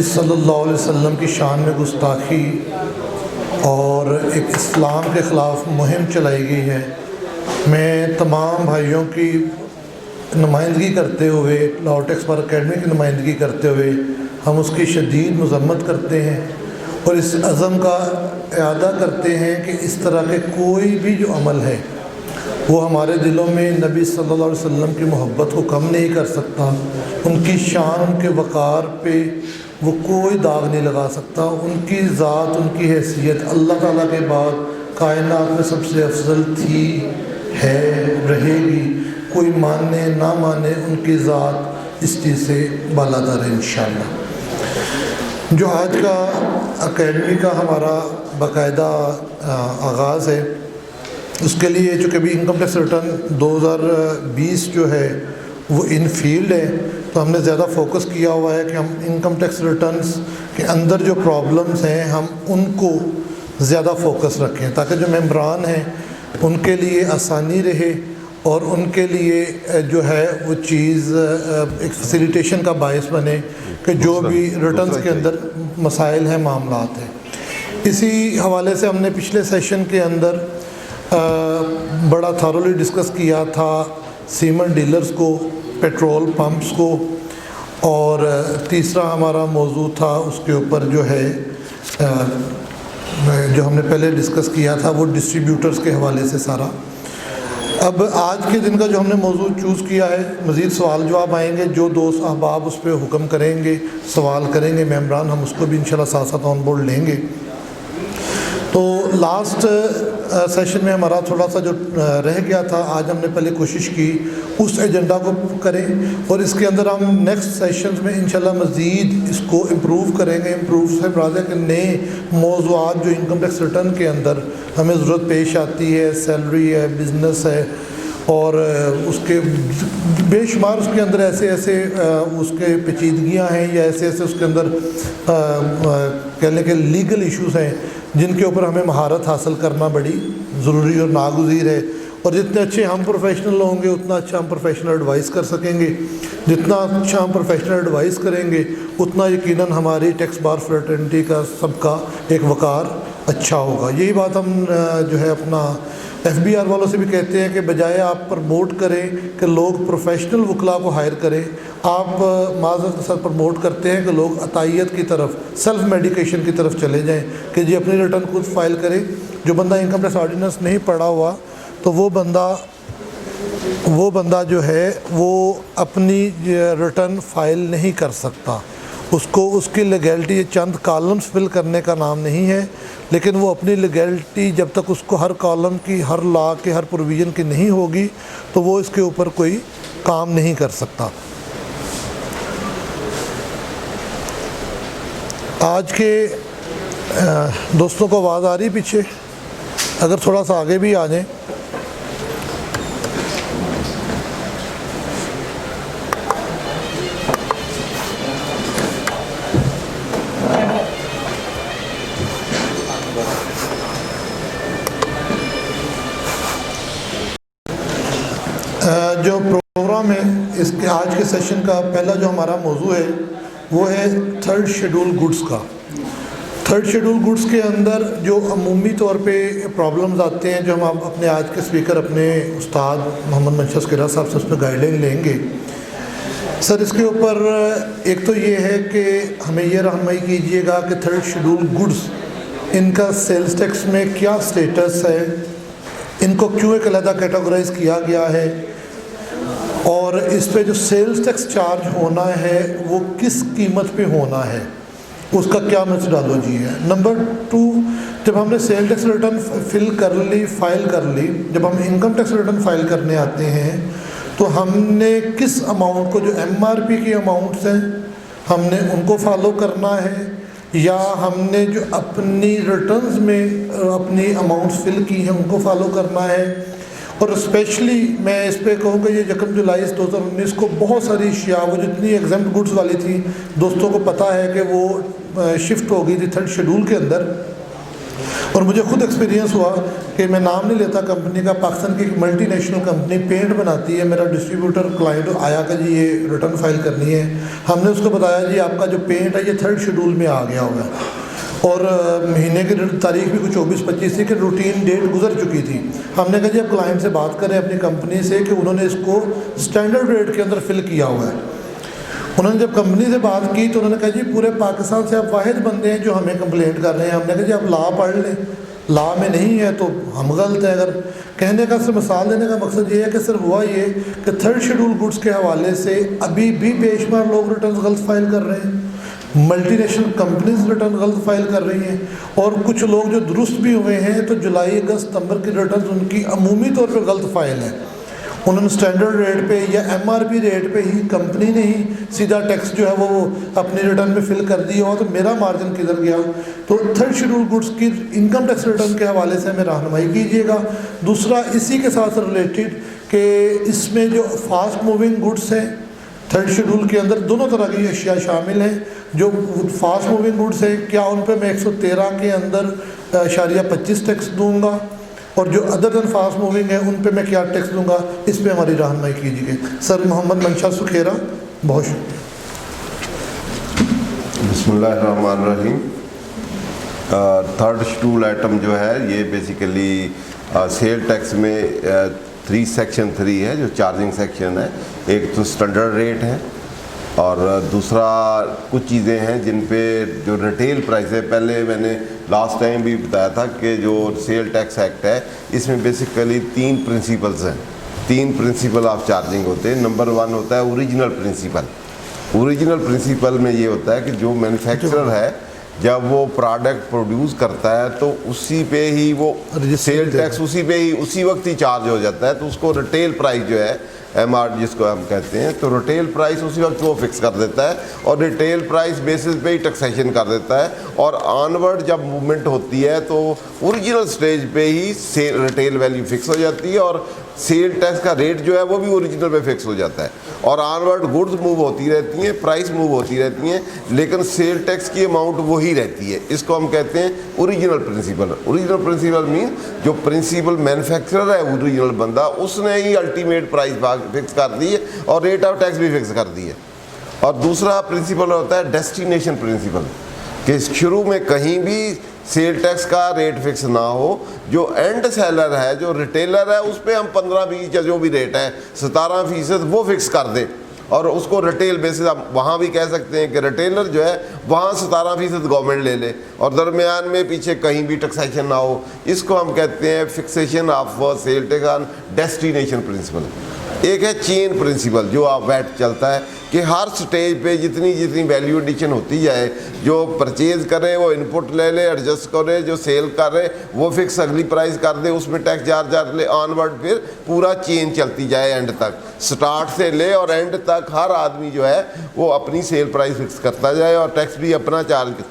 नबी सल्लल्लाहु अलैहि वसल्लम की शान में गुस्ताखी और एक इस्लाम के ख़िलाफ़ मुहिम चलाई गई है। मैं तमाम भाइयों की नुमाइंदगी करते हुए, लाहौर टेक्स बार अकेडमी की नुमाइंदगी करते हुए हम उसकी शदीद मज़म्मत करते हैं और इस अज़म का इरादा करते हैं कि इस तरह के कोई भी जो अमल है वो हमारे दिलों में नबी सल्लल्लाहु अलैहि वसल्लम की मोहब्बत को कम नहीं कर सकता। उनकी शान, उनके वक़ार पे वो कोई दाग नहीं लगा सकता। उनकी ज़ात, उनकी हैसियत अल्लाह ताला के बाद कायनात में सबसे अफजल थी, है, रहेगी। कोई माने ना माने, उनकी ज़ात इस चीज़ से बालातर है इंशाअल्लाह। जो आज का अकेडमी का हमारा बाकायदा आगाज़ है, उसके लिए चूँकि अभी इनकम टैक्स रिटर्न 2020 जो है वो इन फील्ड है, तो हमने ज़्यादा फोकस किया हुआ है कि हम इनकम टैक्स रिटर्न्स के अंदर जो प्रॉब्लम्स हैं हम उनको ज़्यादा फोकस रखें ताकि जो मेंबरान हैं उनके लिए आसानी रहे और उनके लिए जो है वो चीज़ एक फैसिलिटेशन का बायस बने कि जो भी रिटर्न्स के अंदर मसाइल हैं, मामलात हैं। इसी हवाले से हमने पिछले सेशन के अंदर बड़ा थॉरली डिस्कस किया था सीमेंट डीलर्स को, पेट्रोल पंप्स को, और तीसरा हमारा मौजू था उसके ऊपर जो है जो हमने पहले डिस्कस किया था वो डिस्ट्रीब्यूटर्स के हवाले से सारा। अब आज के दिन का जो हमने मौजू चूज़ किया है, मज़ीद सवाल जवाब आएंगे, जो दोस्त अहबाब उस पर हुक्म करेंगे, सवाल करेंगे मेंबरान, हम उसको भी इंशाल्लाह साथ साथ ऑन बोर्ड लेंगे। तो लास्ट सेशन में हमारा थोड़ा सा जो रह गया था, आज हमने पहले कोशिश की उस एजेंडा को करें और इसके अंदर हम नेक्स्ट सेशंस में इंशाल्लाह मज़ीद इसको इम्प्रूव करेंगे। इम्प्रूव से मुराद है कि नए मौज़ूआत जो इनकम टैक्स रिटर्न के अंदर हमें ज़रूरत पेश आती है, सैलरी है, बिज़नेस है, और उसके बेशुमार उसके अंदर ऐसे ऐसे उसके पेचीदगियाँ हैं या ऐसे ऐसे उसके अंदर कह लें कि लीगल इश्यूज़ हैं जिनके ऊपर हमें महारत हासिल करना बड़ी ज़रूरी और नागुज़ीर है। और जितने अच्छे हम प्रोफेशनल होंगे उतना अच्छा हम प्रोफेशनल एडवाइस कर सकेंगे। जितना अच्छा हम प्रोफेशनल एडवाइस करेंगे उतना यकीनन हमारी टैक्स बार फ्रेटर्निटी का सबका एक वक़ार अच्छा होगा। यही बात हम जो है अपना FBR वालों से भी कहते हैं कि बजाय आप प्रमोट करें कि लोग प्रोफेशनल वकला को हायर करें, आप माज़रत के साथ प्रमोट करते हैं कि लोग अतायत की तरफ, सेल्फ मेडिकेशन की तरफ चले जाएं कि जी अपनी रिटर्न खुद फाइल करें। जो बंदा इनकम टैक्स ऑर्डिनेंस नहीं पढ़ा हुआ तो वो बंदा जो है वो अपनी रिटर्न फाइल नहीं कर सकता। उसको उसकी लीगैलिटी चंद कॉलम्स फिल करने का नाम नहीं है, लेकिन वो अपनी लीगैलिटी जब तक उसको हर कॉलम की, हर लॉ के, हर प्रोविज़न की नहीं होगी तो वो इसके ऊपर कोई काम नहीं कर सकता। आज के दोस्तों को आवाज़ आ रही पीछे? अगर थोड़ा सा आगे भी आ जाएं। जो प्रोग्राम है इसके आज के सेशन का पहला जो हमारा मौजू है वो है थर्ड शेड्यूल गुड्स का। थर्ड शेड्यूल गुड्स के अंदर जो अमूमी तौर पे प्रॉब्लम्स आते हैं, जो हम अपने आज के स्पीकर अपने उस्ताद मोहम्मद मंशा किरा साहब से उस पर गाइडलाइन लेंगे। सर इसके ऊपर एक तो ये है कि हमें ये रहनुमाई कीजिएगा कि थर्ड शेड्यूल गुड्स इनका सेल्स टैक्स में क्या स्टेटस है, इनको क्यों एक अलग कैटेगराइज किया गया है, और इस पे जो सेल्स टैक्स चार्ज होना है वो किस कीमत पे होना है, उसका क्या मेथोडोलॉजी है। नंबर 2, जब हमने सेल टैक्स रिटर्न फाइल कर ली, जब हम इनकम टैक्स रिटर्न फाइल करने आते हैं तो हमने किस अमाउंट को, जो MRP की अमाउंट्स हैं, हमने उनको फॉलो करना है या हमने जो अपनी रिटर्न्स में अपनी अमाउंट्स फिल की हैं उनको फॉलो करना है। और स्पेशली मैं इस पे कहूँगा ये 1 जुलाई 2019 को बहुत सारी अशिया, वो जितनी एग्जाम्प्ट गुड्स वाली थी, दोस्तों को पता है कि वो शिफ्ट हो गई थी थर्ड शेड्यूल के अंदर। और मुझे खुद एक्सपीरियंस हुआ कि मैं नाम नहीं लेता कंपनी का, पाकिस्तान की एक मल्टीनेशनल कंपनी पेंट बनाती है, मेरा डिस्ट्रीब्यूटर क्लाइंट आया कि जी ये रिटर्न फाइल करनी है। हमने उसको बताया जी आपका जो पेंट है ये 3rd शेड्यूल में आ गया हुआ है और महीने की तारीख भी कुछ 24-25 थी कि रूटीन डेट गुजर चुकी थी। हमने कहा जी आप क्लाइंट से बात करें अपनी कंपनी से कि उन्होंने इसको स्टैंडर्ड रेट के अंदर फिल किया हुआ है। उन्होंने जब कंपनी से बात की तो उन्होंने कहा जी पूरे पाकिस्तान से आप वाहिद बंदे हैं जो हमें कंप्लेंट कर रहे हैं। हमने कहा जी आप लॉ पढ़ लें, लॉ में नहीं है तो हम गलत हैं। अगर कहने का सिर्फ मिसाल देने का मकसद ये है कि सिर्फ हुआ ये कि 3rd शेड्यूल गुड्स के हवाले से अभी भी बेशुमार लोग रिटर्न गलत फाइल कर रहे हैं, मल्टीनेशनल कंपनीज रिटर्न गलत फाइल कर रही हैं और कुछ लोग जो दुरुस्त भी हुए हैं तो जुलाई अगस्त सितंबर की रिटर्न उनकी अमूमी तौर पर गलत फाइल है। उन्होंने स्टैंडर्ड रेट पे या MRP रेट पे ही, कंपनी ने ही सीधा टैक्स जो है वो अपनी रिटर्न में फिल कर दिया हो, तो मेरा मार्जिन किधर गया। तो 3rd शेड्यूल गुड्स की इनकम टैक्स रिटर्न के हवाले से हमें रहनुमाई कीजिएगा। दूसरा इसी के साथ रिलेटेड कि इसमें जो फास्ट मूविंग गुड्स हैं 3rd शेड्यूल के अंदर दोनों तरह की अशिया शामिल हैं। जो फास्ट मूविंग गुड्स है क्या उन पर मैं 113 के अंदर #25 टैक्स दूंगा और जो अदर देन फास्ट मूविंग है उन पे मैं क्या टैक्स दूंगा, इस पे हमारी रहनुमाई कीजिए। सर मोहम्मद मंशा सुखेरा, बहुत शुक्रिया। बिस्मिल्लाहिर्रहमानिर्रहीम। 3rd शेड्यूल आइटम जो है ये बेसिकली सेल टैक्स में 3 सेक्शन 3 है जो चार्जिंग सेक्शन है। एक तो स्टैंडर्ड रेट है और दूसरा कुछ चीज़ें हैं जिन पे जो रिटेल प्राइस है। पहले मैंने लास्ट टाइम भी बताया था कि जो सेल टैक्स एक्ट है इसमें बेसिकली 3 प्रिंसिपल्स हैं, 3 प्रिंसिपल ऑफ चार्जिंग होते हैं। नंबर 1 होता है ओरिजिनल प्रिंसिपल। ओरिजिनल प्रिंसिपल में ये होता है कि जो मैन्युफैक्चरर है जब वो प्रोडक्ट प्रोड्यूस करता है तो उसी पे ही वो सेल टैक्स उसी पे ही उसी वक्त ही चार्ज हो जाता है। तो उसको रिटेल प्राइस जो है MR जिसको हम कहते हैं, तो रिटेल प्राइस उसी वक्त वो फिक्स कर देता है और रिटेल प्राइस बेसिस पे ही टैक्सेशन कर देता है। और ऑनवर्ड जब मूवमेंट होती है तो ओरिजिनल स्टेज पे ही सेल रिटेल वैल्यू फिक्स हो जाती है और सेल टैक्स का रेट जो है वो भी ओरिजिनल पे फिक्स हो जाता है। और ऑनवर्ड गुड्स मूव होती रहती हैं, प्राइस मूव होती रहती हैं, लेकिन सेल टैक्स की अमाउंट वही रहती है। इसको हम कहते हैं original principle. Original principle mean जो प्रिंसिपल मैन्युफैक्चरर है ओरिजिनल बंदा, उसने ही अल्टीमेट प्राइस फिक्स कर दी है और रेट ऑफ टैक्स भी फिक्स कर दी है। और दूसरा प्रिंसिपल होता है डेस्टिनेशन प्रिंसिपल, कि शुरू में कहीं भी सेल टैक्स का रेट फिक्स ना हो, जो एंड सेलर है जो रिटेलर है उस पर हम 15-20 या जो भी रेट है 17% वो फिक्स कर दें और उसको रिटेल बेसिस आप वहाँ भी कह सकते हैं कि रिटेलर जो है वहाँ 17% गवर्नमेंट ले ले और दरमियान में पीछे कहीं भी टैक्सेशन ना हो। इसको हम कहते हैं fixation of sale tax on destination principle. एक है चेन प्रिंसिपल जो आप वैट चलता है कि हर स्टेज पे जितनी जितनी वैल्यू एडिशन होती जाए, जो परचेज़ करे वो इनपुट ले ले, एडजस्ट करे, जो सेल करे वो फिक्स अगली प्राइस कर दे, उसमें टैक्स चार्ज ले, ऑनवर्ड फिर पूरा चेन चलती जाए एंड तक, स्टार्ट से ले और एंड तक हर आदमी जो है वो अपनी सेल प्राइस फिक्स करता जाए और टैक्स भी अपना चार्ज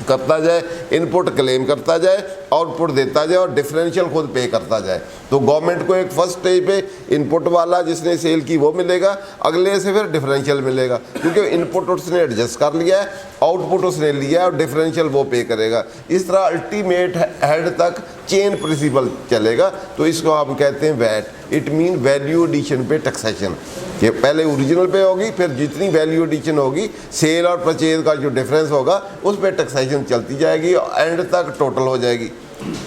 करता जाए, इनपुट क्लेम करता जाए, आउटपुट देता जाए और डिफरेंशियल खुद पे करता जाए। तो गवर्नमेंट को एक फर्स्ट स्टेज पे इनपुट वाला जिसने सेल की वो मिलेगा, अगले से फिर डिफरेंशियल मिलेगा क्योंकि इनपुट उसने एडजस्ट कर लिया है, आउटपुट उसने लिया है और डिफरेंशियल वो पे करेगा। इस तरह अल्टीमेट हेड तक चेन प्रिंसिपल चलेगा। तो इसको हम कहते हैं VAT. It mean value addition पे टैक्सेशन। ये पहले ओरिजिनल पे होगी, फिर जितनी वैल्यू एडिशन होगी सेल और परचेज का जो डिफरेंस होगा उस पर टैक्सेशन चलती जाएगी और एंड तक टोटल हो जाएगी।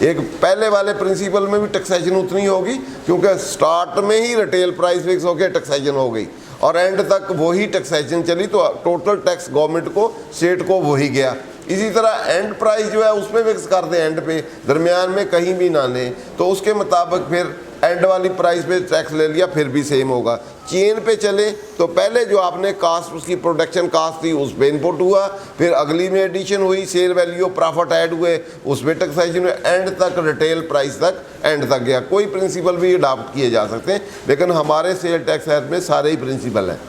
एक पहले वाले प्रिंसिपल में भी टैक्सेशन उतनी होगी क्योंकि स्टार्ट में ही रिटेल प्राइस फिक्स होकर टैक्सेशन हो गई और एंड तक वही टैक्सेशन चली, तो टोटल टैक्स गवर्नमेंट को स्टेट को वही गया। इसी तरह एंड प्राइस जो है उसमें फिक्स कर दें एंड पे, दरमियान में कहीं भी ना लें, तो उसके मुताबिक फिर एंड वाली प्राइस पे टैक्स ले लिया फिर भी सेम होगा। चेन पे चले तो पहले जो आपने कास्ट उसकी प्रोडक्शन कास्ट थी उस पर इनपुट हुआ, फिर अगली में एडिशन हुई, सेल वैल्यू प्रॉफिट ऐड हुए उस पर टैक्सेशन हुए, एंड तक रिटेल प्राइस तक एंड तक गया। कोई प्रिंसिपल भी अडॉप्ट किए जा सकते हैं, लेकिन हमारे सेल टैक्स एक्ट में सारे ही प्रिंसिपल हैं।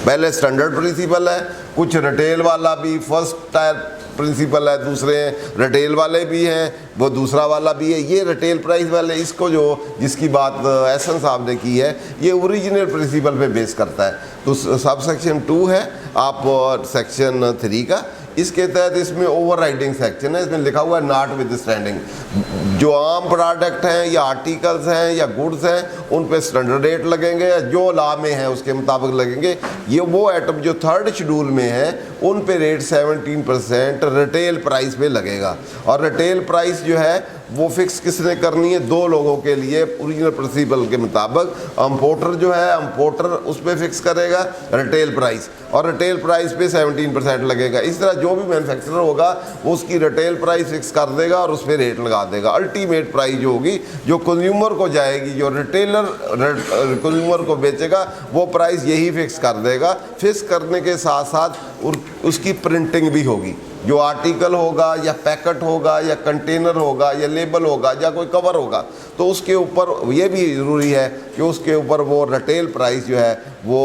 पहले स्टैंडर्ड प्रिंसिपल है, कुछ रिटेल वाला भी फर्स्ट टायर प्रिंसिपल है, दूसरे रिटेल वाले भी हैं, वो दूसरा वाला भी है। ये रिटेल प्राइस वाले इसको जो जिसकी बात एहसन साहब ने की है ये ओरिजिनल प्रिंसिपल पे बेस करता है। तो सब सेक्शन 2 है आप सेक्शन 3 का, इसके तहत इसमें ओवर राइडिंग सेक्शन है, इसमें लिखा हुआ है नॉट विद स्टैंडिंग। जो आम प्रोडक्ट हैं या आर्टिकल्स हैं या गुड्स हैं उन पे स्टैंडर्ड रेट लगेंगे, या जो लॉ में है उसके मुताबिक लगेंगे। ये वो आइटम जो थर्ड शेड्यूल में है उन पे रेट 17% रिटेल प्राइस पे लगेगा। और रिटेल प्राइस जो है वो फिक्स किसने करनी है? दो लोगों के लिए ओरिजिनल प्रिंसिपल के मुताबिक। इंपोर्टर जो है इंपोर्टर उस पर फिक्स करेगा रिटेल प्राइस, और रिटेल प्राइस पे 17% लगेगा। इस तरह जो भी मैन्युफैक्चरर होगा वो उसकी रिटेल प्राइस फिक्स कर देगा और उस पर रेट लगा देगा। अल्टीमेट प्राइस जो होगी जो कंज्यूमर को जाएगी, जो रिटेलर कंज्यूमर को बेचेगा वो प्राइस यही फिक्स कर देगा। फिक्स करने के साथ साथ उसकी प्रिंटिंग भी होगी। जो आर्टिकल होगा या पैकेट होगा या कंटेनर होगा या लेबल होगा या कोई कवर होगा तो उसके ऊपर ये भी ज़रूरी है कि उसके ऊपर वो रिटेल प्राइस जो है वो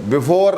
बिफोर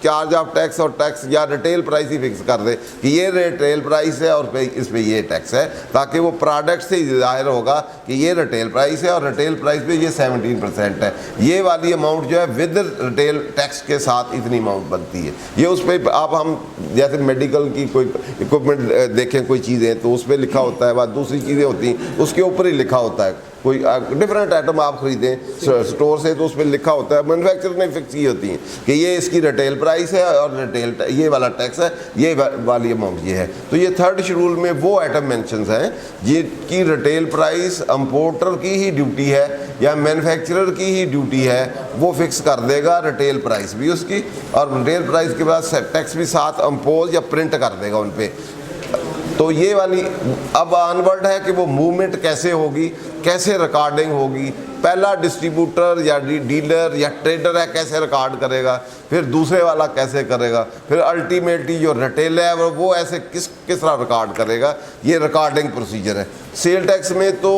चार्ज ऑफ टैक्स और टैक्स या रिटेल प्राइस ही फिक्स कर दे कि ये रिटेल प्राइस है और इस पे ये टैक्स है, ताकि वो प्रोडक्ट से ही जाहिर होगा कि ये रिटेल प्राइस है और रिटेल प्राइस पे ये 17% है। ये वाली अमाउंट जो है विद रिटेल टैक्स के साथ इतनी अमाउंट बनती है। ये उस पर आप हम जैसे मेडिकल की कोई इक्विपमेंट देखें कोई चीज़ें तो उस पर लिखा होता है, बात दूसरी चीज़ें होती हैं उसके ऊपर ही लिखा होता है। कोई डिफरेंट आइटम आप खरीदें स्टोर से तो उस पर लिखा होता है, मैन्युफैक्चरर ने फिक्स की होती हैं कि ये इसकी रिटेल प्राइस है और रिटेल ये वाला टैक्स है, ये वाली अमाउंट ये है। तो ये थर्ड शेड्यूल में वो आइटम मेंशन्स हैं जिनकी रिटेल प्राइस इंपोर्टर की ही ड्यूटी है या मैन्युफैक्चरर की ही ड्यूटी है, वो फिक्स कर देगा रिटेल प्राइस भी उसकी, और रिटेल प्राइस के बाद टैक्स भी साथ इम्पोज या प्रिंट कर देगा उन पर। तो ये वाली अब ऑनवर्ड है कि वो मूवमेंट कैसे होगी, कैसे रिकॉर्डिंग होगी। पहला डिस्ट्रीब्यूटर या डीलर या ट्रेडर है कैसे रिकॉर्ड करेगा, फिर दूसरे वाला कैसे करेगा, फिर अल्टीमेटली जो रिटेल है वो ऐसे किस तरह रिकॉर्ड करेगा। ये रिकॉर्डिंग प्रोसीजर है। सेल टैक्स में तो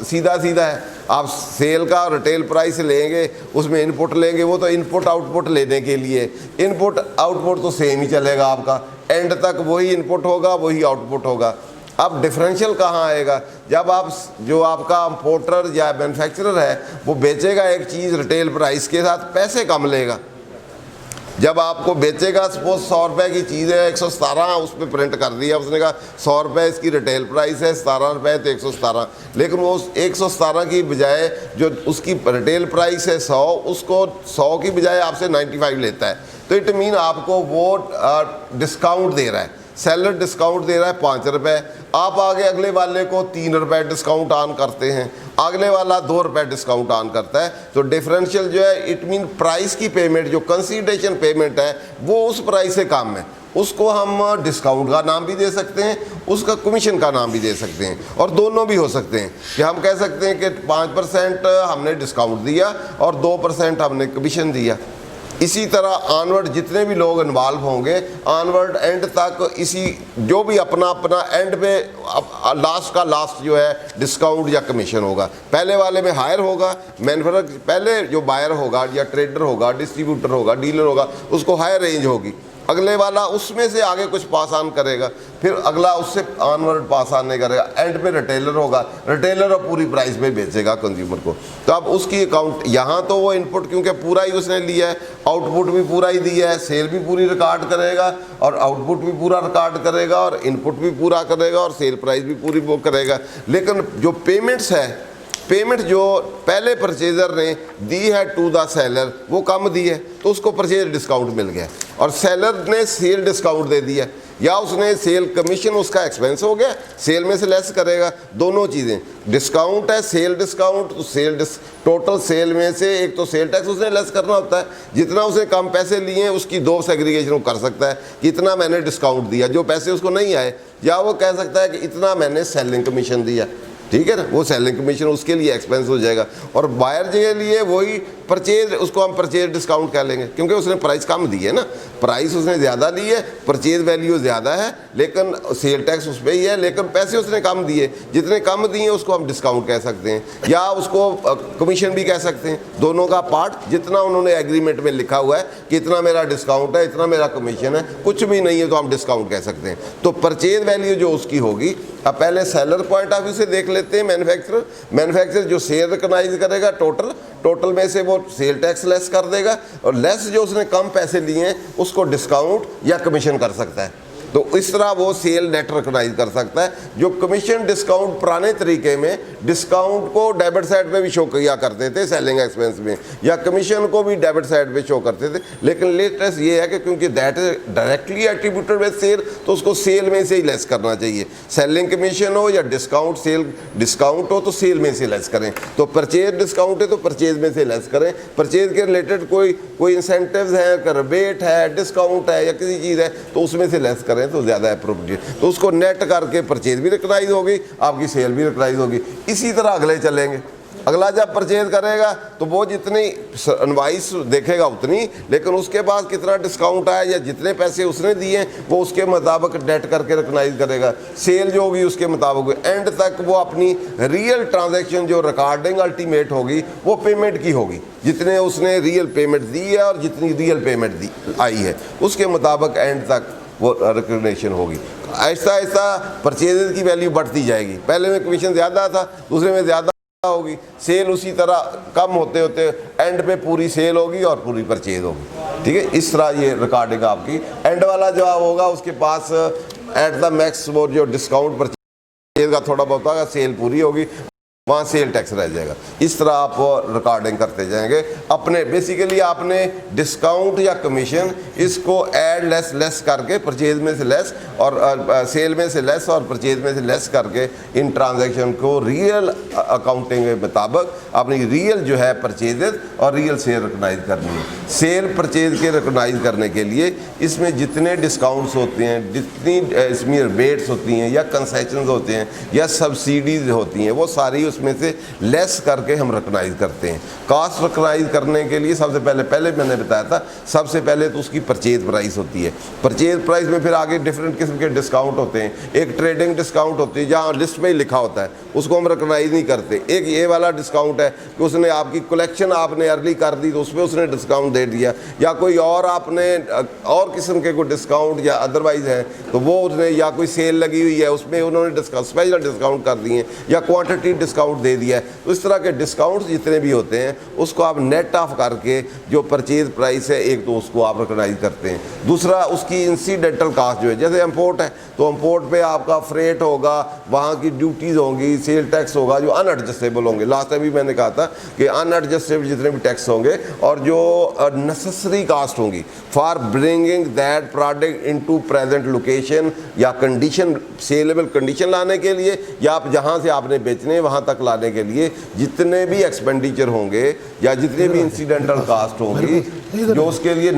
सीधा सीधा है, आप सेल का रिटेल प्राइस लेंगे उसमें इनपुट लेंगे, वो तो इनपुट आउटपुट लेने के लिए इनपुट आउटपुट तो सेम ही चलेगा आपका, एंड तक वही इनपुट होगा वही आउटपुट होगा। अब डिफरेंशियल कहाँ आएगा? जब आप जो आपका इंपोर्टर या मैन्युफैक्चरर है वो बेचेगा एक चीज़ रिटेल प्राइस के साथ, पैसे कम लेगा। जब आपको बेचेगा सपोज 100 रुपये की चीज़ है 117 उस पर प्रिंट कर दिया, उसने कहा 100 रुपये इसकी रिटेल प्राइस है, 17 रुपये तो 117, लेकिन वो 117 की बजाय जो उसकी रिटेल प्राइस है 100, उसको 100 की बजाय आपसे 95 लेता है। तो इट मीन आपको वो डिस्काउंट दे रहा है, सेलर डिस्काउंट दे रहा है 5 रुपये, आप आगे अगले वाले को 3 रुपये डिस्काउंट ऑन करते हैं, अगले वाला 2 रुपये डिस्काउंट ऑन करता है। तो डिफरेंशियल जो है इट मीन प्राइस की पेमेंट जो कंसीडरेशन पेमेंट है वो उस प्राइस से कम है, उसको हम डिस्काउंट का नाम भी दे सकते हैं, उसका कमीशन का नाम भी दे सकते हैं, और दोनों भी हो सकते हैं कि हम कह सकते हैं कि 5% हमने डिस्काउंट दिया और 2% हमने कमीशन दिया। इसी तरह ऑनवर्ड जितने भी लोग इन्वॉल्व होंगे ऑनवर्ड एंड तक इसी जो भी अपना अपना एंड पे लास्ट का लास्ट जो है डिस्काउंट या कमीशन होगा। पहले वाले में हायर होगा मैन्युफैक्चरर, पहले जो बायर होगा या ट्रेडर होगा, डिस्ट्रीब्यूटर होगा, डीलर होगा, उसको हायर रेंज होगी, अगले वाला उसमें से आगे कुछ पास ऑन करेगा, फिर अगला उससे ऑनवर्ड पास ऑन नहीं करेगा, एंड पे रिटेलर होगा, रिटेलर और पूरी प्राइस में बेचेगा कंज्यूमर को। तो अब उसकी अकाउंट यहाँ तो वो इनपुट क्योंकि पूरा ही उसने लिया है, आउटपुट भी पूरा ही दिया है, सेल भी पूरी रिकॉर्ड करेगा और आउटपुट भी पूरा रिकॉर्ड करेगा और इनपुट भी पूरा करेगा और सेल प्राइस भी पूरी वो करेगा। लेकिन जो पेमेंट्स है, पेमेंट जो पहले परचेज़र ने दी है टू द सेलर वो कम दी है तो उसको परचेज डिस्काउंट मिल गया, और सेलर ने सेल डिस्काउंट दे दिया या उसने सेल कमीशन उसका एक्सपेंस हो गया, सेल में से लेस करेगा। दोनों चीज़ें डिस्काउंट है, सेल डिस्काउंट, तो टोटल सेल में से एक तो सेल टैक्स उसने लेस करना होता है, जितना उसने कम पैसे लिए हैं उसकी 2 सेग्रीगेशन वो कर सकता है कि इतना मैंने डिस्काउंट दिया जो पैसे उसको नहीं आए, या वो कह सकता है कि इतना मैंने सेलिंग कमीशन दिया, ठीक है ना, वो सेलिंग कमीशन उसके लिए एक्सपेंस हो जाएगा। और बायर के लिए वही परचेज, उसको हम परचेज डिस्काउंट कह लेंगे क्योंकि उसने प्राइस कम दी है ना, प्राइस उसने ज़्यादा ली है, परचेज वैल्यू ज़्यादा है, लेकिन सेल टैक्स उस पर ही है, लेकिन पैसे उसने कम दिए, जितने कम दिए उसको हम डिस्काउंट कह सकते हैं या उसको कमीशन भी कह सकते हैं। दोनों का पार्ट जितना उन्होंने एग्रीमेंट में लिखा हुआ है कि इतना मेरा डिस्काउंट है, इतना मेरा कमीशन है, कुछ भी नहीं है तो हम डिस्काउंट कह सकते हैं। तो परचेज वैल्यू जो उसकी होगी, अब पहले सेलर पॉइंट ऑफ व्यू से देख लेते हैं। मैन्युफैक्चरर जो सेल रिकॉग्नाइज करेगा टोटल में से वो सेल टैक्स लेस कर देगा, और लेस जो उसने कम पैसे लिए हैं उसको डिस्काउंट या कमीशन कर सकता है। तो इस तरह वो सेल नेट रिकॉग्नाइज कर सकता है। जो कमीशन डिस्काउंट पुराने तरीके में डिस्काउंट को डेबिट साइड पे भी शो किया करते थे सेलिंग एक्सपेंस में, या कमीशन को भी डेबिट साइड पे शो करते थे, लेकिन लेटेस्ट ये है कि क्योंकि that is directly attributed with sale, तो उसको सेल में से ही लेस करना चाहिए। सेलिंग कमीशन हो या डिस्काउंट, सेल डिस्काउंट हो तो सेल में से लेस करें। तो परचेज डिस्काउंट है तो परचेज में से लेस करें। परचेज के रिलेटेड कोई इंसेंटिव्स है, रिबेट है, डिस्काउंट है या किसी चीज़ है तो उसमें से लेस करें तो ज़्यादा अप्रोप्रिएट। तो उसको नेट करके परचेज भी रिकॉग्नाइज होगी, आपकी सेल भी रिकॉग्नाइज होगी। इसी तरह अगले चलेंगे। अगला जब परचेज करेगा तो वो जितनी इनवॉइस देखेगा उतनी, लेकिन उसके बाद कितना डिस्काउंट आया या जितने पैसे उसने दिए वो उसके मुताबिक नेट करके रिकॉग्नाइज करेगा। सेल जो होगी उसके मुताबिक एंड तक वो अपनी रियल ट्रांजैक्शन जो रिकॉर्डिंग अल्टीमेट होगी वो पेमेंट की होगी, जितने उसने रियल पेमेंट दी है और जितनी रियल पेमेंट दी आई है उसके मुताबिक एंड तक वो रिकग्निशन होगी। ऐसा ऐसा परचेज की वैल्यू बढ़ती जाएगी। पहले में कमीशन ज़्यादा था, दूसरे में ज़्यादा होगी, सेल उसी तरह कम होते होते एंड पे पूरी सेल होगी और पूरी परचेज होगी। ठीक है, इस तरह ये रिकॉर्डिंग आपकी एंड वाला जवाब होगा उसके पास एट द मैक्स वो जो डिस्काउंट परचेज का थोड़ा बहुत होगा, सेल पूरी होगी, वहाँ सेल टैक्स रह जाएगा। इस तरह आप रिकॉर्डिंग करते जाएंगे अपने। बेसिकली आपने डिस्काउंट या कमीशन इसको ऐड लेस करके परचेज में से लेस और सेल में से लेस और परचेज में से लेस करके इन ट्रांजैक्शन को रियल अकाउंटिंग के मुताबिक अपनी रियल जो है परचेजेज और रियल सेल रिकॉग्नाइज करनी है। सेल परचेज के रिकॉग्नाइज करने के लिए इसमें जितने डिस्काउंट्स होते हैं, जितनी इसमें रिबेट्स होती हैं या कंसेशंस होते हैं या सब्सिडीज होती हैं, वो सारी उसमें से लेस करके हम रिकॉग्नाइज करते हैं। कॉस्ट रिकॉग्नाइज करने के लिए सबसे पहले मैंने बताया था, सबसे पहले तो उसकी परचेज प्राइस होती है। परचेज प्राइस में फिर आगे डिफरेंट किस्म के डिस्काउंट होते हैं। एक ट्रेडिंग डिस्काउंट होती है जहाँ लिस्ट में ही लिखा होता है, उसको हम रिकॉग्नाइज नहीं करते। एक ये वाला डिस्काउंट है कि उसने आपकी कलेक्शन आपने अर्ली कर दी तो उसमें उसने डिस्काउंट दे दिया, या कोई और आपने और किस्म के कोई डिस्काउंट या अदरवाइज है तो वो उसने, या कोई सेल लगी हुई है उसमें उन्होंने स्पेशल डिस्काउंट कर दिए या क्वांटिटी डिस्काउंट दे दिया है। तो इस तरह के डिस्काउंट जितने भी होते हैं उसको आप नेट ऑफ करके जो परचेज प्राइस है एक तो उसको आप रिकॉग्नाइज करते हैं। दूसरा उसकी इंसिडेंटल कास्ट जो है, जैसे इंपोर्ट है तो इंपोर्ट पे आपका फ्रेट होगा, वहाँ की ड्यूटीज़ होंगी, सेल टैक्स होगा जो अनएडजस्टेबल होंगे। लास्ट टाइम भी मैंने कहा था कि अनएडजस्टेबल जितने भी टैक्स होंगे और जो नेसेसरी कास्ट होंगी for bringing that product into present location या कंडीशन, सेलेबल कंडीशन लाने के लिए या आप जहाँ से आपने बेचने वहाँ तक लाने के लिए जितने भी एक्सपेंडिचर होंगे या जितने भी इंसिडेंटल कास्ट होंगी जो उसके लिए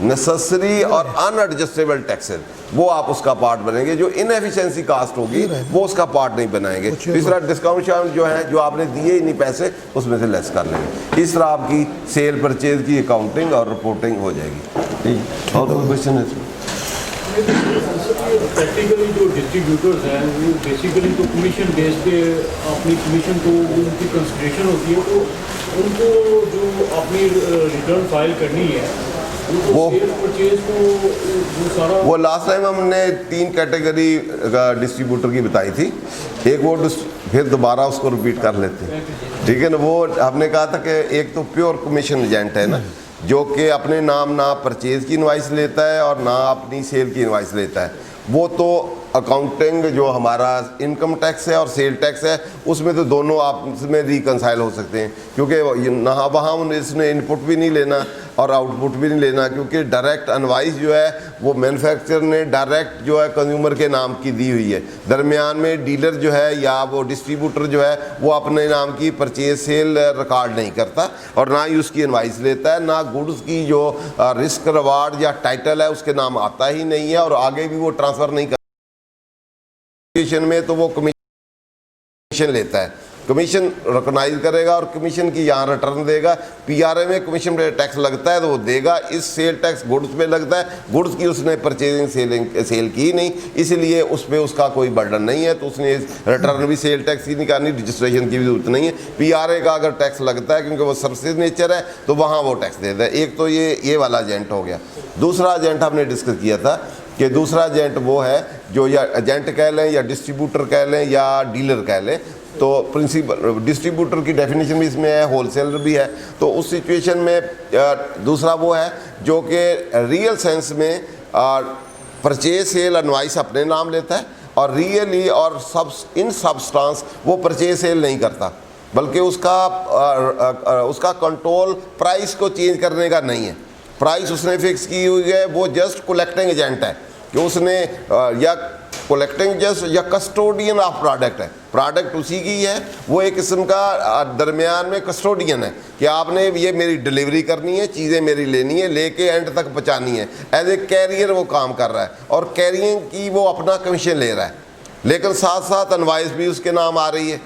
नेसेसरी और अनएडजस्टेबल टैक्सेस वो आप उसका पार्ट बनेंगे। जो इनएफिशिएंसी कास्ट होगी वो उसका पार्ट नहीं बनाएंगे। तीसरा डिस्काउंट जो है जो आपने दिए ही नहीं पैसे उसमें से लेस कर लेंगे। इस तरह आपकी सेल परचेज की अकाउंटिंग और रिपोर्टिंग हो जाएगी। और कोई क्वेश्चन है? प्रैक्टिकली जो डिस्ट्रीब्यूटर्स हैं वो बेसिकली तो कमीशन बेस पे अपनी कमीशन को उनकी कंसिडरेशन होती है, तो उनको जो अपनी रिटर्न फाइल करनी है वो परचेज को वो सारा, वो लास्ट टाइम हमने 3 कैटेगरी डिस्ट्रीब्यूटर की बताई थी। एक वो फिर दोबारा उसको रिपीट कर लेते हैं, ठीक है ना। वो हमने कहा था कि एक तो प्योर कमीशन एजेंट है ना, जो कि अपने नाम ना परचेज की इनवाइस लेता है और ना अपनी सेल की इनवाइस लेता है। वो तो अकाउंटिंग जो हमारा इनकम टैक्स है और सेल टैक्स है उसमें तो दोनों आपस में रिकंसाइल हो सकते हैं, क्योंकि ना वहाँ इसने इनपुट भी नहीं लेना और आउटपुट भी नहीं लेना, क्योंकि डायरेक्ट इनवाइस जो है वो मैन्युफैक्चरर ने डायरेक्ट जो है कंज्यूमर के नाम की दी हुई है। दरमियान में डीलर जो है या वो डिस्ट्रीब्यूटर जो है वो अपने नाम की परचेज सेल रिकॉर्ड नहीं करता और ना ही उसकी इनवाइस लेता है, ना गुड्स की जो रिस्क रिवार्ड या टाइटल है उसके नाम आता ही नहीं है और आगे भी वो ट्रांसफ़र नहीं में, तो वो कमीशन लेता है। कमीशन रिकॉग्नाइज करेगा और कमीशन की यहाँ रिटर्न देगा। पीआरए में कमीशन टैक्स लगता है तो वो देगा। इस सेल टैक्स गुड्स पे लगता है, गुड्स की उसने परचेजिंग सेल की नहीं, इसलिए उस पर उसका कोई बर्डन नहीं है, तो उसने रिटर्न भी सेल टैक्स की निकालनी, रजिस्ट्रेशन की भी जरूरत नहीं है। पीआरए का अगर टैक्स लगता है क्योंकि वो सर्विसेज नेचर है तो वहाँ वो टैक्स देता है। एक तो ये वाला एजेंट हो गया। दूसरा एजेंट हमने डिस्कस किया था कि दूसरा एजेंट वो है जो या एजेंट कह लें या डिस्ट्रीब्यूटर कह लें या डीलर कह लें, तो प्रिंसिपल डिस्ट्रीब्यूटर की डेफिनेशन भी इसमें है, होलसेलर भी है। तो उस सिचुएशन में दूसरा वो है जो कि रियल सेंस में परचेज सेल इनवॉइस अपने नाम लेता है और रियली और इन सब्सटेंस वो परचेज सेल नहीं करता, बल्कि उसका कंट्रोल प्राइस को चेंज करने का नहीं है। प्राइस उसने फिक्स की हुई है, वो जस्ट कलेक्टिंग एजेंट है कि उसने या कलेक्टिंग जस्ट या कस्टोडियन ऑफ प्रोडक्ट है, प्रोडक्ट उसी की है, वो एक किस्म का दरमियान में कस्टोडियन है कि आपने ये मेरी डिलीवरी करनी है, चीज़ें मेरी लेनी है, लेके एंड तक पहुँचानी है। एज ए कैरियर वो काम कर रहा है और कैरियरिंग की वो अपना कमीशन ले रहा है, लेकिन साथ साथ इनवॉइस भी उसके नाम आ रही है।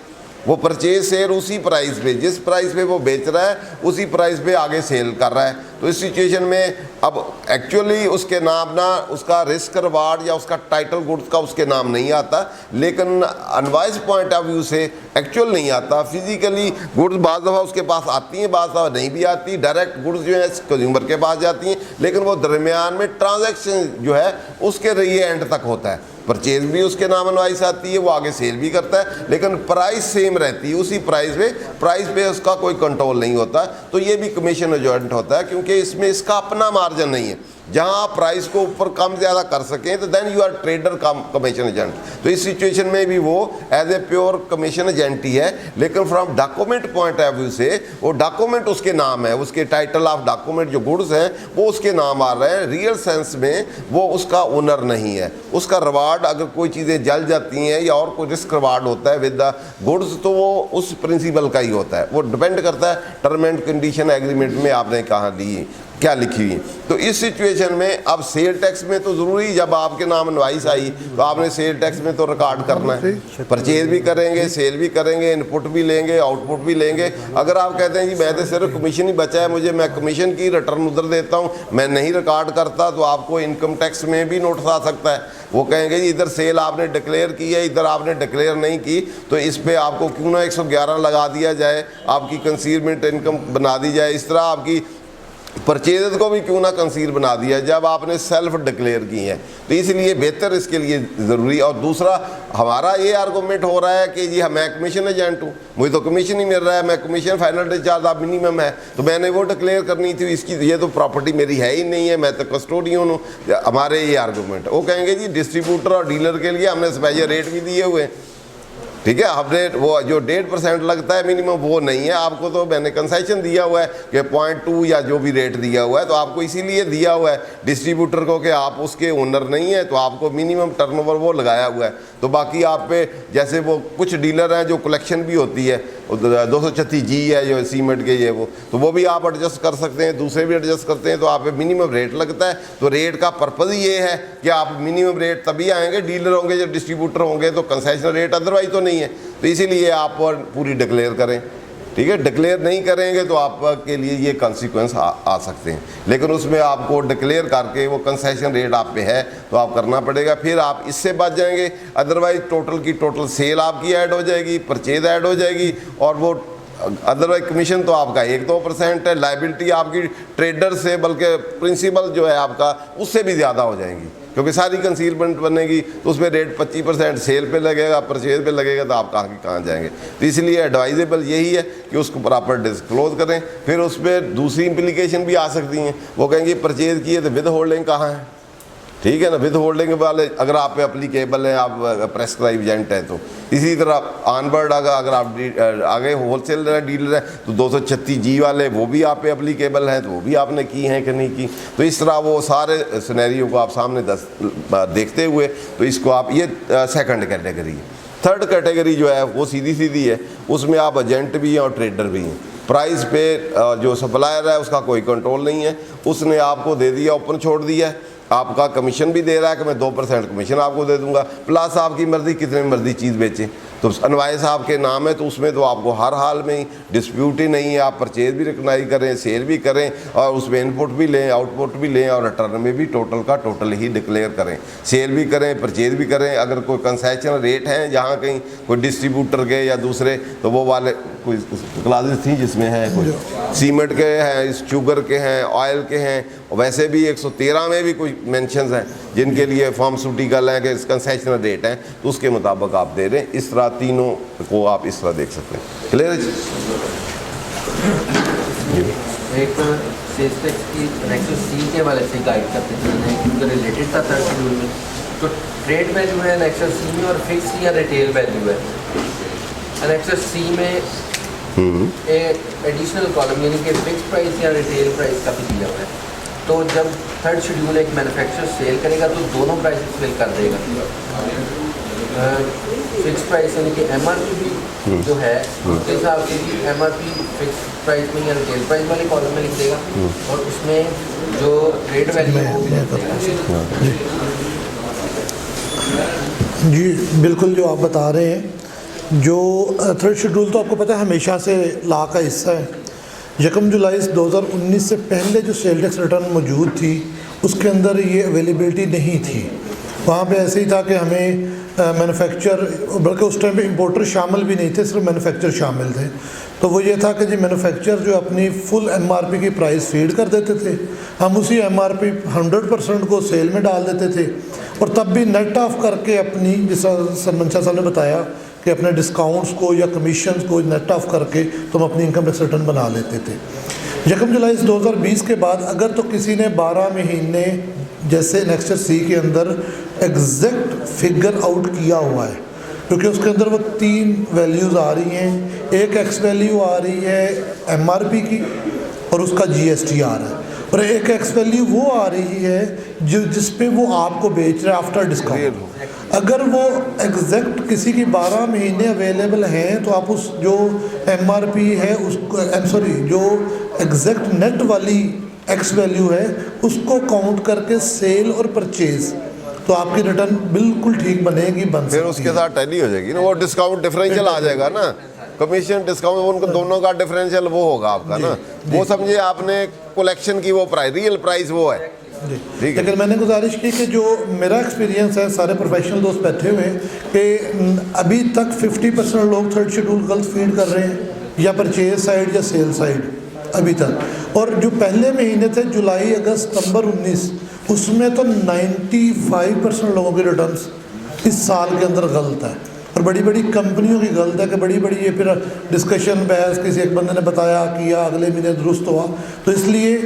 वो परचेज सेल उसी प्राइस पे, जिस प्राइस पे वो बेच रहा है उसी प्राइस पे आगे सेल कर रहा है। तो इस सिचुएशन में अब एक्चुअली उसके नाम ना उसका रिस्क रिवार्ड या उसका टाइटल गुड्स का उसके नाम नहीं आता, लेकिन अनवाइज पॉइंट ऑफ व्यू से एक्चुअल नहीं आता। फिजिकली गुड्स बाज़ दफ़ा उसके पास आती हैं, बाज़ दफ़ा नहीं भी आती, डायरेक्ट गुड्स जो है कंज्यूमर के पास जाती हैं, लेकिन वो दरमियान में ट्रांजैक्शन जो है उसके रहिए एंड तक होता है। परचेज भी उसके नाम इनवॉइस आती है, वो आगे सेल भी करता है, लेकिन प्राइस सेम रहती है, उसी प्राइस पे उसका कोई कंट्रोल नहीं होता। तो ये भी कमीशन एजेंट होता है, क्योंकि इसमें इसका अपना मार्जिन नहीं है। जहां आप प्राइस को ऊपर कम ज़्यादा कर सकें तो then you are trader commission agent. तो इस सिचुएशन में भी वो as a pure commission agent ही है, लेकिन from document point of view से वो डॉक्यूमेंट उसके नाम है, उसके टाइटल ऑफ डॉक्यूमेंट जो गुड्स हैं वो उसके नाम आ रहे हैं। रियल सेंस में वो उसका ओनर नहीं है। उसका रिवार्ड अगर कोई चीज़ें जल जाती हैं या और कोई रिस्क रिवार्ड होता है विद द गुड्स, तो वो उस प्रिंसिपल का ही होता है। वो डिपेंड करता है टर्म एंड कंडीशन एग्रीमेंट में आपने कहाँ ली, क्या लिखी हुई। तो इस सिचुएशन में अब सेल टैक्स में तो ज़रूरी, जब आपके नाम इनवॉइस आई तो आपने सेल टैक्स में तो रिकॉर्ड करना है। परचेज भी करेंगे, सेल भी करेंगे, इनपुट भी लेंगे, आउटपुट भी लेंगे। अगर आप कहते हैं जी मैं तो सिर्फ कमीशन ही बचा है, मैं कमीशन की रिटर्न उधर देता हूँ, मैं नहीं रिकॉर्ड करता, तो आपको इनकम टैक्स में भी नोटिस आ सकता है। वो कहेंगे जी इधर सेल आपने डिक्लेयर की है, इधर आपने डिक्लेयर नहीं की, तो इस पर आपको क्यों ना 111 लगा दिया जाए, आपकी कंसीलमेंट इनकम बना दी जाए, इस तरह आपकी परचेज को भी क्यों ना कंसील बना दिया जब आपने सेल्फ डिक्लेयर की है। तो इसलिए बेहतर इसके लिए ज़रूरी। और दूसरा हमारा ये आर्गूमेंट हो रहा है कि जी मैं कमीशन एजेंट हूँ, मुझे तो कमीशन ही मिल रहा है, मैं कमीशन फाइनल डिस्चार्ज आप मिनिमम है, तो मैंने वो डिक्लेयर करनी थी, इसकी ये तो प्रॉपर्टी मेरी है ही नहीं है, मैं तो कस्टोडियन हूँ। हमारे ये आर्गूमेंट, वो कहेंगे जी डिस्ट्रीब्यूटर और डीलर के लिए हमने स्पेशल रेट भी दिए हुए हैं, ठीक है, हमने वो जो 1.5% लगता है मिनिमम वो नहीं है, आपको तो मैंने कंसेशन दिया हुआ है कि 0.2 या जो भी रेट दिया हुआ है, तो आपको इसीलिए दिया हुआ है डिस्ट्रीब्यूटर को कि आप उसके ओनर नहीं है, तो आपको मिनिमम टर्नओवर वो लगाया हुआ है। तो बाकी आप पे जैसे वो कुछ डीलर हैं जो कलेक्शन भी होती है, 236G है जो सीमेंट के, ये वो वो भी आप एडजस्ट कर सकते हैं, दूसरे भी एडजस्ट करते हैं, तो आप पे मिनिमम रेट लगता है। तो रेट का पर्पज़ ही ये है कि आप मिनिमम रेट तभी आएंगे, डीलर होंगे जब डिस्ट्रीब्यूटर होंगे तो कंसेशन रेट अदरवाइज तो नहीं है। तो इसीलिए आप पूरी डिक्लेयर करें, ठीक है। डिक्लेयर नहीं करेंगे तो आपके लिए ये कॉन्सिक्वेंस आ सकते हैं, लेकिन उसमें आपको डिक्लेयर करके वो कंसेशन रेट आप पे है तो आप करना पड़ेगा, फिर आप इससे बच जाएंगे। अदरवाइज टोटल की टोटल सेल आपकी ऐड हो जाएगी, परचेज ऐड हो जाएगी, और वो अदरवाइज कमीशन तो आपका 1-2% है, लाइबिलिटी आपकी ट्रेडर से बल्कि प्रिंसिपल जो है आपका उससे भी ज़्यादा हो जाएंगी, क्योंकि सारी कंसीलमेंट बनेगी, तो उसमें रेट 25% सेल पे लगेगा, परचेज पे लगेगा, तो आप कहाँ जाएंगे। तो इसलिए एडवाइजेबल यही है कि उसको प्रॉपर डिस्क्लोज करें। फिर उस पर दूसरी इम्प्लीकेशन भी आ सकती हैं, वो कहेंगे परचेज किए तो विद होल्डिंग कहाँ है, ठीक है ना। विद होल्डिंग वाले अगर आप पे अप्लीकेबल है, आप प्रेस्क्राइब एजेंट है, तो इसी तरह ऑनवर्ड अगर आप आगे होलसेल डीलर है तो 236G वाले वो भी आप पे अप्लीकेबल हैं, तो वो भी आपने की हैं कि नहीं की। तो इस तरह वो सारे सिनेरियो को आप सामने देखते हुए, तो इसको आप ये सेकंड कैटेगरी है। थर्ड कैटेगरी जो है वो सीधी सीधी है, उसमें आप एजेंट भी हैं और ट्रेडर भी हैं। प्राइस पे जो सप्लायर है उसका कोई कंट्रोल नहीं है, उसने आपको दे दिया, ओपन छोड़ दिया है, आपका कमीशन भी दे रहा है कि मैं 2% कमीशन आपको दे दूंगा, प्लस आपकी मर्ज़ी कितने मर्ज़ी चीज़ बेचें। तो इनवॉइस आपके नाम है, तो उसमें तो आपको हर हाल में ही डिस्प्यूट ही नहीं है, आप परचेज भी रिकग्नाइज करें, सेल भी करें, और उसमें इनपुट भी लें, आउटपुट भी लें, और रिटर्न में भी टोटल का टोटल ही डिक्लेयर करें, सेल भी करें, परचेज भी करें। अगर कोई कंसेशन रेट हैं जहाँ कहीं कोई डिस्ट्रीब्यूटर के या दूसरे, तो वो वाले कोई क्लासेस थी जिसमें है कोई सीमेंट के हैं, शुगर के हैं, ऑयल के हैं, वैसे भी 113 में भी कोई मेंशंस हैं जिनके लिए फार्मास्यूटिकल हैं कि कंसेशनल रेट हैं, तो उसके मुताबिक आप दे दें। इस तरह तीनों को आप इस तरह देख सकते हैं। क्लियर है? एक सेल्स टैक्स की एनेक्सर सी के वाले से गाइड करते थे क्योंकि रिलेटेड था थर्ड शेड्यूल में। तो ट्रेड वैल्यू है एनेक्सर सी में और फिक्स या रिटेल वैल्यू है एनेक्सर सी में। एक एडिशनल कॉलम यानी कि फिक्स प्राइस या रिटेल प्राइस का भी दिया हुआ है। तो जब थर्ड शेड्यूल एक मैन्युफैक्चरर सेल करेगा तो दोनों प्राइस फिल कर देगा। फिक्स प्राइस यानी कि MRP जो है उसके हिसाब से भी MRP फिक्स प्राइस में या रिटेल प्राइस वाले कॉलम में लिख देगा और उसमें जो ट्रेड वैल्यू है वो भी लिख देगा। जी बिल्कुल, जो आप बता रहे हैं, जो थर्ड शेड्यूल तो आपको पता है हमेशा से लॉ का हिस्सा है। 1 जुलाई 2019 से पहले जो सेल टैक्स रिटर्न मौजूद थी उसके अंदर ये अवेलेबिलिटी नहीं थी। वहाँ पे ऐसे ही था कि हमें मैन्युफैक्चर, बल्कि उस टाइम पे इंपोर्टर शामिल भी नहीं थे, सिर्फ मैन्युफैक्चर शामिल थे। तो वो ये था कि जी मैन्युफैक्चर जो अपनी फुल MRP की प्राइस फीड कर देते थे, हम उसी MRP 100% को सेल में डाल देते थे और तब भी नेट ऑफ करके अपनी, जिस मनशा साहब ने बताया कि अपने डिस्काउंट्स को या कमीशंस को नेट ऑफ करके तुम अपनी इनकम टैक्स रिटर्न बना लेते थे। 1 जुलाई 2020 के बाद अगर तो किसी ने 12 महीने जैसे एनेक्सर सी के अंदर एग्जैक्ट फिगर आउट किया हुआ है, क्योंकि उसके अंदर वो 3 वैल्यूज़ आ रही हैं, एक एक्स वैल्यू आ रही है MRP की और उसका GST आ रहा है, और एक एक्स वैल्यू वो आ रही है जो जिस पे वो आपको बेच रहा है आफ्टर डिस्काउंट। अगर वो एग्जैक्ट किसी की 12 महीने अवेलेबल हैं तो आप उस जो MRP है उसको जो एग्जैक्ट नेट वाली एक्स वैल्यू है उसको काउंट करके सेल और परचेज, तो आपकी रिटर्न बिल्कुल ठीक बनेगी, बन फिर उसके साथ टैली हो जाएगी ना, वो डिस्काउंट डिफरेंशियल आ जाएगा ना, कमीशन डिस्काउंट उनको दोनों का डिफरेंशियल वो होगा आपका ना, वो समझिए आपने कलेक्शन की वो प्राइस, रियल प्राइस वो है। ठीक है, लेकिन मैंने गुजारिश की कि जो मेरा एक्सपीरियंस है, सारे प्रोफेशनल दोस्त बैठे हुए हैं, कि अभी तक 50% लोग थर्ड शेड्यूल गलत फीड कर रहे हैं, या परचेज साइड या सेल साइड अभी तक। और जो पहले महीने थे जुलाई, अगस्त, सितंबर 19, उसमें तो 95% लोगों के रिटर्न्स इस साल के अंदर गलत है, और बड़ी बड़ी कंपनियों की गलत है कि बड़ी बड़ी ये फिर डिस्कशन बहस, किसी एक बंदे ने बताया किया, अगले महीने दुरुस्त हुआ। तो इसलिए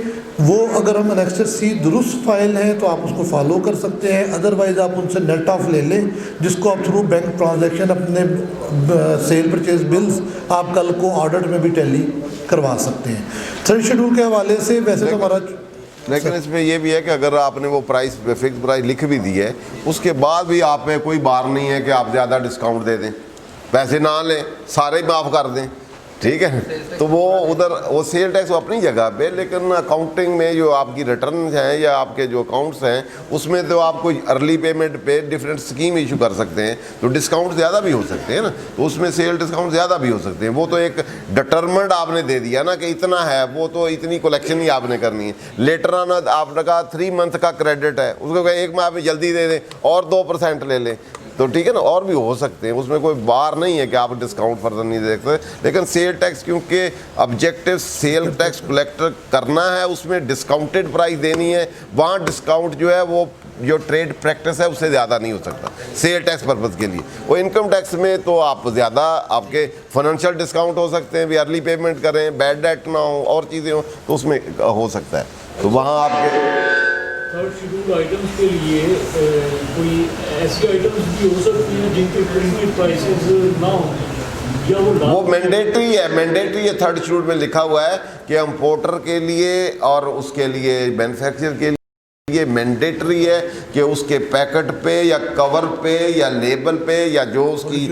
वो अगर हम एनेक्सर सी दुरुस्त फाइल है तो आप उसको फॉलो कर सकते हैं, अदरवाइज़ आप उनसे नेट ऑफ ले लें, जिसको आप थ्रू बैंक ट्रांजैक्शन अपने सेल परचेज बिल्स आप कल को ऑडिट में भी टैली करवा सकते हैं। थर्ड शेड्यूल के हवाले से वैसे तो हमारा, लेकिन इसमें ये भी है कि अगर आपने वो प्राइस फिक्स प्राइस लिख भी दी है, उसके बाद भी आप पे कोई बार नहीं है कि आप ज़्यादा डिस्काउंट दे दें, पैसे ना लें, सारे माफ़ कर दें, ठीक है। तो वो उधर वो सेल टैक्स अपनी जगह पे, लेकिन अकाउंटिंग में जो आपकी रिटर्न हैं या आपके जो अकाउंट्स हैं उसमें तो आप कोई अर्ली पेमेंट पे डिफरेंट स्कीम इशू कर सकते हैं, तो डिस्काउंट ज़्यादा भी हो सकते हैं ना, तो उसमें सेल डिस्काउंट ज़्यादा भी हो सकते हैं। वो तो एक डिटर्मेंट आपने दे दिया ना कि इतना है, वो तो इतनी कलेक्शन ही आपने करनी है। लेटर आना आपने कहा 3 मंथ का क्रेडिट है, उसको कहा 1 माह में जल्दी दे दें और 2% ले लें, तो ठीक है ना, और भी हो सकते हैं, उसमें कोई बार नहीं है कि आप डिस्काउंट फर्दर नहीं दे सकते। लेकिन सेल टैक्स क्योंकि ऑब्जेक्टिव सेल टैक्स कलेक्टर करना है, उसमें डिस्काउंटेड प्राइस देनी है, वहाँ डिस्काउंट जो है वो जो ट्रेड प्रैक्टिस है उससे ज़्यादा नहीं हो सकता सेल टैक्स पर्पज़ के लिए। वो इनकम टैक्स में तो आप ज़्यादा आपके फाइनेंशियल डिस्काउंट हो सकते हैं, भी अर्ली पेमेंट करें, बैड डेट ना हो और चीज़ें हो, तो उसमें हो सकता है, तो वहाँ आपके थर्ड शेड्यूल आइटम्स के लिए कोई ऐसी आइटम्स भी हो सकती हैं जिनके प्रिंटेड प्राइसेस ना हो, या वो मैंडेटरी है थर्ड शेड्यूल में लिखा हुआ है कि इंपोर्टर के लिए और उसके लिए मैन्युफैक्चरर के लिए मैंडेटरी है कि उसके पैकेट पे या कवर पे या लेबल पे या जो उसकी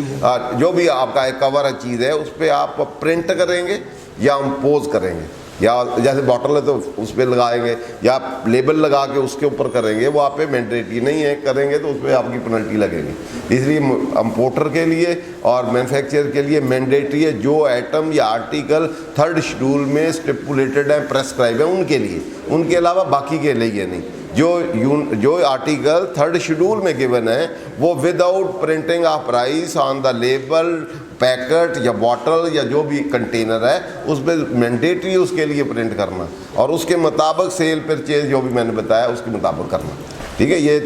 जो भी आपका कवर चीज़ है उस पर आप प्रिंट करेंगे या इम्पोज करेंगे, या जैसे बॉटल है तो उस पर लगाएंगे या लेबल लगा के उसके ऊपर करेंगे, वो आप पे मैंडेटरी नहीं है, करेंगे तो उस पर आपकी पेनल्टी लगेगी। इसलिए इंपोर्टर के लिए और मैन्युफैक्चरर के लिए मैंडेटरी है, जो आइटम या आर्टिकल थर्ड शेड्यूल में स्टिपुलेटेड है, प्रेस्क्राइब है उनके लिए, उनके अलावा बाकी के लिए नहीं। जो आर्टिकल थर्ड शेड्यूल में गिवन है वो without printing of price on the label, packet या बॉटल या जो भी कंटेनर है उस पर मैंडेटरी उसके लिए प्रिंट करना, और उसके मुताबिक सेल परचेज जो भी मैंने बताया उसके मुताबिक करना, ठीक है। ये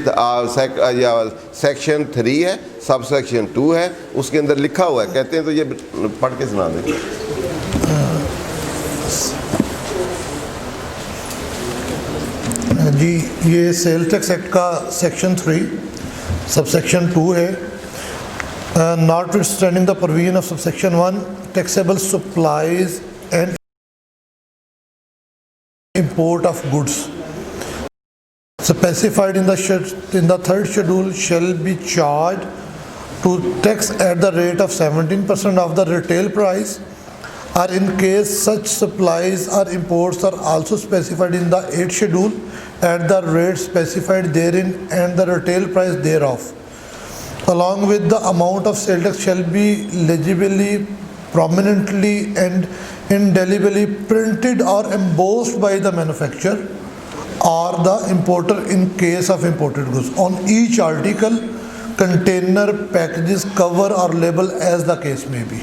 सेक्शन 3 है, सब सेक्शन 2 है, उसके अंदर लिखा हुआ है, कहते हैं तो ये पढ़ के सुना दें। ये सेल टैक्स एक्ट का सेक्शन 3 सबसेक्शन 2 है। Notwithstanding the provision of subsection 1, taxable supplies and import of goods specified in the third schedule shall be charged to tax at the rate of 17% of the retail price, or in case such supplies or imports are also specified in the 8th schedule at the rate specified therein and the retail price thereof, along with the amount of sale tax shall be legibly, prominently and indelibly printed or embossed by the manufacturer or the importer in case of imported goods on each article, container, packages, cover or label as the case may be।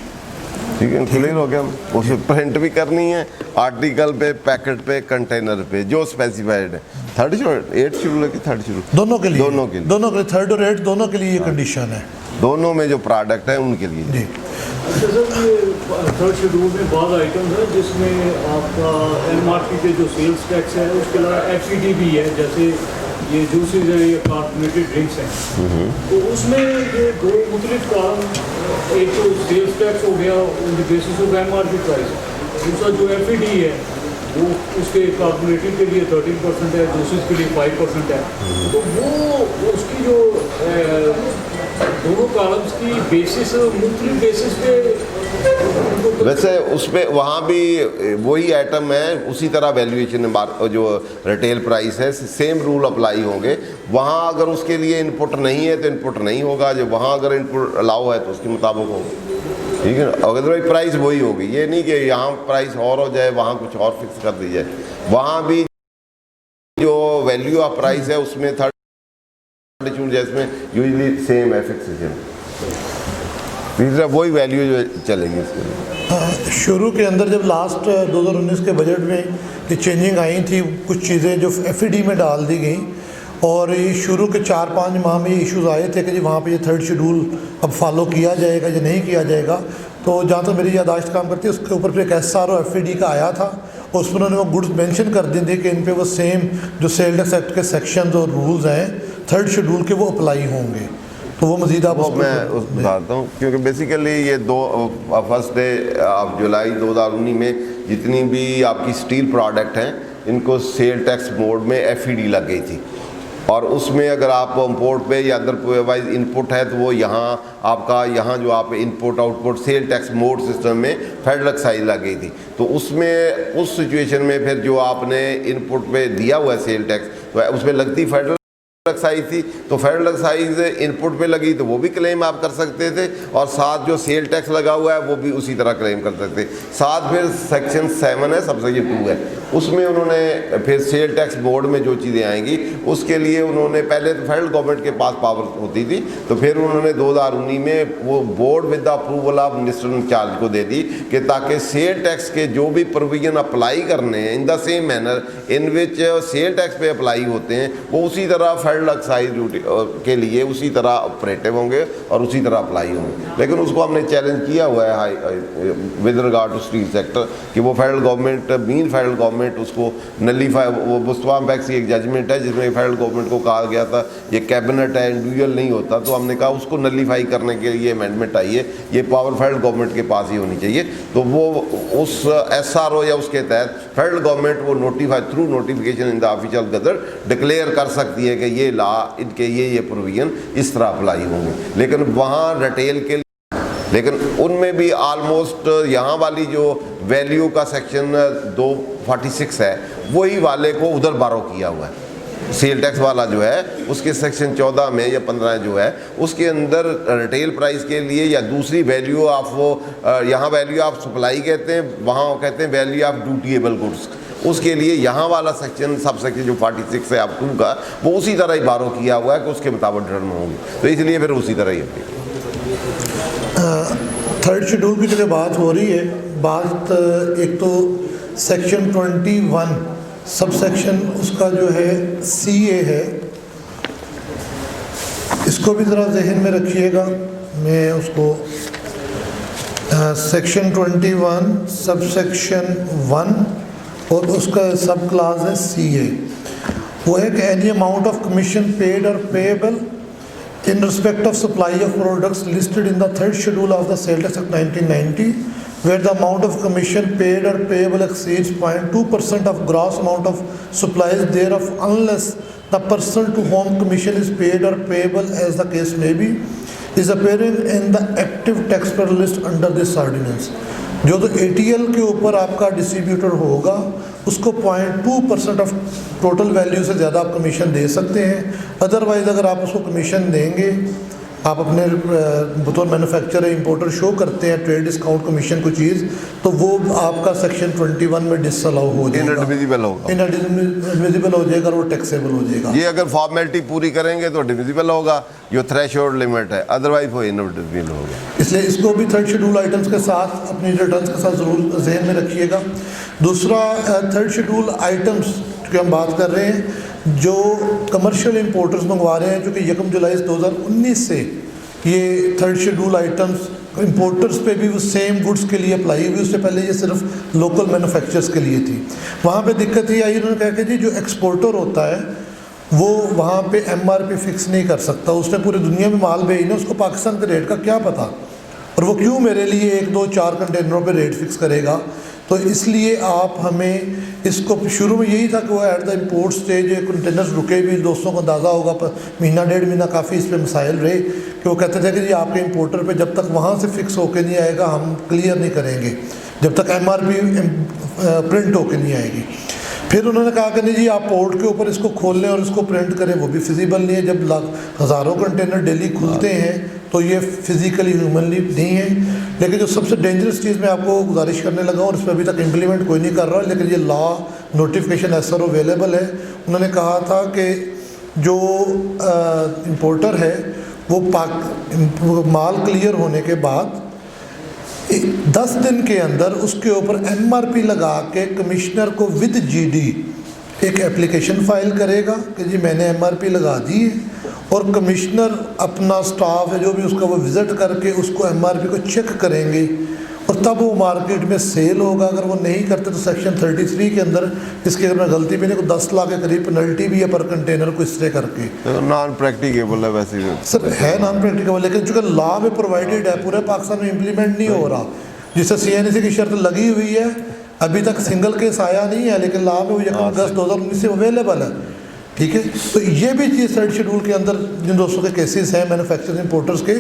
ठीक है, clear हो गया। उसे print भी करनी है article पे, packet पे, कंटेनर पे, जो स्पेसिफाइड है। थर्ड शेड्यूल, 8th शेड्यूल है कि थर्ड शेड्यूल? दोनों के लिए, दोनों के लिए, दोनों के लिए, थर्ड और 8 दोनों के लिए ये कंडीशन है। दोनों में जो प्रोडक्ट है उनके लिए जी। अच्छा सर, ये थर्ड शेड्यूल में बाद आइटम है जिसमें आपका MRP पे जो सेल्स टैक्स है, उसके अलावा FCD भी है, जैसे ये जूसेज है, ये कार्बोनेटेड ड्रिंक्स हैं, तो उसमें ये दो मुख्तलिफ कारण, एक तो सेल्स टैक्स हो गया on the basis of MRP price, दूसरा जो FCD है वो उसके कार्बोनेटेड के लिए 13% है, जूसेज के लिए 5% है, तो वो उसकी जो दोनों कॉलम्स की बेसिस मुख्तलिफ बेसिस पे, वैसे उसमें वहाँ भी वही आइटम है, उसी तरह वैल्यूएशन जो रिटेल प्राइस है, सेम रूल अप्लाई होंगे। वहाँ अगर उसके लिए इनपुट नहीं है तो इनपुट नहीं होगा, जो वहाँ अगर इनपुट अलाउ है तो उसके मुताबिक होगा। ठीक है, अगर प्राइस वही होगी, ये नहीं कि यहाँ प्राइस और हो जाए वहाँ कुछ और फिक्स कर दी जाए। वहाँ भी जो वैल्यू ऑफ प्राइस है उसमें थर्ड जिसमें यूजली सेम है फिक्सेशन, वही वैल्यू जो चलेंगी इसके लिए। शुरू के अंदर जब लास्ट 2019 के बजट में ये चेंजिंग आई थी, कुछ चीज़ें जो FED में डाल दी गई, और ये शुरू के 4-5 माह में ये इश्यूज़ आए थे कि जी वहाँ पे ये थर्ड शेड्यूल अब फॉलो किया जाएगा या नहीं किया जाएगा। तो जहाँ तक मेरी यादाश्त काम करती है, उसके ऊपर फिर एक SRO FED का आया था, और उसमें उन्होंने वो गुड्स मेंशन कर दी थी कि इन पे वो सेम जो सेल टैक्स एक्ट के सेक्शंस और रूल्स हैं थर्ड शेड्यूल के वो अप्लाई होंगे। तो वो मज़ीद आप मैं बताता हूँ, क्योंकि बेसिकली ये फर्स्ट डे ऑफ जुलाई 2019 में जितनी भी आपकी स्टील प्रोडक्ट हैं इनको सेल टैक्स मोड में FED लग गई थी, और उसमें अगर आप इंपोर्ट पे या अदरवाइज इनपुट है तो वो यहाँ आपका यहाँ जो आप input output sale tax mode system में फेडरल एक्साइज लग गई थी। तो उसमें उस सिचुएशन में फिर जो आपने इनपुट पे दिया हुआ है सेल टैक्स, तो उसमें लगती फेडरल एक्साइज थी, तो फेडरल एक्साइज इनपुट पे लगी तो वो भी क्लेम आप कर सकते थे, और साथ जो सेल टैक्स लगा हुआ है वो भी उसी तरह क्लेम कर सकते थे। साथ फिर सेक्शन 7 है, सबसेक्शन 2 है, उसमें उन्होंने फिर सेल टैक्स बोर्ड में जो चीज़ें आएंगी उसके लिए उन्होंने पहले तो फेडरल गवर्नमेंट के पास पावर होती थी, तो फिर उन्होंने 2019 में वो board with the approval of minister in charge को दे दी कि ताकि सेल टैक्स के जो भी प्रोविजन अप्लाई करने हैं in the same manner in which sale tax पे अप्लाई होते हैं, वो उसी तरह फेडरल एक्साइज ड्यूटी के लिए उसी तरह ऑपरेटिव होंगे और उसी तरह अप्लाई होंगे। लेकिन उसको हमने चैलेंज किया हुआ है with regard to steel sector कि वो फेडरल गवर्नमेंट फेडरल गवर्नमेंट उसको नलीफाई, वो मुस्तफा बैक्स की एक जजमेंट है जिसमें फेडरल गवर्नमेंट को कहा गया था ये कैबिनेट है, इंडिविजुअल नहीं होता, तो हमने कहा उसको नलीफाई करने के लिए अमेंडमेंट आई है, ये पावर फेडरल गवर्नमेंट के पास ही होनी चाहिए। तो वो उस SRO या उसके तहत फेडरल गवर्नमेंट वो notify through notification in the official gazette declare कर सकती है कि ये ला इनके ये प्रोविजन इस तरह अप्लाई होंगे। लेकिन वहाँ रिटेल के, लेकिन उनमें भी ऑलमोस्ट यहाँ वाली जो वैल्यू का सेक्शन 246 है वही वाले को उधर बारो किया हुआ है। सेल टैक्स वाला जो है उसके सेक्शन 14 में या 15 जो है उसके अंदर रिटेल प्राइस के लिए या दूसरी वैल्यू ऑफ वो यहाँ वैल्यू ऑफ सप्लाई कहते हैं, वहाँ कहते हैं वैल्यू ऑफ ड्यूटीएबल गुड्स, उसके लिए यहाँ वाला सेक्शन सब सेक्शन जो 46 है आप 2 का वो उसी तरह ही बारो किया हुआ है कि उसके मुताबिक रिटर्न होंगी, तो इसलिए फिर उसी तरह ही थर्ड शेड्यूल की जो बात हो रही है, बात एक तो सेक्शन 21 सब सेक्शन उसका जो है CA है, इसको भी ज़रा जहन में रखिएगा। मैं उसको सेक्शन 21 सब सेक्शन 1 और उसका सब क्लास है CA। वो है कि any amount of commission paid और payable in respect of supply of products listed in the third schedule of the Sales Tax Act 1990, where the amount of commission paid or payable exceeds 0.2% of gross amount of supplies thereof, unless the person to whom commission is paid or payable, as the case may be, is appearing in the active taxpayer list under this ordinance. जो तो ATL के ऊपर आपका distributor होगा उसको 0.2% of total value से ज़्यादा आप कमीशन दे सकते हैं। अदरवाइज़ अगर आप उसको कमीशन देंगे, आप अपने बतौर मैन्युफैक्चरर इंपोर्टर शो करते हैं ट्रेड डिस्काउंट कमीशन को चीज़, तो वो आपका सेक्शन 21 में डिसअलाउ हो जाएगा, इनएडमिसिबल होगा, इनएडमिसिबल हो जाएगा और वो टैक्सेबल हो जाएगा। ये अगर फॉर्मेलिटी पूरी करेंगे तो डिविजिबल होगा, जो थ्रेशोल्ड लिमिट है, अदरवाइज वो इनएडमिसिबल होगा। इसलिए इसको भी थर्ड शेड्यूल आइटम्स के साथ अपनी रिटर्न्स के साथ ज़रूर जहन में रखिएगा। दूसरा थर्ड शेड्यूल आइटम्स की हम बात कर रहे हैं, जो कमर्शियल इंपोर्टर्स मंगवा रहे हैं, जो कि 1 जुलाई 2019 से ये थर्ड शेड्यूल आइटम्स इंपोर्टर्स पे भी वो सेम गुड्स के लिए अप्लाई हुई। उससे पहले ये सिर्फ लोकल मैन्युफैक्चरर्स के लिए थी। वहाँ पे दिक्कत ये आई, उन्होंने कहा कि जी जो एक्सपोर्टर होता है वो वहाँ पे MRP फिक्स नहीं कर सकता, उसने पूरी दुनिया में माल भेजना, उसको पाकिस्तान के रेट का क्या पता, और वो क्यों मेरे लिए 1, 2, 4 कंटेनरों पे रेट फिक्स करेगा। तो इसलिए आप हमें इसको, शुरू में यही था कि वो at the import stage containers रुके भी, दोस्तों को अंदाज़ा होगा महीना 1.5 महीना काफ़ी इस पर मसाइल रहे कि वो कहते थे कि जी आपके इंपोर्टर पे जब तक वहाँ से फिक्स होके नहीं आएगा हम क्लियर नहीं करेंगे, जब तक MRP प्रिंट होके नहीं आएगी। फिर उन्होंने कहा कि नहीं जी आप पोर्ट के ऊपर इसको खोल लें और इसको प्रिंट करें, वो भी फिजिबल नहीं है। जब हज़ारों कंटेनर डेली खुलते हैं तो ये फिज़िकली ह्यूमनली नहीं है। लेकिन जो सबसे डेंजरस चीज़ मैं आपको गुजारिश करने लगा हूँ और इस पर अभी तक इम्प्लीमेंट कोई नहीं कर रहा, लेकिन ये लॉ नोटिफिकेशन SRO अवेलेबल है। उन्होंने कहा था कि जो इंपोर्टर है वो माल क्लियर होने के बाद 10 दिन के अंदर उसके ऊपर MRP लगा के कमिश्नर को विद GD एक एप्लीकेशन फाइल करेगा कि जी मैंने MRP लगा दी है, और कमिश्नर अपना स्टाफ है जो भी उसका वो विज़िट करके उसको MRP को चेक करेंगे और तब वो मार्केट में सेल होगा। अगर वो नहीं करते तो सेक्शन 33 के अंदर इसकी अगर मैं गलती भी नहीं को 10 लाख के करीब पेनल्टी भी है पर कंटेनर को इस तरह करके। तो नॉन प्रैक्टिकेबल है वैसे भी सर, है नॉन प्रैक्टिकेबल, लेकिन चूँकि लॉ में प्रोवाइडेड है, पूरे पाकिस्तान में इम्प्लीमेंट नहीं हो रहा। जिससे CNC की शर्त लगी हुई है, अभी तक सिंगल केस आया नहीं है, लेकिन लॉ में वो 1 अगस्त 2019 से अवेलेबल है। ठीक है, तो ये भी चीज़ थर्ड शेड्यूल के अंदर जिन दोस्तों के केसेस हैं मैन्युफैक्चरिंग इंपोर्टर्स के,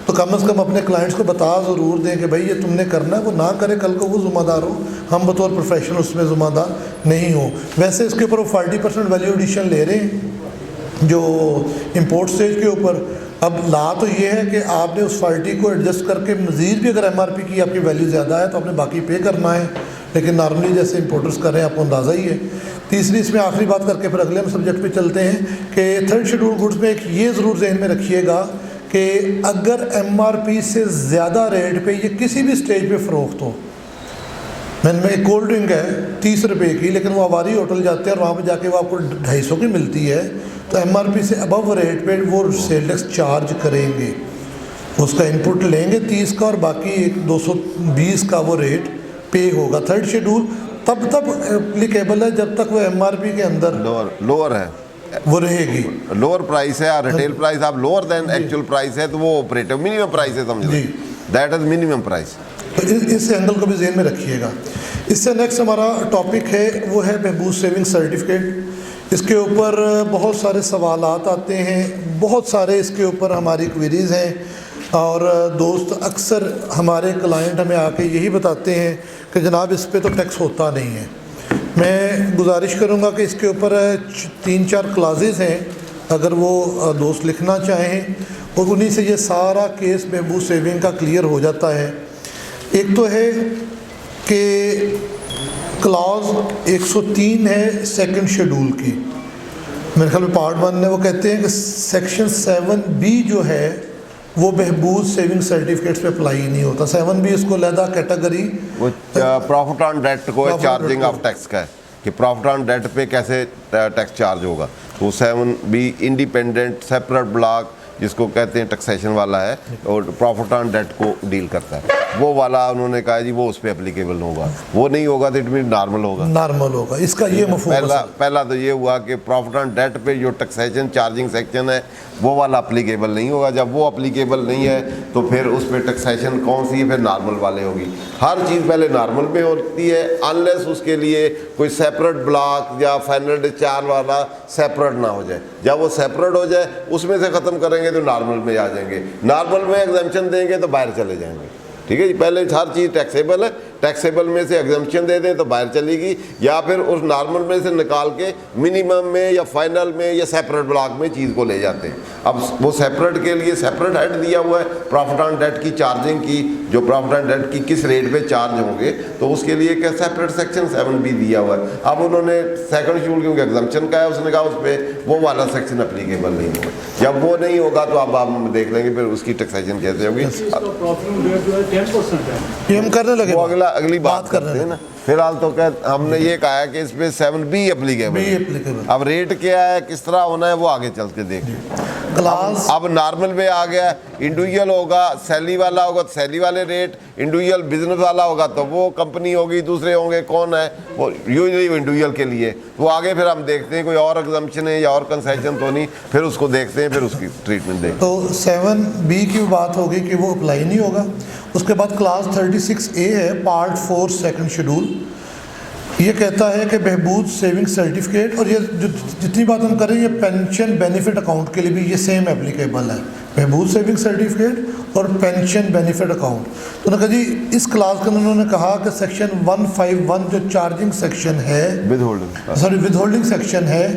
तो कम से कम अपने क्लाइंट्स को बता ज़रूर दें कि भाई ये तुमने करना है, वो ना करे कल को वो ज़िम्मेदार हो, हम बतौर प्रोफेशनल उसमें ज़िम्मेदार नहीं हो। वैसे इसके ऊपर वो 40% वैल्यू एडिशन ले रहे हैं जो इंपोर्ट स्टेज के ऊपर। अब ला तो ये है कि आपने उस 40 को एडजस्ट करके मज़ीद भी अगर MRP की आपकी वैल्यू ज़्यादा है तो आपने बाकी पे करना है, लेकिन नॉर्मली जैसे इंपोर्टर्स कर रहे हैं आपको अंदाज़ा ही है। तीसरी इसमें आखिरी बात करके फिर अगले हम सब्जेक्ट पे चलते हैं कि थर्ड शेड्यूल गुड्स में एक ये ज़रूर जहन में रखिएगा कि अगर MRP से ज़्यादा रेट पे ये किसी भी स्टेज पे फ़रोख्त हो, मैंने एक कोल्ड ड्रिंक है 30 रुपये की, लेकिन वो अवारी होटल जाते हैं और वहाँ पे जाके वो आपको 250 की मिलती है, तो MRP से अबव रेट पे वो सेल टैक्स चार्ज करेंगे। उसका इनपुट लेंगे 30 का और बाकी 220 का वो रेट पे होगा। थर्ड शेड्यूल तब तक एप्लीकेबल है जब तक वो MRP के अंदर लोअर है, वो रहेगी। लोअर प्राइस है, रिटेल प्राइस आप लोअर देन एक्चुअल प्राइस है, तो वो ऑपरेटिव मिनिमम प्राइस है, समझ लीजिए दैट इज मिनिमम प्राइस। तो इस एंगल को भी जहन में रखिएगा। इससे नेक्स्ट हमारा टॉपिक है वो है महबूब सेविंग सर्टिफिकेट। इसके ऊपर बहुत सारे सवालात आते हैं, बहुत सारे इसके ऊपर हमारी क्वेरीज़ हैं, और दोस्त अक्सर हमारे क्लाइंट हमें आके यही बताते हैं कि जनाब इस पे तो टैक्स होता नहीं है। मैं गुजारिश करूँगा कि इसके ऊपर 3-4 क्लासेस हैं, अगर वो दोस्त लिखना चाहें और उन्हीं से ये सारा केस महबूब सेविंग का क्लियर हो जाता है। एक तो है कि क्लॉज 103 है सेकंड शेड्यूल की, मेरे ख्याल में पार्ट 1 में वो कहते हैं कि सेक्शन 7B जो है वो महबूब सेविंग सर्टिफिकेट्स पे अप्लाई नहीं होता। 7B इसको लहदा कैटेगरी वो प्रॉफिट ऑन डेट को चार्जिंग ऑफ टैक्स का है कि प्रॉफिट ऑन डेट पे कैसे टैक्स चार्ज होगा। तो 7B इंडिपेंडेंट सेपरेट ब्लॉक जिसको कहते हैं टैक्सेशन वाला है और प्रॉफिट ऑन डेट को डील करता है, वो वाला उन्होंने कहा जी वो उस पर एप्लीकेबल होगा। वो नहीं होगा तो इट मीन नॉर्मल होगा, नॉर्मल होगा। इसका ये मफहूम पहला तो ये हुआ कि प्रॉफिट ऑन डेट पे जो टैक्सेशन चार्जिंग सेक्शन है वो वाला अप्लीकेबल नहीं होगा। जब वो अप्लीकेबल नहीं है तो फिर उस पर टैक्सेशन कौन सी है, फिर नॉर्मल वाले होगी। हर चीज़ पहले नॉर्मल में होती है अनलेस उसके लिए कोई सेपरेट ब्लॉक या फाइनल डिस्चार्ज वाला सेपरेट ना हो जाए। जब वो सेपरेट हो जाए उसमें से ख़त्म करेंगे तो नॉर्मल में आ जाएंगे, नॉर्मल में एग्जम्पशन देंगे तो बाहर चले जाएंगे। ठीक है जी, पहले हर चीज़ टैक्सेबल है, टैक्सेबल में से एग्जम्पशन दे दें तो बाहर चलेगी, या फिर उस नॉर्मल में से निकाल के मिनिमम में या फाइनल में या सेपरेट ब्लॉक में चीज़ को ले जाते हैं। अब वो सेपरेट के लिए सेपरेट हेड दिया हुआ है प्रॉफिट ऑन डेट की चार्जिंग की, जो प्रॉफिट ऑन डेट की किस रेट पे चार्ज होंगे, तो उसके लिए क्या सेपरेट सेक्शन 7B दिया हुआ है। अब उन्होंने सेकंड शेड्यूल क्योंकि एग्जम्पशन का है, उसने कहा उस पर वो वाला सेक्शन अप्लीकेबल नहीं होगा। जब वो नहीं होगा तो अब हम देख लेंगे फिर उसकी टैक्सेशन कैसे होगी। ये हम करने लगे, वो अगली बात करते हैं ना। फिलहाल तो क्या हमने ये कहा है कि इस पे 7B एप्लीकेबल। अब रेट क्या है, किस तरह होना है, वो आगे चल के देखिए। क्लास अब नॉर्मल में आ गया, इंडिविजुअल होगा सैलरी वाला होगा तो सैलरी वाले रेट, इंडिविजुअल बिजनेस वाला होगा तो वो कंपनी होगी, दूसरे होंगे कौन है वो यूजुअली इंडिविजुअल के लिए। वो आगे फिर हम देखते हैं कोई और एग्जम्पशन है या और कंसेशन तो नहीं, फिर उसको देखते हैं, फिर उसकी ट्रीटमेंट देखते हैं। तो 7B की बात होगी कि वो अप्लाई नहीं होगा। उसके बाद क्लास 36A है पार्ट 4 सेकंड शेड्यूल। ये कहता है कि बहबूद सेविंग सर्टिफिकेट, और ये जो जितनी बात हम करें ये पेंशन बेनिफिट अकाउंट के लिए भी ये सेम एप्लीकेबल है, बहबूद सेविंग सर्टिफिकेट और पेंशन बेनिफिट अकाउंट। तो उन्होंने कहा जी इस क्लास का उन्होंने कहा कि सेक्शन 151 जो चार्जिंग सेक्शन है, विदहोल्डिंग सेक्शन है,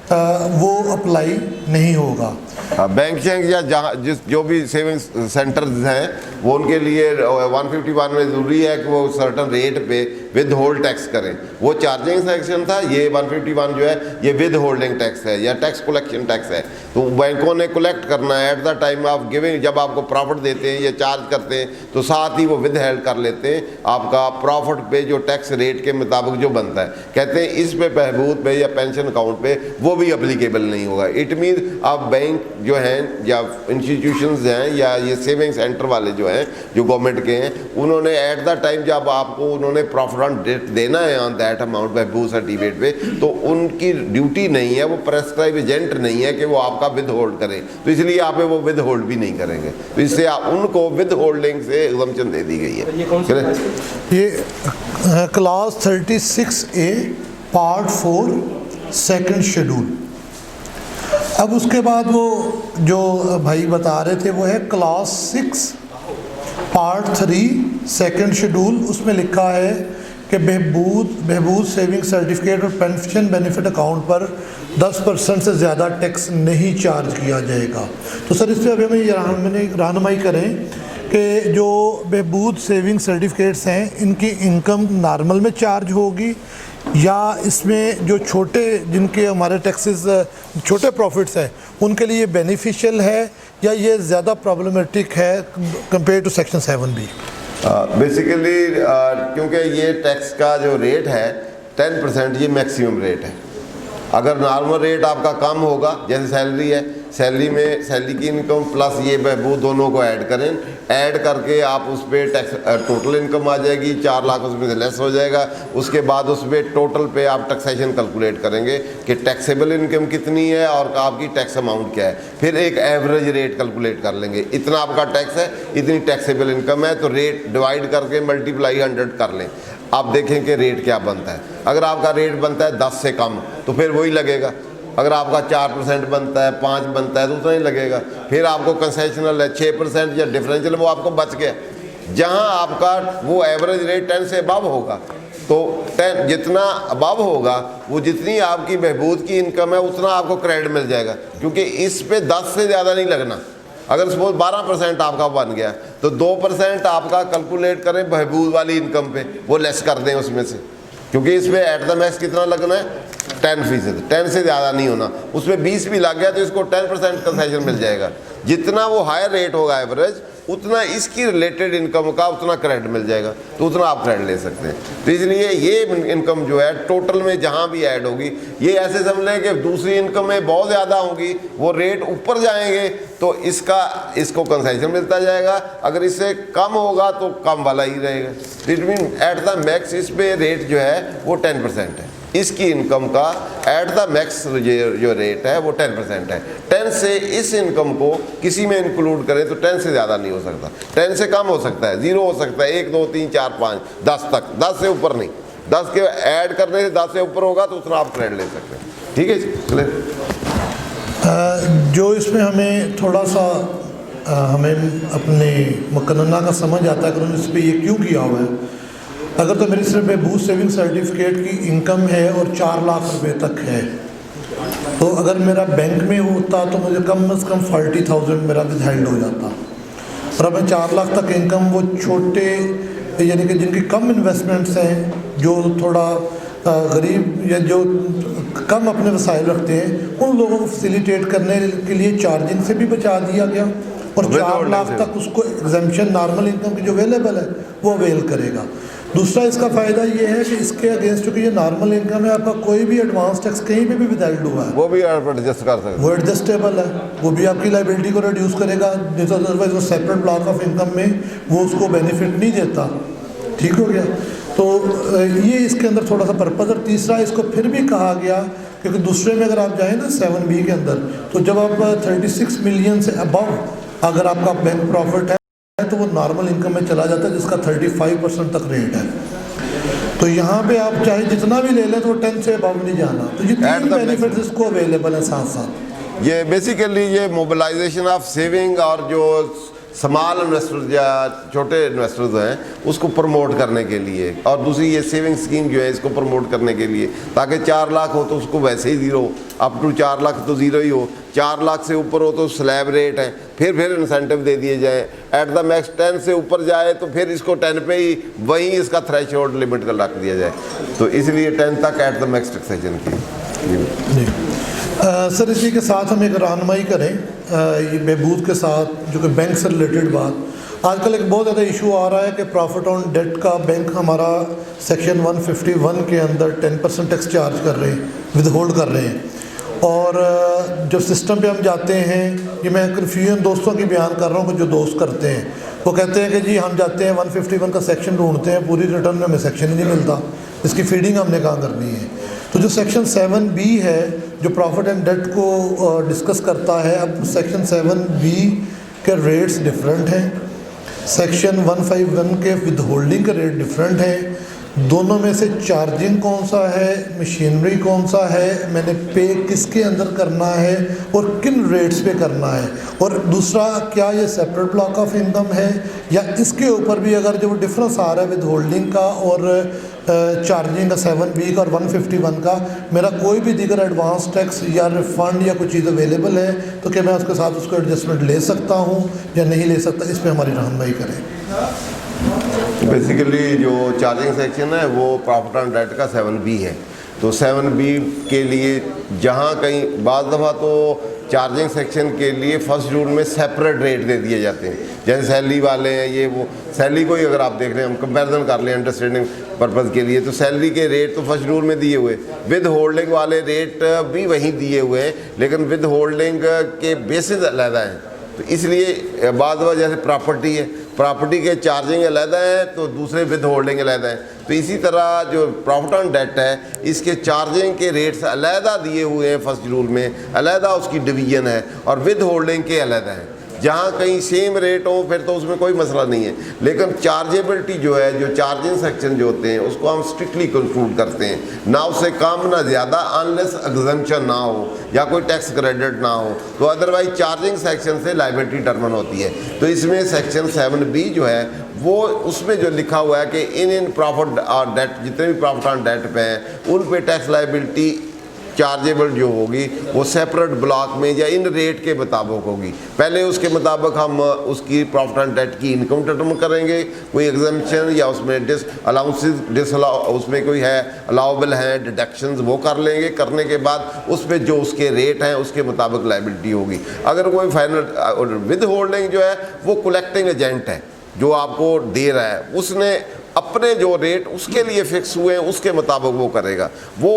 वो अप्लाई नहीं होगा। बैंक चेंज या जहाँ जो भी सेविंग्स सेंटर्स हैं वो उनके लिए 151 में ज़रूरी है कि वो सर्टन रेट पे विद होल्ड टैक्स करें। वो चार्जिंग सेक्शन था, ये 151 जो है ये विद होल्डिंग टैक्स है या टैक्स कलेक्शन टैक्स है। तो बैंकों ने कलेक्ट करना है at the time of giving. जब आपको प्रॉफिट देते हैं या चार्ज करते हैं तो साथ ही वो विद हेल्ड कर लेते हैं आपका प्रॉफिट पे जो टैक्स रेट के मुताबिक जो बनता है। कहते हैं इस पे बहबूद पे या पेंशन अकाउंट पे वो भी अप्लीकेबल नहीं होगा। इट मीन आप बैंक जो हैं या इंस्टीट्यूशंस हैं या ये सेविंग सेंटर वाले जो हैं जो गवर्नमेंट के हैं, उन्होंने एट द टाइम जब आपको उन्होंने प्रॉफिट ऑन डेट देना है ऑन दैट अमाउंट बहबूद सर्टिफिकेट पे, तो उनकी ड्यूटी नहीं है, वो प्रेस्क्राइब एजेंट नहीं है कि वो आपका विद होल्ड करें, तो इसलिए आप वो विद होल्ड भी नहीं करेंगे। तो इससे उनको विद होल्डिंग से एग्जम्पशन दे दी गई है। ये class 36A part 4 second schedule. अब उसके बाद वो जो भाई बता रहे थे वो है क्लास 6 पार्ट 3 सेकंड शेड्यूल। उसमें लिखा है कि बहबूद सेविंग सर्टिफिकेट और पेंशन बेनिफिट अकाउंट पर 10% से ज़्यादा टैक्स नहीं चार्ज किया जाएगा। तो सर इस पर अभी हमें रहनुमाई करें कि जो बहबूद सेविंग सर्टिफिकेट्स हैं इनकी इनकम नॉर्मल में चार्ज होगी या इसमें जो छोटे जिनके हमारे टैक्सेस छोटे प्रॉफिट्स हैं उनके लिए बेनिफिशियल है या ये ज़्यादा प्रॉब्लमेटिक है compare to section 7B? Basically क्योंकि ये टैक्स का जो रेट है 10% ये मैक्सिमम रेट है। अगर नॉर्मल रेट आपका कम होगा, जैसे सैलरी है, सैलरी की इनकम प्लस ये बहबूद दोनों को ऐड करें, ऐड करके आप उस पर टैक्स टोटल इनकम आ जाएगी 4 लाख उसमें से लेस हो जाएगा। उसके बाद उस पर टोटल पे आप टैक्सेशन कैलकुलेट करेंगे कि टैक्सेबल इनकम कितनी है और आपकी टैक्स अमाउंट क्या है। फिर एक एवरेज रेट कैलकुलेट कर लेंगे, इतना आपका टैक्स है, इतनी टैक्सेबल इनकम है, तो रेट डिवाइड करके मल्टीप्लाई 100 कर लें। आप देखें कि रेट क्या बनता है। अगर आपका रेट बनता है 10 से कम तो फिर वही लगेगा। अगर आपका 4% बनता है, 5 बनता है तो उतना ही लगेगा। फिर आपको कंसेशनल है 6% या डिफरेंशियल, वो आपको बच गया। जहां आपका वो एवरेज रेट 10 से अबव होगा तो 10 जितना अबव होगा वो जितनी आपकी बहबूद की इनकम है उतना आपको क्रेडिट मिल जाएगा, क्योंकि इस पे 10 से ज़्यादा नहीं लगना। अगर सपोज 12% आपका बन गया तो 2% आपका कैलकुलेट करें बहबूद वाली इनकम पे, वो लेस कर दें उसमें से, क्योंकि इसमें एट द मैक्स कितना लगना है 10%, 10 से ज़्यादा नहीं होना। उसमें 20 भी लग गया तो इसको 10% कंसेशन मिल जाएगा। जितना वो हायर रेट होगा एवरेज उतना इसकी रिलेटेड इनकम का उतना क्रेडिट मिल जाएगा, तो उतना आप क्रेडिट ले सकते हैं। तो इसलिए ये इनकम जो है टोटल में जहाँ भी ऐड होगी, ये ऐसे समझ लें कि दूसरी इनकम में बहुत ज़्यादा होगी, वो रेट ऊपर जाएंगे तो इसको कंसेशन मिलता जाएगा, अगर इससे कम होगा तो कम वाला ही रहेगा। It mean at the max इस पे रेट जो है वो 10% है, इसकी इनकम का एट द मैक्स जो रेट है वो 10% है। 10 से इस इनकम को किसी में इंक्लूड करें तो 10 से ज़्यादा नहीं हो सकता, 10 से कम हो सकता है, 0 हो सकता है, 1 2 3 4 5 10 तक, 10 से ऊपर नहीं। 10 के ऐड करने से 10 से ऊपर होगा तो उतना आप क्रेडिट ले सकते हैं। ठीक है जी, चलिए। जो इसमें हमें थोड़ा सा हमें अपने मुकन्ना का समझ आता है कि उन्होंने इस पर ये क्यों किया हुआ है। अगर तो मेरी सिर्फ महबूब सेविंग सर्टिफिकेट की इनकम है और 4 लाख रुपए तक है, तो अगर मेरा बैंक में होता तो मुझे कम से कम 40,000 मेरा विथहेल्ड हो जाता। और अब मैं 4 लाख तक इनकम, वो छोटे यानी कि जिनकी कम इन्वेस्टमेंट्स हैं, जो थोड़ा गरीब या जो कम अपने वसाइल रखते हैं, उन लोगों को फैसिलिटेट करने के लिए चार्जिंग से भी बचा दिया गया और 4 लाख तक उसको एग्जेम्पशन नॉर्मल इनकम की जो अवेलेबल है वो अवेल करेगा। दूसरा इसका फ़ायदा ये है कि इसके अगेंस्ट चूँकि ये नॉर्मल इनकम है, आपका कोई भी एडवांस टैक्स कहीं पे भी विदाउट हुआ है वो भी आप एडजस्ट कर सकते हैं, वो एडजस्टेबल है, वो भी आपकी लाइबिलिटी को रिड्यूस करेगा। जैसे अदरवाइज वो सेपरेट ब्लॉक ऑफ इनकम में वो उसको बेनिफिट नहीं देता। ठीक हो गया, तो ये इसके अंदर थोड़ा सा पर्पज़। और तीसरा इसको फिर भी कहा गया क्योंकि दूसरे में अगर आप जाएँ ना 7B के अंदर, तो जब आप 36 मिलियन से अबव अगर आपका बैंक प्रॉफिट है तो वो नॉर्मल इनकम में चला जाता है, जिसका 35% तक रेट है। तो यहाँ पे आप चाहे जितना भी ले लें तो 10 से अबव नहीं जाना। तो ये 3 बेनिफिट्स इसको अवेलेबल है साथ साथ। ये बेसिकली ये मोबिलाइजेशन ऑफ सेविंग और जो स्मॉल इन्वेस्टर्स या छोटे इन्वेस्टर्स हैं उसको प्रमोट करने के लिए, और दूसरी ये सेविंग स्कीम जो है इसको प्रमोट करने के लिए, ताकि 4 लाख हो तो उसको वैसे ही 0, अप टू 4 लाख तो 0 ही हो, 4 लाख से ऊपर हो तो स्लैब रेट है, फिर इंसेंटिव दे दिए जाए। एट द मैक्स 10 से ऊपर जाए तो फिर इसको 10 पे ही वहीं इसका थ्रेश होल्ड लिमिट कर रख दिया जाए। तो इसलिए 10 तक एट द मैक्स टैक्सेशन की। सर इसी के साथ हम एक रहनुमाई करें ये बहबूद के साथ, जो कि बैंक से रिलेटेड बात। आजकल एक बहुत ज़्यादा इशू आ रहा है कि प्रॉफिट ऑन डेट का बैंक हमारा सेक्शन 151 के अंदर 10% टैक्स चार्ज कर रहे हैं, विद होल्ड कर रहे हैं। और जब सिस्टम पे हम जाते हैं, ये मैं कन्फ्यूजन दोस्तों की बयान कर रहा हूँ, जो दोस्त करते हैं वो कहते हैं कि जी हम जाते हैं 151 का सेक्शन ढूंढते हैं, पूरी रिटर्न में हमें सेक्शन ही नहीं मिलता, इसकी फीडिंग हमने कहाँ करनी है। तो जो सेक्शन 7B है जो प्रॉफिट एंड डेट को डिस्कस करता है, अब सेक्शन 7B के रेट्स डिफरेंट हैं, सेक्शन 151 के विद होल्डिंग के रेट डिफरेंट हैं। दोनों में से चार्जिंग कौन सा है, मशीनरी कौन सा है, मैंने पे किसके अंदर करना है और किन रेट्स पे करना है, और दूसरा क्या ये सेपरेट ब्लॉक ऑफ इनकम है या इसके ऊपर भी अगर जो डिफरेंस आ रहा है विद होल्डिंग का और चार्जिंग का 7B का और 151 का, मेरा कोई भी दीगर एडवांस टैक्स या रिफंड या कोई चीज़ अवेलेबल है तो क्या मैं उसके साथ उसको एडजस्टमेंट ले सकता हूँ या नहीं ले सकता, इस पर हमारी रहनुमाई करें। बेसिकली जो चार्जिंग सेक्शन है वो प्रॉफिट ऑन डेट का 7B है। तो 7B के लिए जहाँ कहीं बाज़ दफ़ा तो चार्जिंग सेक्शन के लिए फर्स्ट रूल में सेपरेट रेट दे दिए जाते हैं, जैसे सैलरी वाले हैं, ये वो सैलरी को ही अगर आप देख रहे हैं, हम कंपैरिजन कर लें अंडरस्टैंडिंग पर्पज़ के लिए, तो सैलरी के रेट तो फर्स्ट रूल में दिए हुए, विद होल्डिंग वाले रेट भी वहीं दिए हुए हैं, लेकिन विद होल्डिंग के बेसिस अलग हैं। तो इसलिए बाद में जैसे प्रॉपर्टी के चार्जिंग अलहदा है तो दूसरे विद होल्डिंग अलहदा है। तो इसी तरह जो प्रॉफिट ऑन डेट है इसके चार्जिंग के रेट्स अलहदा दिए हुए हैं फर्स्ट रूल में, अलहदा उसकी डिवीजन है, और विद होल्डिंग के अलहदा है। जहाँ कहीं सेम रेट हो फिर तो उसमें कोई मसला नहीं है, लेकिन चार्जेबिलिटी जो है, जो चार्जिंग सेक्शन जो होते हैं उसको हम स्ट्रिक्टली कंक्लूड करते हैं, ना उससे कम ना ज़्यादा, अनलेस एग्जम्पशन ना हो या कोई टैक्स क्रेडिट ना हो, तो अदरवाइज चार्जिंग सेक्शन से लायबिलिटी डिटरमिन होती है। तो इसमें सेक्शन 7B जो है वो उसमें जो लिखा हुआ है कि इन प्रॉफिट और डेट, जितने भी प्रॉफिट ऑन डेट पे हैं उन पे टैक्स लायबिलिटी चार्जेबल जो होगी वो सेपरेट ब्लॉक में या इन रेट के मुताबिक होगी। पहले उसके मुताबिक हम उसकी प्रॉफिट एंड डेट की इनकम डिटरमिन करेंगे, कोई एग्जाम्पशन या उसमें उसमें कोई है अलाउबल है डिडक्शंस वो कर लेंगे। करने के बाद उस पर जो उसके रेट हैं उसके मुताबिक लायबिलिटी होगी। अगर कोई फाइनल विद होल्डिंग जो है वो कलेक्टिंग एजेंट है जो आपको दे रहा है, उसने अपने जो रेट उसके लिए फिक्स हुए हैं उसके मुताबिक वो करेगा। वो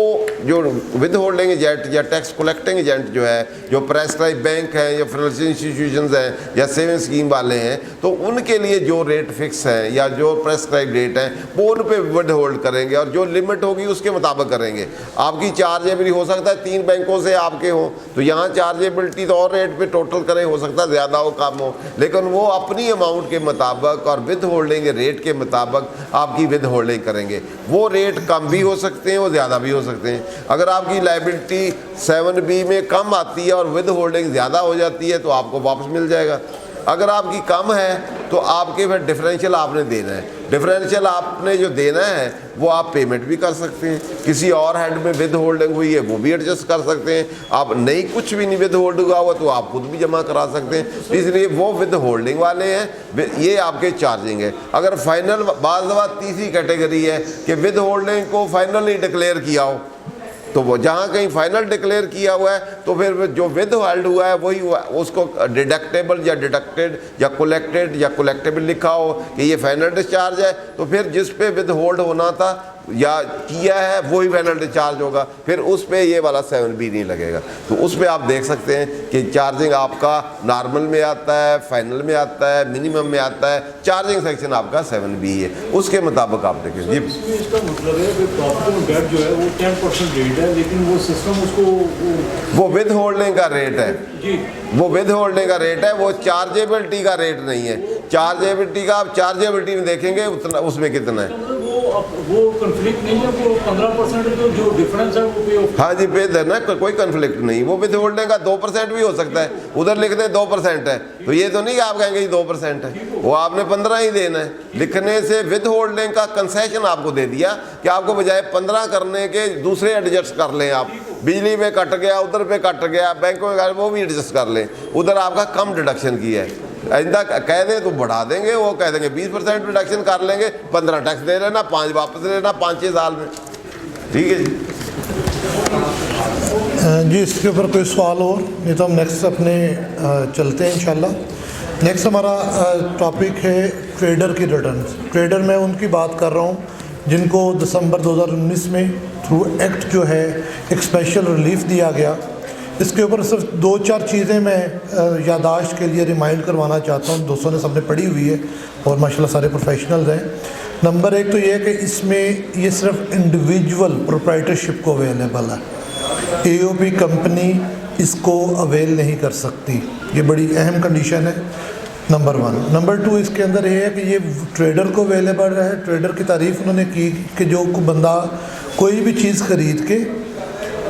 जो विद होल्डिंग एजेंट या टैक्स कलेक्टिंग एजेंट जो है, जो प्रेस्क्राइब बैंक हैं या फाइनेंशियल इंस्टीट्यूशंस हैं या सेविंग स्कीम वाले हैं, तो उनके लिए जो रेट फिक्स है या जो प्रेस्क्राइब रेट हैं वो उन पे विद होल्ड करेंगे और जो लिमिट होगी उसके मुताबिक करेंगे। आपकी चार्जेबिलिटी हो सकता है 3 बैंकों से आपके हों तो यहाँ चार्जेबिलिटी तो और रेट पे टोटल करें, हो सकता है ज़्यादा हो कम हो, लेकिन वो अपनी अमाउंट के मुताबिक और विद होल्डिंग रेट के मुताबिक आपकी विद होल्डिंग करेंगे। वो रेट कम भी हो सकते हैं, वो ज़्यादा भी हो सकते हैं। अगर आपकी लायबिलिटी 7B में कम आती है और विद होल्डिंग ज़्यादा हो जाती है तो आपको वापस मिल जाएगा। अगर आपकी कम है तो आपके फिर डिफरेंशियल आपने देना है। डिफरेंशियल आपने जो देना है वो आप पेमेंट भी कर सकते हैं। किसी और हेड में विद होल्डिंग हुई है वो भी एडजस्ट कर सकते हैं। आप नहीं कुछ भी नहीं विद होल्ड हुआ हुआ तो आप खुद भी जमा करा सकते हैं। इसलिए वो विद होल्डिंग वाले हैं, ये आपके चार्जिंग है। अगर फाइनल बाज़ दफ़ा तीसरी कैटेगरी है कि विद होल्डिंग को फाइनली डिक्लेयर किया हो, तो वो जहाँ कहीं फाइनल डिक्लेयर किया हुआ है तो फिर जो विद होल्ड हुआ है वही हुआ, उसको डिडक्टेबल या डिडक्टेड या कलेक्टेड या कलेक्टेबल लिखा हो कि ये फाइनल डिस्चार्ज है, तो फिर जिस पे विद होल्ड होना था या किया है वही फाइनल डिस्चार्ज होगा, फिर उस पे ये वाला 7B नहीं लगेगा। तो उस पे आप देख सकते हैं कि चार्जिंग आपका नॉर्मल में आता है, फाइनल में आता है, मिनिमम में आता है। चार्जिंग सेक्शन आपका 7B है, उसके मुताबिक आप देखें जी। इसका मतलब है कि प्रॉफिट एंड डेट जो है वो 10% रेट है, लेकिन वो सिस्टम उसको वो विद होल्डिंग का रेट है जी, वो विद होल्डिंग का रेट है, वो चार्जेबिलिटी का रेट नहीं है। चार्जेबिलिटी का आप चार्जेबिलिटी में देखेंगे उतना उसमें कितना है। वो कन्फ्लिक्ट नहीं है, वो 15% जो डिफरेंस है वो पे ऑफ। हाँ जी, पे देना, कोई कन्फ्लिक्ट नहीं। वो विद होल्डिंग का 2% भी हो सकता है, उधर लिख दें 2% है तो ये तो नहीं कि आप कहेंगे 2% है, वो आपने 15 ही देना है। लिखने से विद होल्डिंग का कंसेशन आपको दे दिया कि आपको बजाय 15 करने के दूसरे एडजस्ट कर लें। आप बिजली में कट गया, उधर पे कट गया, बैंकों में वो भी एडजस्ट कर लें, उधर आपका कम डिडक्शन किया है। आइंदा कह दें तो बढ़ा देंगे, वो कह देंगे 20% रिडक्शन कर लेंगे, 15 टैक्स दे लेना, 5 वापस लेना 5-6 साल में। ठीक है जी, इसके ऊपर कोई सवाल और नहीं तो हम नेक्स्ट अपने चलते हैं इंशाल्लाह। नेक्स्ट हमारा टॉपिक है ट्रेडर की रिटर्न्स। ट्रेडर मैं उनकी बात कर रहा हूँ जिनको दिसंबर 2019 में थ्रू एक्ट जो है एक स्पेशल रिलीफ दिया गया। इसके ऊपर सिर्फ 2-4 चीज़ें मैं यादाश्त के लिए रिमाइंड करवाना चाहता हूँ। दोस्तों ने सबने पढ़ी हुई है और माशाल्लाह सारे प्रोफेशनल्स हैं। नंबर 1 तो ये है कि इसमें ये सिर्फ इंडिविजुअल प्रोप्राइटरशिप को अवेलेबल है, AOP कंपनी इसको अवेल नहीं कर सकती। ये बड़ी अहम कंडीशन है, नंबर 1। नंबर 2 इसके अंदर ये है कि ये ट्रेडर को अवेलेबल है। ट्रेडर की तारीफ़ उन्होंने की कि जो बंदा कोई भी चीज़ ख़रीद के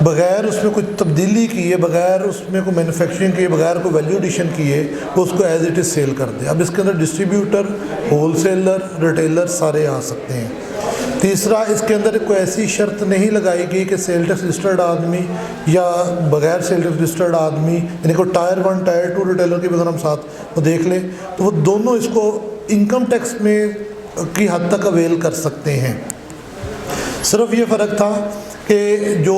बग़ैर उसमें कुछ तब्दीली किए, बग़ैर उसमें कोई मैन्युफैक्चरिंग किए, बग़ैर कोई वैल्यू एडिशन किए, वो उसको एज इट इज़ सेल कर दे। अब इसके अंदर डिस्ट्रीब्यूटर, होलसेलर, रिटेलर सारे आ सकते हैं। तीसरा, इसके अंदर कोई ऐसी शर्त नहीं लगाई गई कि सेल टैक्स रजिस्टर्ड आदमी या बग़ैर सेल टैक्स रजिस्टर्ड आदमी, यानी को टायर 1 टायर 2 रिटेलर की अगर हम साथ वो देख लें तो वो दोनों इसको इनकम टैक्स में की हद तक अवेल कर सकते हैं। सिर्फ ये फ़र्क था कि जो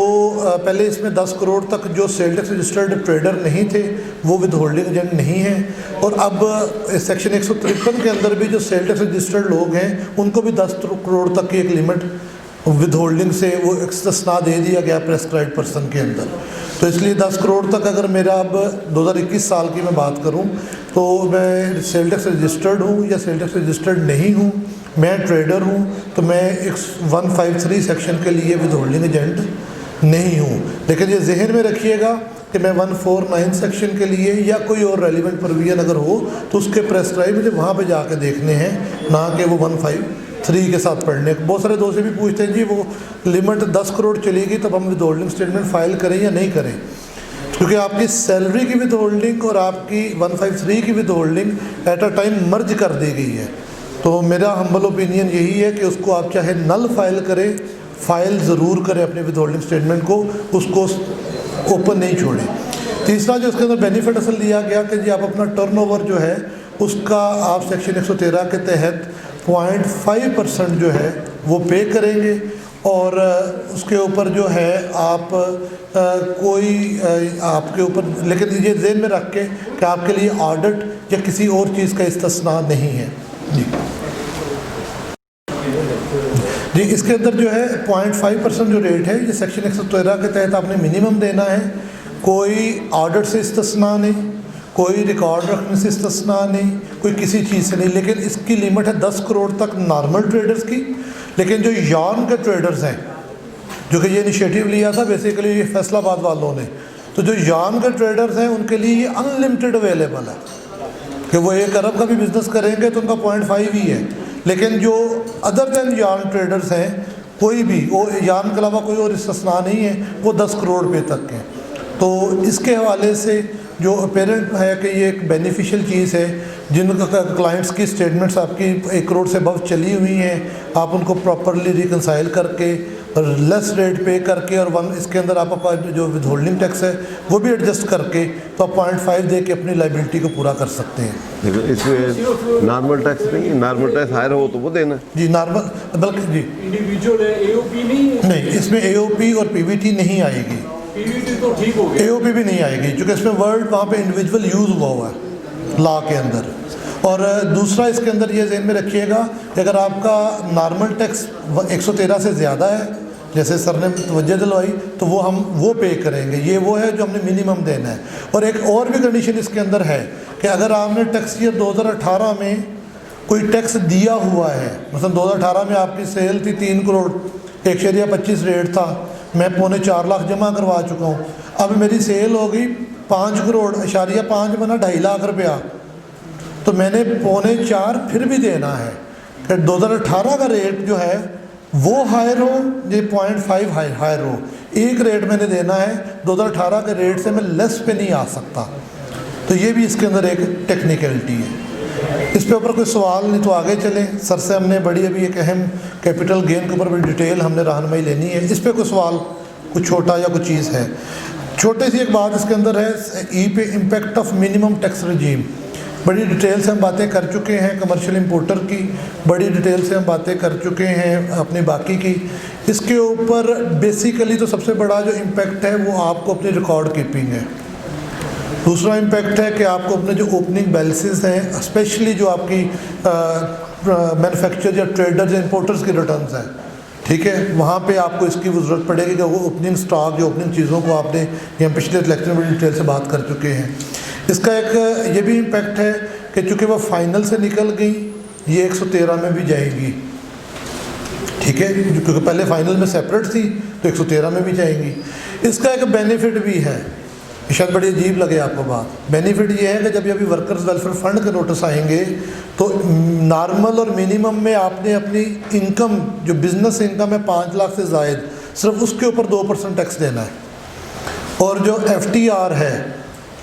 पहले इसमें 10 करोड़ तक जो सेल टैक्स रजिस्टर्ड ट्रेडर नहीं थे वो विद होल्डिंग एजेंट नहीं हैं, और अब सेक्शन 153 के अंदर भी जो सेल टैक्स रजिस्टर्ड लोग हैं उनको भी 10 करोड़ तक की एक लिमिट विद होल्डिंग से वो इस्तिस्ना दे दिया गया प्रेस्क्राइब्ड पर्सन के अंदर। तो इसलिए 10 करोड़ तक अगर मेरा अब 2021 साल की मैं बात करूं तो मैं सेल टैक्स रजिस्टर्ड हूं या सेल टैक्स रजिस्टर्ड नहीं हूं, मैं ट्रेडर हूं, तो मैं एक 153 सेक्शन के लिए विद होल्डिंग एजेंट नहीं हूं। लेकिन ये जहन में रखिएगा कि मैं 149 सेक्शन के लिए या कोई और रेलिवेंट प्रोविजन अगर हो तो उसके प्रेस्क्राइब मुझे वहाँ पे जाके देखने हैं, ना कि वो 153 के साथ पढ़ने। बहुत सारे दोस्त भी पूछते हैं जी वो लिमिट 10 करोड़ चलेगी तब हम विद होल्डिंग स्टेटमेंट फ़ाइल करें या नहीं करें, क्योंकि आपकी सैलरी की विद होल्डिंग और आपकी 153 की withholding at a time merge कर दी गई है। तो मेरा हम्बल ओपिनियन यही है कि उसको आप चाहे नल फाइल करें, फ़ाइल ज़रूर करें अपने विद होल्डिंग स्टेटमेंट को, उसको ओपन नहीं छोड़ें। तीसरा जो इसके अंदर बेनिफिट असल दिया गया कि जी आप अपना टर्नओवर जो है उसका आप सेक्शन 113 के तहत 0.5% जो है वो पे करेंगे, और उसके ऊपर जो है आप आपके ऊपर, लेकिन ये ज़हन में रख के कि आपके लिए ऑडिट या किसी और चीज़ का इस्तिस्ना नहीं है। जी इसके अंदर जो है 0.5% जो रेट है ये सेक्शन 113 के तहत आपने मिनिमम देना है। कोई ऑडिट से इस्तिस्ना नहीं, कोई रिकॉर्ड रखने से इस्तिस्ना नहीं, कोई किसी चीज़ से नहीं, लेकिन इसकी लिमिट है 10 करोड़ तक नॉर्मल ट्रेडर्स की। लेकिन जो यॉर्न के ट्रेडर्स हैं, जो कि ये इनिशिएटिव लिया था बेसिकली ये फैसलाबाद वालों ने, तो जो यॉर्न के ट्रेडर्स हैं उनके लिए ये अनलिमिटेड अवेलेबल है कि वो 1 अरब का भी बिज़नेस करेंगे तो उनका 0.5 ही है। लेकिन जो अदर दैन यॉर्न ट्रेडर्स हैं, कोई भी वो यॉर्न के अलावा कोई और इस्तिस्ना नहीं है, वो 10 करोड़ रुपये तक हैं। तो इसके हवाले से जो अपेरेंट है कि ये एक बेनिफिशियल चीज़ है, जिनका क्लाइंट्स की स्टेटमेंट्स आपकी 1 करोड़ से अबव चली हुई हैं, आप उनको प्रॉपरली रिकनसाइल करके और लेस रेट पे करके और इसके अंदर आपका जो विदहोल्डिंग टैक्स है वो भी एडजस्ट करके तो आप 0.5 दे के अपनी लाइबिलिटी को पूरा कर सकते हैं। इसमें नॉर्मल टैक्स नहीं, नॉर्मल टैक्स हायर हो तो वो देना जी, नॉर्मल बल्कि जी इंडिविजुअल है, एओपी नहीं, इसमें एओपी और पीवीटी नहीं आएगी, पीवीटी तो ठीक हो गया, एओपी भी नहीं आएगी क्योंकि इसमें वर्ड वहाँ पे इंडिविजुअल यूज़ हुआ है लॉ के अंदर। और दूसरा इसके अंदर ये ज़हन में रखिएगा कि अगर आपका नॉर्मल टैक्स 113 से ज़्यादा है, जैसे सर ने तवज्जो दिलवाई, तो वो हम वो पे करेंगे, ये वो है जो हमने मिनिमम देना है। और एक और भी कंडीशन इसके अंदर है कि अगर आपने टैक्स ईयर 2018 में कोई टैक्स दिया हुआ है, मतलब 2018 में आपकी सेल थी 3 करोड़ 1.25 रेट था, मैं 4.25 लाख जमा करवा चुका हूँ, अब मेरी सेल हो गई 5 करोड़ 5 बना 2.5 लाख रुपया, तो मैंने 4.25 फिर भी देना है कि 2018 का रेट जो है वो हायर हो, ये 0.5 हायर हो, एक रेट मैंने देना है, 2018 के रेट से मैं लेस पे नहीं आ सकता। तो ये भी इसके अंदर एक टेक्निकलिटी है। इस पे ऊपर कोई सवाल नहीं तो आगे चलें। सर से हमने बड़ी अभी एक अहम कैपिटल गेन के ऊपर बड़ी डिटेल हमने रहनुमाई लेनी है, इस पर कोई सवाल कुछ छोटा या कुछ चीज़ है। छोटी सी एक बात इसके अंदर है, ई पे इम्पेक्ट ऑफ मिनिमम टैक्स रजीम, बड़ी डिटेल से हम बातें कर चुके हैं कमर्शियल इंपोर्टर की, बड़ी डिटेल से हम बातें कर चुके हैं अपनी बाकी की। इसके ऊपर बेसिकली तो सबसे बड़ा जो इम्पेक्ट है वो आपको अपनी रिकॉर्ड कीपिंग है। दूसरा इम्पेक्ट है कि आपको अपने जो ओपनिंग बैलेंसेस हैं, स्पेशली जो आपकी मैन्युफैक्चर या ट्रेडर्स या इंपोर्टर्स की रिटर्न्स हैं, ठीक है, वहाँ पे आपको इसकी ज़रूरत पड़ेगी कि वो ओपनिंग स्टॉक या ओपनिंग चीज़ों को आपने यहाँ पिछले लेक्चर में डिटेल से बात कर चुके हैं। इसका एक ये भी इम्पेक्ट है कि चूँकि वो फाइनल से निकल गई, ये 113 में भी जाएगी, ठीक है, क्योंकि पहले फाइनल में सेपरेट थी तो 113 में भी जाएंगी। इसका एक बेनिफिट भी है, शायद बड़ी अजीब लगे आपको बात, बेनिफिट ये है कि जब अभी वर्कर्स वेलफेयर फंड के नोटिस आएंगे तो नॉर्मल और मिनिमम में आपने अपनी इनकम जो बिज़नेस इनकम है 5 लाख से ज़ायद, सिर्फ उसके ऊपर 2% टैक्स देना है, और जो FTR है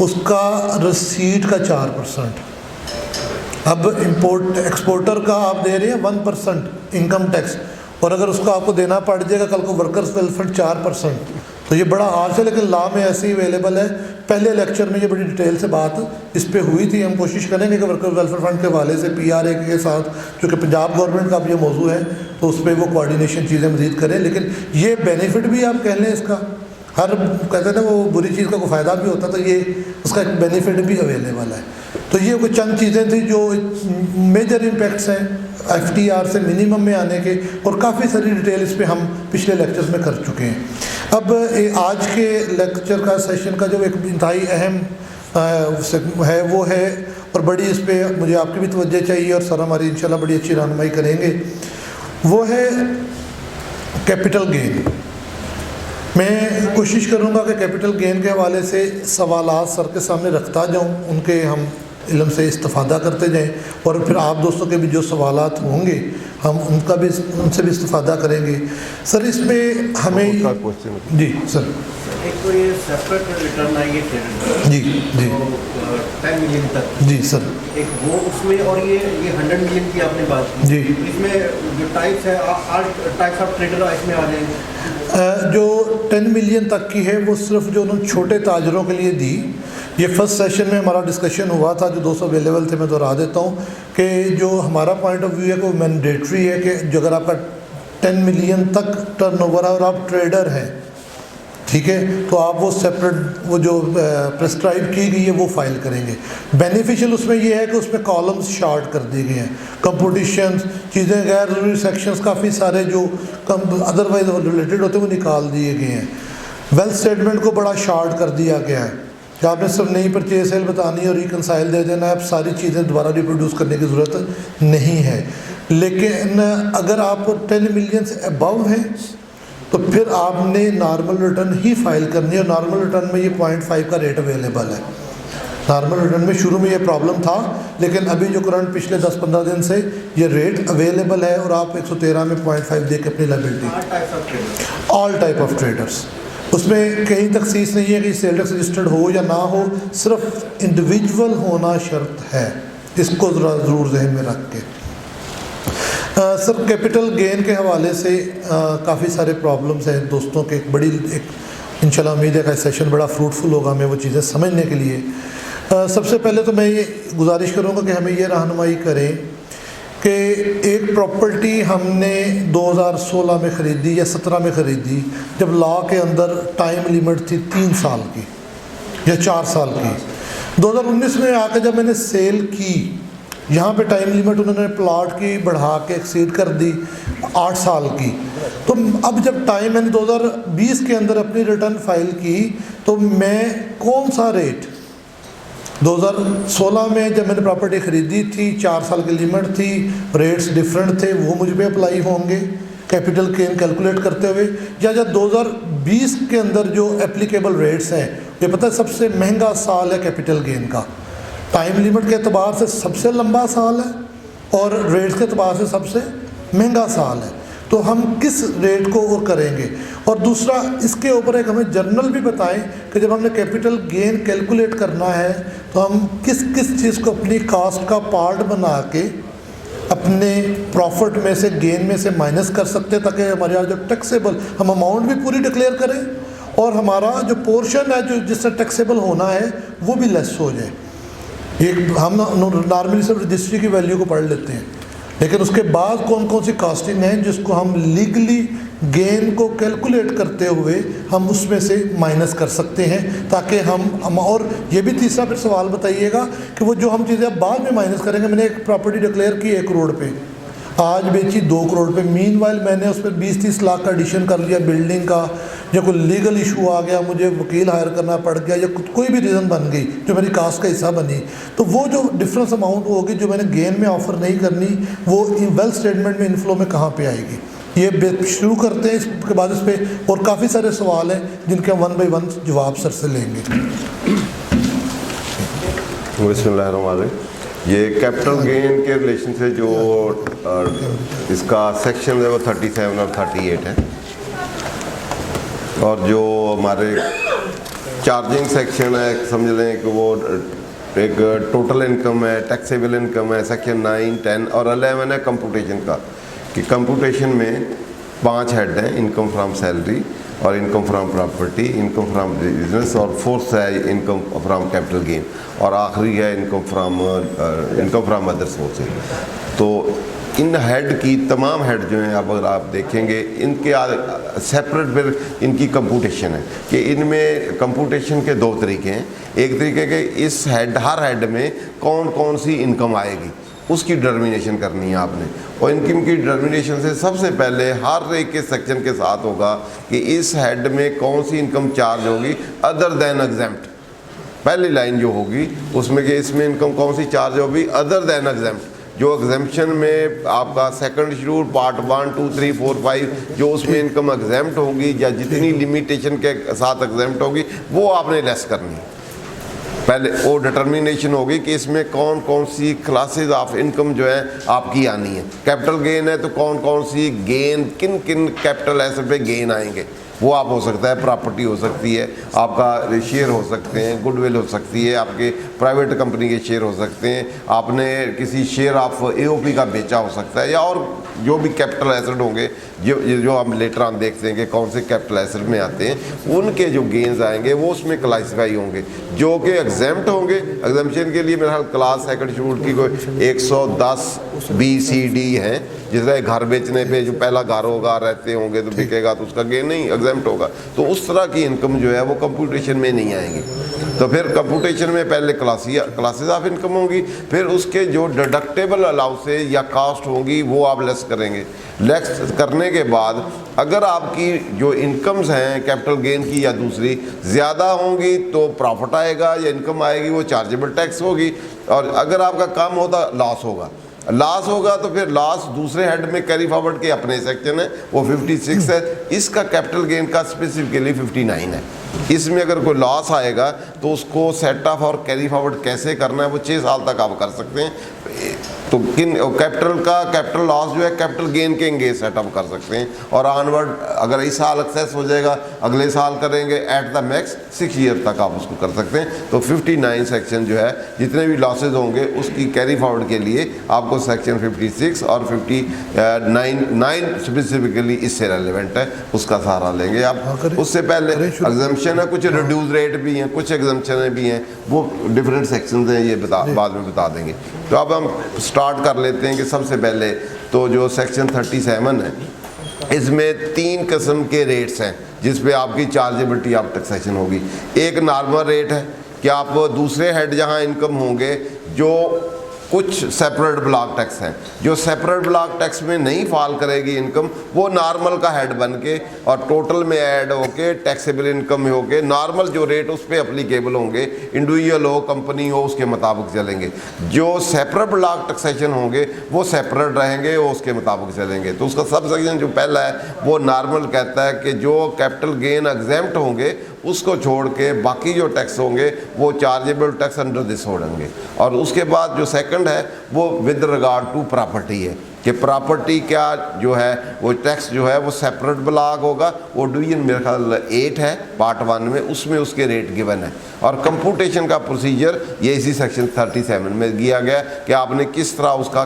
उसका रसीद का 4%। अब इंपोर्ट एक्सपोर्टर का आप दे रहे हैं 1% इनकम टैक्स, और अगर उसको आपको देना पड़ जाएगा कल को वर्कर्स वेलफेयर 4%, तो ये बड़ा हार्श है, लेकिन लॉ में ऐसे ही अवेलेबल है। पहले लेक्चर में ये बड़ी डिटेल से बात इस पे हुई थी। हम कोशिश करेंगे कि वर्कर्स वेलफेयर फंड के हवाले से PRA के साथ, क्योंकि पंजाब गवर्नमेंट का भी ये मौजू है, तो उस पर वो कोऑर्डिनेशन चीज़ें मज़ीद करें। लेकिन ये बेनिफिट भी आप कह लें, इसका हर कहते हैं ना वो बुरी चीज़ का कोई फ़ायदा भी होता, तो ये उसका एक बेनिफिट भी अवेलेबल है। तो ये कुछ चंद चीज़ें थी जो मेजर इम्पैक्ट्स हैं FTR से मिनिमम में आने के, और काफ़ी सारी डिटेल इस पर हम पिछले लेक्चर्स में कर चुके हैं। अब आज के लेक्चर का सेशन का जो एक इंतहाई अहम है वो है, और बड़ी इस पर मुझे आपकी भी तवज्जो चाहिए और सर हमारी इंशाल्लाह बड़ी अच्छी रहनुमाई करेंगे, वो है कैपिटल गेन। मैं कोशिश करूंगा कि कैपिटल गेन के हवाले से सवालात सर के सामने रखता जाऊं, उनके हम इल्म से इस्तिफ़ादा करते जाएं और फिर आप दोस्तों के भी जो सवालात होंगे हम उनसे भी इस्तिफ़ादा करेंगे। सर इसमें हमें क्वेश्चन जी सर एक तो ये सेपरेट रिटर्न आएंगे जी जी 10 मिलियन तक, जी सर एक वो उसमें, और ये 100 मिलियन की आपने बात की, जी। इसमें जो टाइप्स है, 8 टाइप्स ऑफ ट्रेडर इसमें आ जाएंगे। जो 10 मिलियन तक की है वो सिर्फ जो उन्होंने छोटे ताजरों के लिए दी। ये फर्स्ट सेशन में हमारा डिस्कशन हुआ था, जो 200 अवेलेबल थे। मैं दोहरा देता हूँ कि जो हमारा पॉइंट ऑफ व्यू है वो मैंडेटरी है कि जो अगर आपका 10 मिलियन तक टर्नओवर है और आप ट्रेडर हैं, ठीक है, तो आप वो सेपरेट वो जो प्रेस्क्राइब की गई है वो फाइल करेंगे। बेनिफिशियल उसमें ये है कि उसमें कॉलम्स शार्ट कर दिए गए हैं, कंपटीशंस, चीज़ें, गैर ज़रूरी सेक्शंस काफ़ी सारे जो अदरवाइज रिलेटेड होते हैं वो निकाल दिए गए हैं। वेल्थ स्टेटमेंट को बड़ा शार्ट कर दिया गया है कि आपने सिर्फ नई परचेज सेल बतानी और रिकनसाइल दे देना है, अब सारी चीज़ें दोबारा रिप्रोड्यूस करने की ज़रूरत नहीं है। लेकिन अगर आप 10 मिलियन से अबव हैं तो फिर आपने नॉर्मल रिटर्न ही फाइल करनी है। और नॉर्मल रिटर्न में ये 0.5 का रेट अवेलेबल है। नॉर्मल रिटर्न में शुरू में ये प्रॉब्लम था, लेकिन अभी जो करंट पिछले 10-15 दिन से ये रेट अवेलेबल है और आप 113 में 0.5 दे के अपनी liability, all type of traders, उसमें कहीं तखसीस नहीं है कि सेल टैक्स रजिस्टर्ड हो या ना हो, सिर्फ इंडिविजुअल होना शर्त है। इसको ज़रूर जहन में रख के सर कैपिटल गेन के हवाले से काफ़ी सारे प्रॉब्लम्स हैं दोस्तों के। एक इंशाल्लाह उम्मीद है कि सेशन बड़ा फ्रूटफुल होगा हमें वो चीज़ें समझने के लिए। सबसे पहले तो मैं ये गुजारिश करूँगा कि हमें ये रहनुमाई करें कि एक प्रॉपर्टी हमने 2016 में ख़रीदी या 17 में ख़रीदी, जब लॉ के अंदर टाइम लिमिट थी 3 साल की या 4 साल की। 2019 में आकर जब मैंने सेल की, यहाँ पे टाइम लिमिट उन्होंने प्लॉट की बढ़ा के एक्सीड कर दी 8 साल की। तो अब जब टाइम मैंने 2020 के अंदर अपनी रिटर्न फाइल की तो मैं कौन सा रेट 2016 में जब मैंने प्रॉपर्टी ख़रीदी थी, 4 साल की लिमिट थी, रेट्स डिफरेंट थे, वो मुझ पे अप्लाई होंगे कैपिटल गेन कैलकुलेट करते हुए, या जब 2020 के अंदर जो एप्लीकेबल रेट्स हैं, ये पता है सबसे महंगा साल है कैपिटल गेन का, टाइम लिमिट के अतबार से सबसे लंबा साल है और रेट्स के अतबार से सबसे महंगा साल है। तो हम किस रेट को वो करेंगे। और दूसरा इसके ऊपर एक हमें जर्नल भी बताएं कि जब हमने कैपिटल गेन कैलकुलेट करना है तो हम किस किस चीज़ को अपनी कास्ट का पार्ट बना के अपने प्रॉफिट में से, गेन में से माइनस कर सकते हैं, ताकि हमारे यहाँ जो टैक्सेबल, हम अमाउंट भी पूरी डिक्लेयर करें और हमारा जो पोर्शन है जो जिससे टैक्सेबल होना है वो भी लेस हो जाए। एक हम नॉर्मली सिर्फ रजिस्ट्री की वैल्यू को पढ़ लेते हैं, लेकिन उसके बाद कौन कौन सी कास्टिंग है जिसको हम लीगली गेन को कैलकुलेट करते हुए हम उसमें से माइनस कर सकते हैं, ताकि हम और ये भी तीसरा फिर सवाल बताइएगा कि वो जो हम चीज़ें बाद में माइनस करेंगे। मैंने एक प्रॉपर्टी डिक्लेयर की 1 करोड़ पे, आज बेची 2 करोड़ पे, मीनवाइल मैंने उस पर 20-30 लाख का एडिशन कर लिया बिल्डिंग का, या कोई लीगल इशू आ गया, मुझे वकील हायर करना पड़ गया, या कोई भी रीज़न बन गई जो मेरी कास्ट का हिस्सा बनी, तो वो जो डिफरेंस अमाउंट होगी जो मैंने गेन में ऑफ़र नहीं करनी, वो वेल्थ स्टेटमेंट में इनफ्लो में कहाँ पे आएगी। ये शुरू करते हैं, इसके बाद इस पर और काफ़ी सारे सवाल हैं जिनके हम 1 बाय 1 जवाब सर से लेंगे। बिस्मिल्लाहिर्रहमानिर्रहीम। ये कैपिटल गेन के रिलेशन से जो इसका सेक्शन है वो 37 और 38 है, और जो हमारे चार्जिंग सेक्शन है समझ लें कि वो एक टोटल इनकम है, टैक्सेबल इनकम है, सेक्शन 9, 10 और 11 है कंप्यूटेशन का, कि कंप्यूटेशन में 5 हेड हैं, इनकम फ्रॉम सैलरी और income from property, income from business, और फोर्थ है इनकम फ्रॉम कैपिटल गेन, और आखिरी है इनकम फ्रॉम अदर सोर्सेज। तो इन हेड की तमाम हेड जो हैं, अब अगर आप देखेंगे इनके सेपरेट फिर इनकी कंप्यूटेशन है कि इनमें कंप्यूटेशन के 2 तरीके हैं। एक तरीके के इस हेड, हर हेड में कौन कौन सी इनकम आएगी उसकी डिटर्मिनेशन करनी है आपने, और इनकम की डिटर्मिनेशन से सबसे पहले हर एक के सेक्शन के साथ होगा कि इस हेड में कौन सी इनकम चार्ज होगी अदर देन एग्जेम्प्ट। पहली लाइन जो होगी उसमें कि इसमें इनकम कौन सी चार्ज होगी अदर देन एग्जेम्प्ट, जो एग्जेम्पशन में आपका सेकंड शेड्यूल पार्ट 1, 2, 3, 4, 5 जो उसमें इनकम एग्जेम्प्ट होगी या जितनी लिमिटेशन के साथ एग्जेम्प्ट होगी वो आपने लेस करनी। पहले वो डिटर्मिनेशन होगी कि इसमें कौन कौन सी क्लासेस ऑफ इनकम जो है आपकी आनी है। कैपिटल गेन है तो कौन कौन सी गेन, किन किन कैपिटल एसेट पे गेन आएंगे, वो आप हो सकता है प्रॉपर्टी हो सकती है, आपका शेयर हो सकते हैं, गुडविल हो सकती है, आपके प्राइवेट कंपनी के शेयर हो सकते हैं, आपने किसी शेयर ऑफ एओपी का बेचा हो सकता है, या और जो भी कैपिटल एसेट होंगे जो हम लेटर ऑन देखते हैं कि कौन से कैपिटल एसेट में आते हैं, उनके जो गेन्स आएंगे वो उसमें क्लासिफाई होंगे, जो कि एग्जेम्प्ट होंगे। एग्जाम्पशन के लिए मेरे ख्याल क्लास सेकंड शेड्यूल की कोई 110 BCD है, जिससे घर बेचने पे जो पहला घर होगा, रहते होंगे तो बिकेगा तो उसका गेन नहीं एग्जेम्प्ट होगा। तो उस तरह की इनकम जो है वो कंप्यूटेशन में नहीं आएगी। तो फिर कंप्यूटेशन में पहले क्लासेस ऑफ इनकम होंगी, फिर उसके जो डिडक्टेबल अलाउंसेस या कास्ट होंगी वो आप लेस करेंगे। लेस करने के बाद अगर आपकी जो इनकम्स हैं कैपिटल गेन की या दूसरी ज़्यादा होंगी तो प्रॉफिट आएगा या इनकम आएगी, वो चार्जेबल टैक्स होगी। और अगर आपका कम होता लॉस होगा तो फिर लॉस दूसरे हेड में कैरी फॉरवर्ड के अपने सेक्शन है, वो 56 है। इसका कैपिटल गेन का स्पेसिफिकली 59 है। इसमें अगर कोई लॉस आएगा तो उसको सेट ऑफ और कैरी फॉरवर्ड कैसे करना है वो 6 साल तक आप कर सकते हैं। तो कैपिटल लॉस जो है कैपिटल गेन के एंगेज सेटअप कर सकते हैं, और ऑनवर्ड अगर इस साल एक्सेस हो जाएगा अगले साल करेंगे, एट द मैक्स 6 ईयर तक आप उसको कर सकते हैं। तो 59 सेक्शन जो है जितने भी लॉसेज होंगे उसकी कैरी फॉरवर्ड के लिए आपको सेक्शन 56 और 59 स्पेसिफिकली इससे रेलिवेंट है, उसका सहारा लेंगे आप। उससे पहले एग्जम्पशन है, कुछ रिड्यूस रेट भी हैं, कुछ एग्जम्पशन भी हैं, वो डिफरेंट सेक्शन हैं, ये बाद में बता देंगे। तो अब हम स्टार्ट कर लेते हैं कि सबसे पहले तो जो सेक्शन 37 है इसमें 3 किस्म के रेट्स हैं जिस पे आपकी चार्जेबिलिटी ऑफ टैक्सेशन होगी। एक नॉर्मल रेट है कि आप दूसरे हेड जहां इनकम होंगे जो कुछ सेपरेट ब्लॉक टैक्स हैं, जो सेपरेट ब्लॉक टैक्स में नहीं फॉल करेगी इनकम, वो नॉर्मल का हेड बन के और टोटल में ऐड होके टैक्सेबल इनकम में होके नॉर्मल जो रेट उस पर अप्लीकेबल होंगे, इंडिविजुअल हो कंपनी हो उसके मुताबिक चलेंगे। जो सेपरेट ब्लॉक टैक्सेशन होंगे वो सेपरेट रहेंगे, वो उसके मुताबिक चलेंगे। तो उसका सब सेक्शन जो पहला है वो नॉर्मल कहता है कि जो कैपिटल गेन एग्जेम्प्ट होंगे उसको छोड़ के बाकी जो टैक्स होंगे वो चार्जेबल टैक्स अंडर दिस होंगे। और उसके बाद जो सेकंड है वो विद रिगार्ड टू प्रॉपर्टी है कि प्रॉपर्टी क्या जो है वो टैक्स जो है वो सेपरेट ब्लॉक होगा। वो डिवीजन मेरे ख्याल 8 है पार्ट 1 में, उसमें उसके रेट गिवन है। और कंप्यूटेशन का प्रोसीजर ये इसी सेक्शन 37 में दिया गया कि आपने किस तरह उसका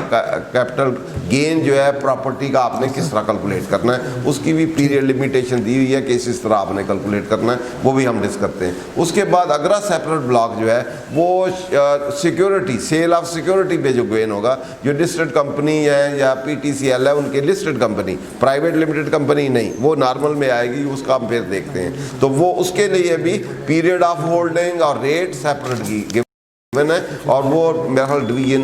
कैपिटल गेन जो है प्रॉपर्टी का आपने किस तरह कैलकुलेट करना है, उसकी भी पीरियड लिमिटेशन दी हुई है कि इस तरह आपने कैलकुलेट करना है, वो भी हम डिस्कस करते हैं। उसके बाद अगला सेपरेट ब्लॉक जो है वो सिक्योरिटी, सेल ऑफ सिक्योरिटी पे जो गेन होगा, जो लिस्टेड कंपनी है या PTCL है उनके listed company, private limited company नहीं, वो नॉर्मल में आएगी, उसका हम फिर देखते हैं। तो वो उसके लिए भी पीरियड ऑफ होल्डिंग और रेट सेपरेट गिवन है, और वो मेरा ख्याल डिवीजन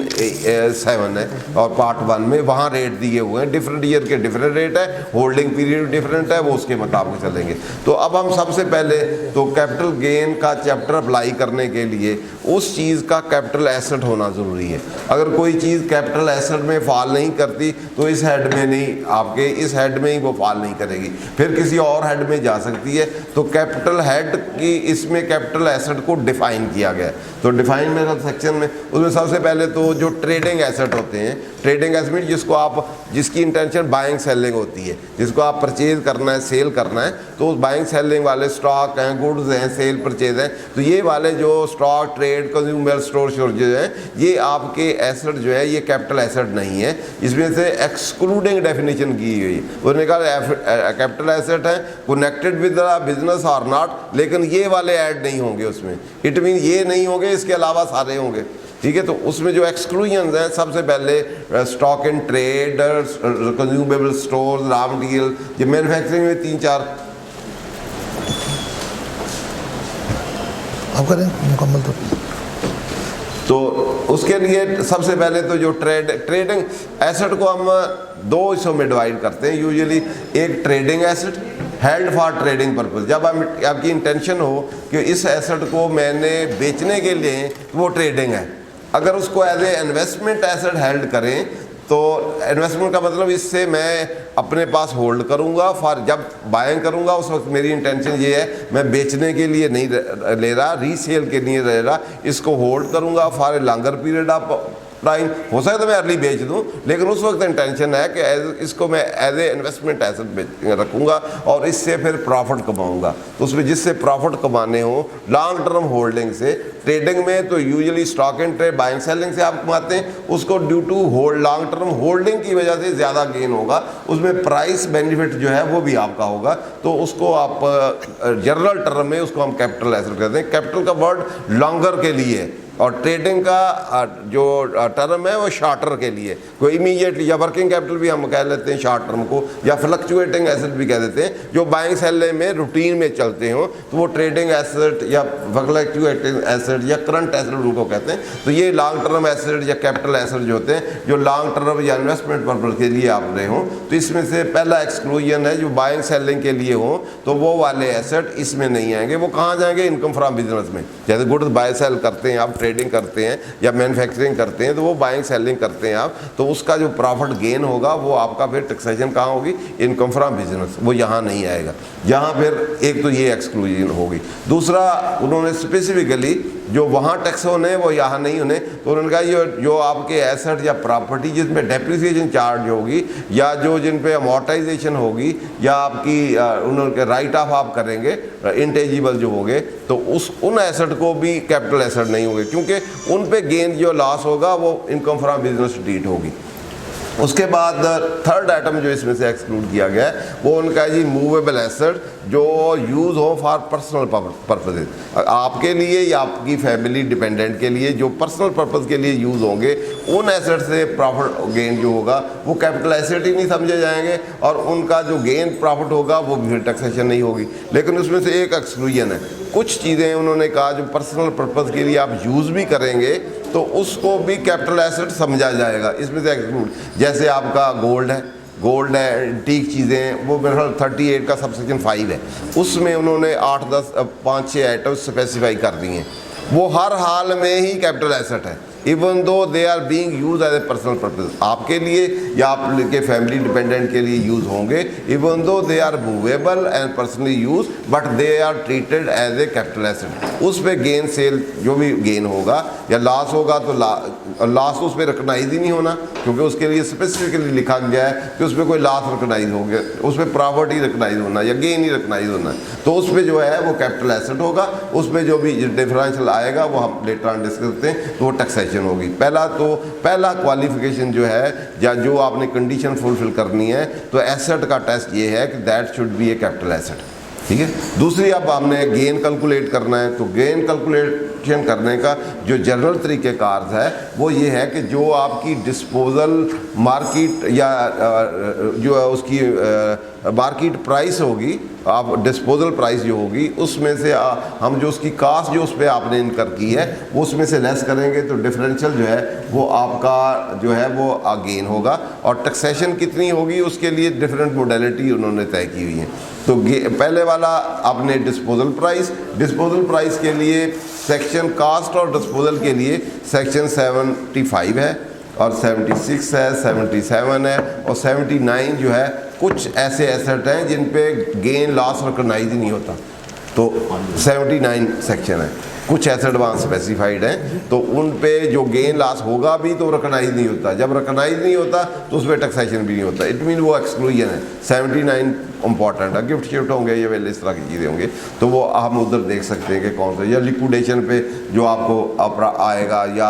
7 है और पार्ट 1 में वहाँ रेट दिए हुए हैं, डिफरेंट ईयर के डिफरेंट रेट है, होल्डिंग पीरियड डिफरेंट है, वो उसके मुताबिक चलेंगे। तो अब हम सबसे पहले तो कैपिटल गेन का चैप्टर अप्लाई करने के लिए उस चीज़ का कैपिटल एसेट होना ज़रूरी है। अगर कोई चीज़ कैपिटल एसेट में फॉल नहीं करती तो इस हेड में नहीं, आपके इस हेड में ही वो फॉल नहीं करेगी, फिर किसी और हेड में जा सकती है। तो कैपिटल हेड की इसमें कैपिटल एसेट को डिफाइन किया गया। तो डिफाइन सेक्शन में उसमें सबसे पहले तो जो ट्रेडिंग एसेट होते हैं, ट्रेडिंग एसेट जिसकी इंटेंशन बाइंग सेलिंग होती है, जिसको आप परचेज करना है सेल करना है, तो बाइंग सेलिंग वाले स्टॉक हैं, गुड्स हैं, सेल परचेज हैं, तो ये वाले जो स्टॉक ट्रेड कंज्यूमर स्टोर जो है ये आपके एसेट जो है ये कैपिटल एसेट नहीं है। इसमें से एक्सक्लूडिंग डेफिनेशन की हुई है, उसने कहा कैपिटल एसेट है कनेक्टेड विद द बिजनेस और नॉट, लेकिन ये वाले ऐड नहीं होंगे उसमें। इट मीन ये नहीं होंगे, इसके अलावा सारे होंगे, ठीक है। तो उसमें जो एक्सक्लूजन हैं, सबसे पहले stock in trade, consumable store, raw material, ये मैन्युफैक्चरिंग में 3-4 आप करें मुकम्मल। तो उसके लिए सबसे पहले तो जो ट्रेडिंग एसेट को हम 2 हिस्सों में डिवाइड करते हैं यूजुअली। एक trading asset held for trading purpose, जब आपकी इंटेंशन हो कि इस एसेट को मैंने बेचने के लिए, वो ट्रेडिंग है। अगर उसको as a investment asset held करें तो इन्वेस्टमेंट का मतलब इससे मैं अपने पास होल्ड करूंगा, फॉर जब बाइंग करूंगा उस वक्त मेरी इंटेंशन ये है मैं बेचने के लिए नहीं ले रहा, रीसेल के लिए ले रहा, इसको होल्ड करूंगा for a longer period of time. हो सकता है मैं अर्ली बेच दूं, लेकिन उस वक्त इंटेंशन है कि इसको मैं एज ए इन्वेस्टमेंट एसेट रखूंगा और इससे फिर प्रॉफिट कमाऊंगा। तो उसमें जिससे प्रॉफिट कमाने हो लॉन्ग टर्म होल्डिंग से, ट्रेडिंग में तो usually stock and trade buying selling से आप कमाते हैं, उसको due to hold long term holding की वजह से ज़्यादा गेन होगा, उसमें प्राइस बेनिफिट जो है वो भी आपका होगा। तो उसको आप जनरल टर्म में उसको हम कैपिटल एसेट कहते हैं। कैपिटल का वर्ड लॉन्गर के लिए है और ट्रेडिंग का जो टर्म है वो शॉर्टर के लिए, कोई इमीडिएटली या वर्किंग कैपिटल भी हम कह लेते हैं शॉर्ट टर्म को, या फ्लक्चुएटिंग एसेट भी कह देते हैं, जो बाइंग सेलिंग में रूटीन में चलते हो तो वो ट्रेडिंग एसेट या फ्लक्चुएटिंग एसेट या करंट एसेट उनको कहते हैं। तो ये लॉन्ग टर्म एसेट या कैपिटल एसेट जो होते हैं जो लॉन्ग टर्म या इन्वेस्टमेंट पर्पज के लिए आप रहे हो, तो इसमें से पहला एक्सक्लूजन है जो बाइंग सेलिंग के लिए हो तो वो वाले एसेट इसमें नहीं आएंगे। वो कहाँ जाएंगे? इनकम फ्रॉम बिजनेस में। जैसे गुड्स बाय सेल करते हैं आप, ट्रेडिंग करते हैं या मैन्युफैक्चरिंग करते हैं, तो वो बाइंग सेलिंग करते हैं आप, तो उसका जो प्रॉफिट गेन होगा वो आपका फिर टैक्सेशन कहाँ होगी? इनकम फ्रॉम बिजनेस, वो यहाँ नहीं आएगा। यहाँ फिर एक तो ये एक्सक्लूजन होगी। दूसरा उन्होंने स्पेसिफिकली जो वहाँ टैक्स होने वो यहाँ नहीं होने, तो उन्होंने कहा ये जो आपके एसेट या प्रॉपर्टी जिसमें डेप्रिसिएशन चार्ज होगी या जो जिन पे अमोर्टाइजेशन होगी या आपकी उन्होंने राइट ऑफ आप करेंगे इंटेजिबल जो होंगे, तो उन एसेट को भी कैपिटल एसेट नहीं होंगे, क्योंकि उन पे गेन जो लॉस होगा वो इनकम फ्रॉम बिजनेस ट्रीट होगी। उसके बाद थर्ड आइटम जो इसमें से एक्सक्लूड किया गया है वो उनका है जी मूवेबल एसेट जो यूज़ हो फॉर पर्सनल पर्पजेज, आपके लिए या आपकी फैमिली डिपेंडेंट के लिए जो पर्सनल पर्पज़ के लिए यूज़ होंगे, उन एसेट से प्रॉफिट गेन जो होगा वो कैपिटल एसेट ही नहीं समझे जाएंगे और उनका जो गेन प्रॉफिट होगा वो भी टैक्सेशन नहीं होगी। लेकिन उसमें से एक एक्सक्लूजन है, कुछ चीज़ें उन्होंने कहा जो पर्सनल पर्पज़ के लिए आप यूज़ भी करेंगे तो उसको भी कैपिटल एसेट समझा जाएगा। इसमें से एक्सक्लूड जैसे आपका गोल्ड है, एंटीक चीज़ें, वो मेरे ख्याल 38 का सबसेक्शन 5 है, उसमें उन्होंने 5-6 आइटम स्पेसिफाई कर दिए हैं। वो हर हाल में ही कैपिटल एसेट है, even though they are being use as a personal purpose, आपके लिए या आपके फैमिली डिपेंडेंट के लिए यूज़ होंगे, even though they are movable and personally use but they are treated as a capital asset. उस पर गेन सेल जो भी गेन होगा या लॉस होगा तो लॉस उस पर रिकगनाइज ही नहीं होना, क्योंकि उसके लिए स्पेसिफिकली लिखा गया है कि उस पर कोई लॉस रिकगनाइज हो गया, उस पर प्रॉफिट ही रिकगनाइज होना या गेन ही रिकगनाइज होना, तो उस पर जो है वो कैपिटल एसेट होगा। उस पर जो भी डिफरेंशियल आएगा वो हम लेटर ऑन डिस्कस करते हैं, तो वो टैक्सेशन होगी। पहला क्वालिफिकेशन जो है या जो आपने कंडीशन फुलफिल करनी है तो एसेट का टेस्ट ये है कि that should be A capital asset, ठीक है। दूसरी अब हमने गेन कैलकुलेट करना है, तो गेन कैलकुलेशन करने का जो जनरल तरीक़ेकार है वो ये है कि जो आपकी डिस्पोजल मार्केट या जो उसकी मार्केट प्राइस होगी, आप डिस्पोजल प्राइस जो होगी उसमें से हम जो उसकी कास्ट जो उस पर आपने इनकर की है वो उसमें से लेस करेंगे तो डिफरेंशियल जो है वो आपका जो है वो गेन होगा। और टैक्सेशन कितनी होगी उसके लिए डिफरेंट मोडेलिटी उन्होंने तय की हुई है। तो पहले वाला आपने डिस्पोजल प्राइस के लिए सेक्शन कास्ट और डिस्पोजल के लिए सेक्शन 75 है और 76 है, 77 है और 79 जो है कुछ ऐसे एसेट हैं जिन पे गेन लॉस रिकॉग्नाइज ही नहीं होता, तो 79 सेक्शन है। कुछ एसेट वहाँ स्पेसिफाइड हैं तो उन पे जो गेन लॉस होगा भी तो रिकॉग्नाइज नहीं होता, जब रिकॉग्नाइज नहीं होता तो उस पर टैक्सेशन भी नहीं होता, इट मीन वो एक्सक्लूजन है। 79 इंपॉर्टेंट है, गिफ्ट शिफ्ट होंगे या वेल इस तरह की चीज़ें होंगे तो वो हम उधर देख सकते हैं कि कौन सा, या लिक्विडेशन पे जो आपको आएगा या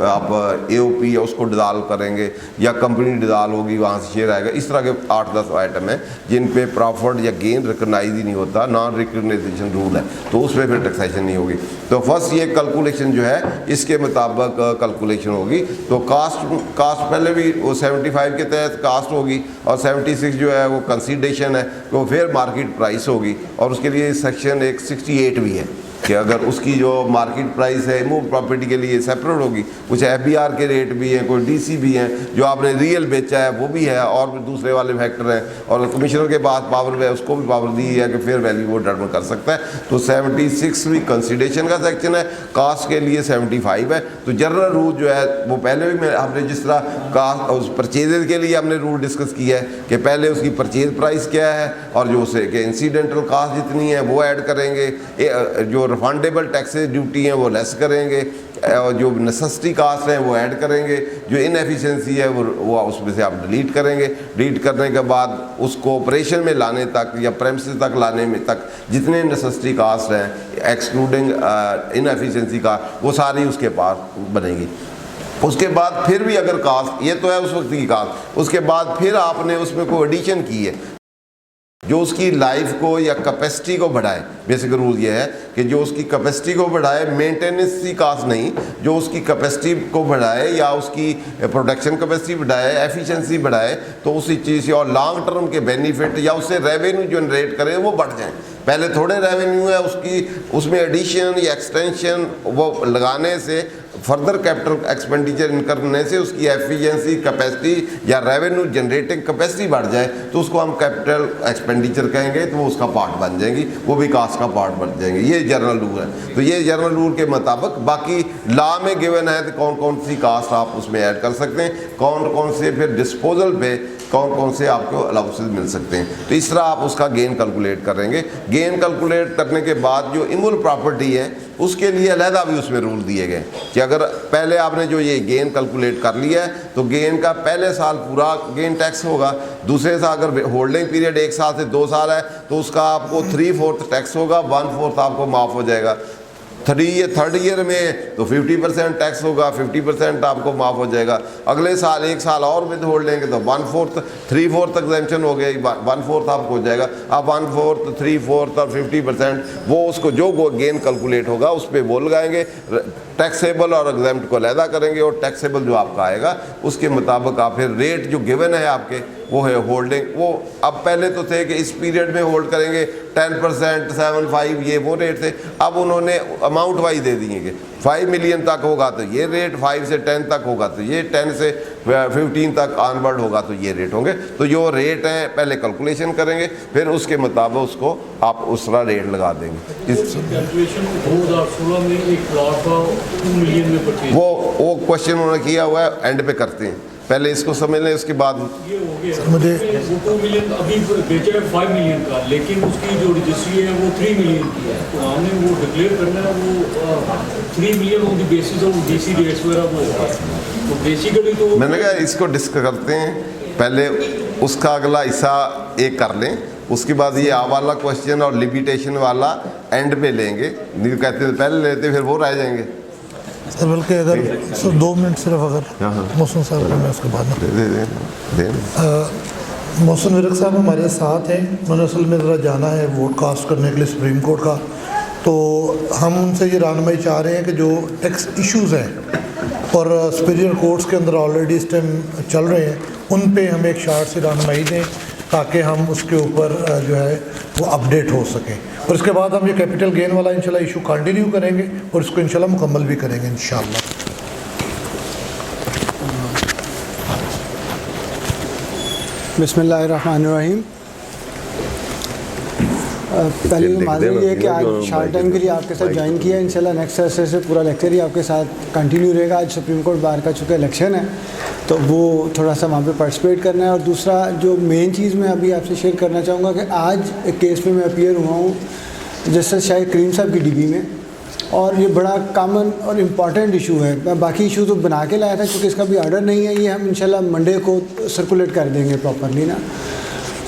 आप AOP या उसको डिज़ाल्व करेंगे या कंपनी डिज़ाल्व होगी वहाँ से शेयर आएगा, इस तरह के 8-10 आइटम हैं जिन पे प्रॉफिट या गेन रिकॉग्नाइज ही नहीं होता, नॉन रिकॉग्नाइजेशन रूल है, तो उस पर फिर टैक्सेशन नहीं होगी। तो फर्स्ट ये कैलकुलेशन जो है इसके मुताबिक कैलकुलेशन होगी। तो कास्ट पहले भी वो 75 के तहत कास्ट होगी और 76 जो है वो कंसीडरेशन है, तो फिर मार्केट प्राइस होगी और उसके लिए सेक्शन एक 68 भी है कि अगर उसकी जो मार्केट प्राइस है इमूव प्रॉपर्टी के लिए सेपरेट होगी, कुछ FBR के रेट भी हैं, कोई DC भी हैं, जो आपने रियल बेचा है वो भी है, और भी दूसरे वाले फैक्टर हैं, और कमिश्नर के पास पावर है, उसको भी पावर दी है कि फेयर वैल्यू वो डिटरमिन कर सकता है। तो 76वीं कंसिडरेशन का सेक्शन है, कास्ट के लिए 75 है। तो जनरल रूल जो है वो पहले भी हमने जिस तरह कास्ट उस परचेज के लिए हमने रूल डिस्कस किया है कि पहले उसकी परचेज प्राइस क्या है और जो उसे कि इंसिडेंटल कास्ट जितनी है वो ऐड करेंगे, जो रिफंडेबल टैक्सेस ड्यूटी हैं वो लेस करेंगे, और जो नेसेसिटी कास्ट हैं वो ऐड करेंगे, जो इनएफिशिएंसी है वो उसमें से आप डिलीट करेंगे। डिलीट करने के बाद उसको ऑपरेशन में लाने तक या प्रेमिसेस तक लाने में तक जितने नेसेसिटी कास्ट हैं एक्सक्लूडिंग इनएफिशिएंसी का, वो सारी उसके पास बनेगी। उसके बाद फिर भी अगर कास्ट, ये तो है उस वक्त की कास्ट, उसके बाद फिर आपने उसमें कोई एडिशन की है जो उसकी लाइफ को या कैपेसिटी को बढ़ाए। बेसिक रूल ये है कि जो उसकी कैपेसिटी को बढ़ाए, मेंटेनेंस की कास्ट नहीं, जो उसकी कैपेसिटी को बढ़ाए या उसकी प्रोडक्शन कैपेसिटी बढ़ाए, एफिशिएंसी बढ़ाए, तो उसी चीज़ से और लॉन्ग टर्म के बेनिफिट या उससे रेवेन्यू जनरेट करें वो बढ़ जाए। पहले थोड़े रेवेन्यू है उसमें एडिशन या एक्सटेंशन वो लगाने से, फर्दर कैपिटल एक्सपेंडिचर करने से उसकी एफिशिएंसी कैपेसिटी या रेवेन्यू जनरेटिंग कैपेसिटी बढ़ जाए तो उसको हम कैपिटल एक्सपेंडिचर कहेंगे, तो वो उसका पार्ट बन जाएंगी, वो भी कास्ट का पार्ट बन जाएंगे। ये जनरल रूल है। तो ये जनरल रूल के मुताबिक बाकी लॉ में गिवन है तो कौन कौन सी कास्ट आप उसमें ऐड कर सकते हैं, कौन कौन से फिर डिस्पोजल पे कौन कौन से आपको अलाउंसेस मिल सकते हैं। तो इस तरह आप उसका गेन कैलकुलेट करेंगे। गेन कैलकुलेट करने के बाद जो इमूल प्रॉपर्टी है उसके लिए अलहदा भी उसमें रूल दिए गए कि अगर पहले आपने जो ये गेन कैलकुलेट कर लिया है तो गेन का पहले साल पूरा गेन टैक्स होगा, दूसरे साल अगर होल्डिंग पीरियड 1 साल से 2 साल है तो उसका आपको 3/4 टैक्स होगा, 1/4 आपको माफ़ हो जाएगा। थर्ड ईयर में तो 50% टैक्स होगा, 50% आपको माफ़ हो जाएगा। अगले साल 1 साल और विद होल्ड तो 1/4 3/4 एग्जेम्पशन हो गई, 1/4 आपको हो जाएगा। अब 1/4 3/4 और 50% वो उसको जो गेन कैलकुलेट होगा उस पर वो लगाएंगे, टैक्सेबल और एग्जेम्प्ट को अलहदा करेंगे, और टैक्सेबल जो आपका आएगा उसके मुताबिक आप फिर रेट जो गिवन है आपके वो है होल्डिंग। वो अब पहले तो थे कि इस पीरियड में होल्ड करेंगे 10%, 7.5 ये वो रेट थे। अब उन्होंने अमाउंट वाइज दे दिए कि 5 मिलियन तक होगा तो ये रेट, 5 से 10 तक होगा तो ये, 10 से 15 तक ऑनवर्ड होगा तो ये रेट होंगे। तो जो रेट हैं पहले कैलकुलेशन करेंगे, फिर उसके मुताबिक उसको आप उस तरह रेट लगा देंगे। इस कैलकुलेशन 2016 में एक प्लॉट का 2 मिलियन में परचेज, वो क्वेश्चन उन्होंने किया हुआ है, एंड पे करते हैं, पहले इसको समझ लें उसके बाद। ये हो गया मुझे 2 मिलियन अभी बेचा है 5 मिलियन का, लेकिन उसकी जो रजिस्ट्री है वो 3 मिलियन की है। तो हमने वो डिक्लेयर करना है वो 3 million on the basis of DC rates वगैरह वो होगा। तो बेसिकली तो मैंने कहा इसको डिस्कस करते हैं, पहले उसका अगला हिस्सा एक कर लें, उसके बाद ये आ वाला क्वेश्चन और लिमिटेशन वाला एंड पे लेंगे। नहीं कहते थे पहले लेते फिर वो रह जाएंगे। सर बल्कि अगर सर 2 मिनट सिर्फ अगर मोहसिन साहब को मैं उसके बाद मोहसिन विरक साहब हमारे साथ हैं। उन्होंने असल में ज़रा जाना है वोट कास्ट करने के लिए सुप्रीम कोर्ट का, तो हम उनसे ये रहनुमाई चाह रहे हैं कि जो टैक्स इश्यूज़ हैं और सुपीरियर कोर्ट्स के अंदर ऑलरेडी इस टाइम चल रहे हैं उन पे हम एक शार्ट सी रहनुमाई दें ताकि हम उसके ऊपर जो है वो अपडेट हो सकें। और इसके बाद हम ये कैपिटल गेन वाला इंशाल्लाह इशू कंटिन्यू करेंगे और इसको इंशाल्लाह मुकम्मल भी करेंगे इंशाल्लाह। बिस्मिल्लाहिर्रहमानिर्रहीम। पहले तो माजूर ये कि आज शार्ट टाइम के लिए आपके साथ ज्वाइन किया। इंशाल्लाह नेक्स्ट अरसे से पूरा लेक्चर ही आपके साथ कंटिन्यू रहेगा। आज सुप्रीम कोर्ट बार का चूँकि इलेक्शन है तो वो थोड़ा सा वहाँ पे पार्टिसिपेट करना है। और दूसरा जो मेन चीज़ मैं अभी आपसे शेयर करना चाहूँगा कि आज एक केस में मैं अपीयर हुआ हूँ जस्टिस शाहिद करीम साहब की DB में, और ये बड़ा कॉमन और इम्पॉर्टेंट इशू है। मैं बाकी इशू तो बना के लाया था क्योंकि इसका भी ऑर्डर नहीं है, ये हम इंशाल्लाह मंडे को सर्कुलेट कर देंगे प्रॉपरली ना।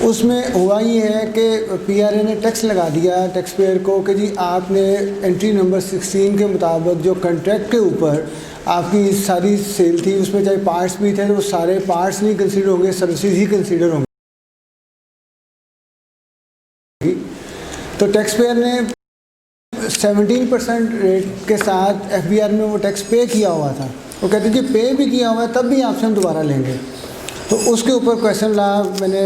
उसमें हुआ ये है कि PRA ने टैक्स लगा दिया टैक्स पेयर को कि जी आपने एंट्री नंबर 16 के मुताबिक जो कॉन्ट्रैक्ट के ऊपर आपकी सारी सेल थी उसमें चाहे पार्ट्स भी थे तो वो सारे पार्ट्स नहीं कंसीडर होंगे, सर्विसेज ही कंसीडर होंगे। तो टैक्स पेयर ने 17% रेट के साथ FBR में वो टैक्स पे किया हुआ था। वो कहते हैं कि पे भी किया हुआ है तब भी आपसे हम दोबारा लेंगे। तो उसके ऊपर क्वेश्चन ला मैंने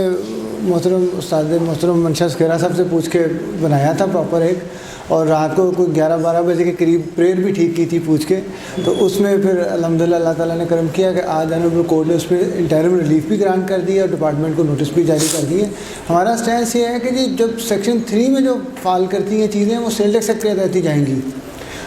मोहतरम उस्ताद मोहतरम मंशा खेरा साहब से पूछ के बनाया था प्रॉपर एक, और रात को कोई 11-12 बजे के करीब प्रेयर भी ठीक की थी पूछ के। तो उसमें फिर अल्हम्दुलिल्लाह अल्लाह ताला ने करम किया कि आज ऑनरेबल कोर्ट ने उसमें इंटरिम रिलीफ भी ग्रांट कर दिया और डिपार्टमेंट को नोटिस भी जारी कर दिए। हमारा स्टैंस ये है कि जी जब सेक्शन 3 में जो फाल करती हैं चीज़ें वो सेल टैक्स एक्ट के तहत ही जाएंगी,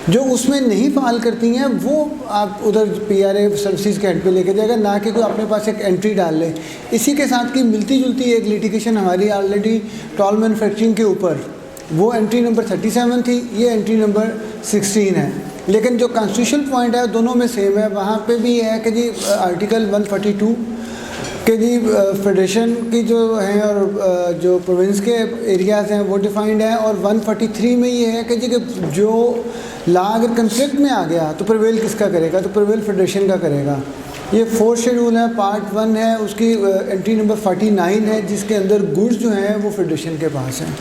जो उसमें नहीं फाल करती हैं वो आप उधर PRA सर्विसेज के हेड पे लेके जाएगा, ना कि कोई अपने पास एक एंट्री डाल ले। इसी के साथ की मिलती जुलती एक लिटिगेशन हमारी ऑलरेडी टॉल मैन्युफैक्चरिंग के ऊपर, वो एंट्री नंबर 37 थी, ये एंट्री नंबर 16 है। लेकिन जो कॉन्स्टिट्यूशनल पॉइंट है दोनों में सेम है। वहाँ पे भी है कि जी आर्टिकल 142 कि जी फेडरेशन की जो है और जो प्रोविंस के एरियाज़ हैं वो डिफाइंड है, और 143 में ये है कि जी कि जो लॉ अगर कंफ्लिक्ट में आ गया तो प्रिवेल किसका करेगा, तो प्रिवेल फेडरेशन का करेगा। ये 4th शेड्यूल है, पार्ट 1 है, उसकी एंट्री नंबर 49 है, जिसके अंदर गुड्स जो हैं वो फेडरेशन के पास हैं।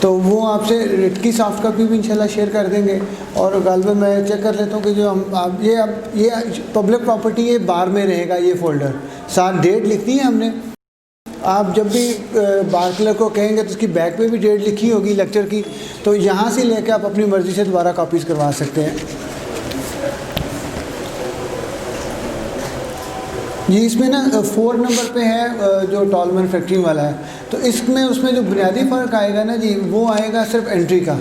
तो वो आपसे रिट की सॉफ्ट कॉपी भी इंशाल्लाह शेयर कर देंगे। और गालिबा मैं चेक कर लेता हूँ कि जो हम आप ये पब्लिक प्रॉपर्टी ये बार में रहेगा, ये फ़ोल्डर साथ डेट लिखती है हमने। आप जब भी बार क्लर्क को कहेंगे तो उसकी बैक पे भी डेट लिखी होगी लेक्चर की, तो यहाँ से लेकर आप अपनी मर्ज़ी से दोबारा कॉपीज़ करवा सकते हैं। ये इसमें ना 4 नंबर पे है जो टॉल मैन्युफैक्चरिंग वाला है, तो इसमें उसमें जो बुनियादी फ़र्क आएगा ना जी वो आएगा सिर्फ एंट्री का।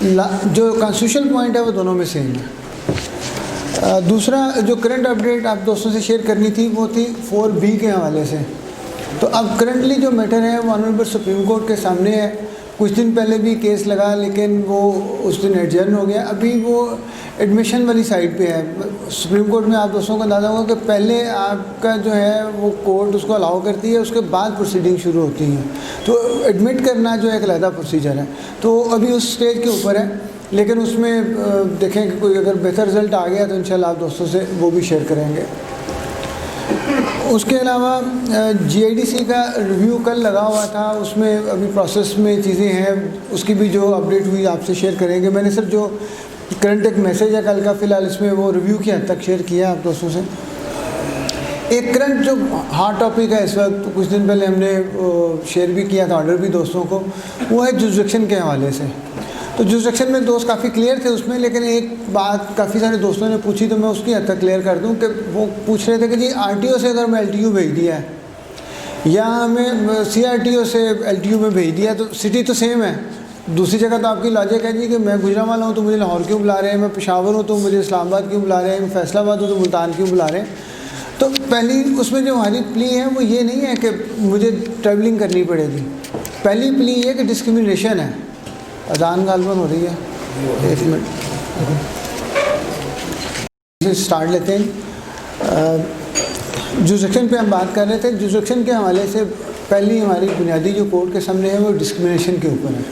जो कॉन्स्टिट्यूशनल पॉइंट है वो दोनों में सेम है। दूसरा जो करंट अपडेट आप दोस्तों से शेयर करनी थी वो थी 4B के हवाले से। तो अब करंटली जो मैटर है वो ऑनरेबल सुप्रीम कोर्ट के सामने है। कुछ दिन पहले भी केस लगा लेकिन वो उस दिन एडजर्न हो गया। अभी वो एडमिशन वाली साइड पे है। सुप्रीम कोर्ट में आप दोस्तों को अंदाज़ा होगा कि पहले आपका जो है वो कोर्ट उसको अलाउ करती है, उसके बाद प्रोसीडिंग शुरू होती है। तो एडमिट करना जो एक अलग प्रोसीजर है, तो अभी उस स्टेज के ऊपर है। लेकिन उसमें देखें कि कोई अगर बेहतर रिज़ल्ट आ गया तो इंशाल्लाह आप दोस्तों से वो भी शेयर करेंगे। उसके अलावा GIDC का रिव्यू कल लगा हुआ था, उसमें अभी प्रोसेस में चीज़ें हैं, उसकी भी जो अपडेट हुई आपसे शेयर करेंगे। मैंने सिर्फ जो करंट एक मैसेज है कल का फ़िलहाल इसमें वो रिव्यू की हद तक शेयर किया आप दोस्तों से। एक करंट जो हॉट टॉपिक है इस वक्त, कुछ दिन पहले हमने शेयर भी किया था ऑर्डर भी दोस्तों को, वो है जुरिसडिक्शन के हवाले से। तो जुरिसडिक्शन में दोस्त काफ़ी क्लियर थे उसमें, लेकिन एक बात काफ़ी सारे दोस्तों ने पूछी तो मैं उसकी हद तक क्लियर कर दूं कि वो पूछ रहे थे कि जी RTO से अगर मैं LTU भेज दिया है या हमें CRTO से LTU में भेज दिया तो सिटी तो सेम है। दूसरी जगह तो आपकी लॉजिक है जी कि मैं गुजरांवाला हूँ तो मुझे लाहौर क्यों बुला रहे हैं, मैं पेशावर हूँ तो मुझे इस्लामाबाद क्यों बुला रहे हैं, मैं फैसलाबाद हूँ तो मुल्तान क्यों बुला रहे हैं। तो पहली उसमें जो हमारी प्ली है वो ये नहीं है कि मुझे ट्रैवलिंग करनी पड़ेगी। पहली प्ली ये कि डिस्क्रिमिनेशन है। अजान गालबन हो रही है, 1 मिनट स्टार्ट लेते हैं। जुरिसडिक्शन पे हम बात कर रहे थे। जुरिसडिक्शन के हवाले से पहली हमारी बुनियादी जो कोर्ट के सामने है वो डिस्क्रिमिनेशन के ऊपर है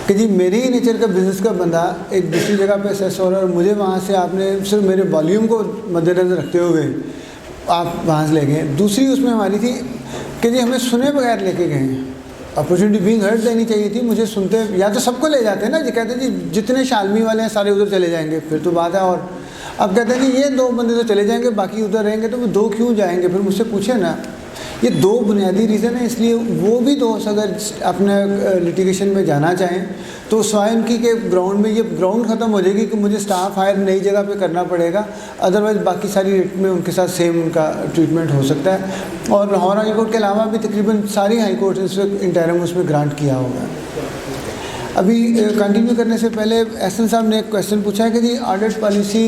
कि जी मेरी ही नेचर का बिज़नेस का बंदा एक दूसरी जगह पे असेस हो रहा है और मुझे वहाँ से आपने सिर्फ मेरे वॉल्यूम को मद्देनज़र रखते हुए आप वहाँ से ले गए। दूसरी उसमें हमारी थी कि जी हमें सुने बगैर लेके गए हैं। अपॉर्चुनिटी बीइंग हर्ड देनी चाहिए थी, मुझे सुनते या तो सबको ले जाते हैं ना जी, कहते हैं जी जितने शालमी वाले हैं सारे उधर चले जाएंगे, फिर तो बात है। और अब कहते हैं जी ये 2 बंदे तो चले जाएंगे बाकी उधर रहेंगे, तो वो 2 क्यों जाएंगे? फिर मुझसे पूछे ना। ये 2 बुनियादी रीज़न है, इसलिए वो भी दोस्त अगर अपने लिटिगेशन में जाना चाहें तो स्वाय उनकी के ग्राउंड में ये ग्राउंड ख़त्म हो जाएगी कि मुझे स्टाफ हायर नई जगह पे करना पड़ेगा, अदरवाइज़ बाकी सारी रेट में उनके साथ सेम उनका ट्रीटमेंट हो सकता है। और लाहौर हाई कोर्ट के अलावा भी तकरीबन सारी हाई कोर्ट इस वक्त इंटरिम उसमें ग्रांट किया होगा। अभी कंटिन्यू करने से पहले एहसन साहब ने एक क्वेश्चन पूछा है कि जी ऑडिट पॉलिसी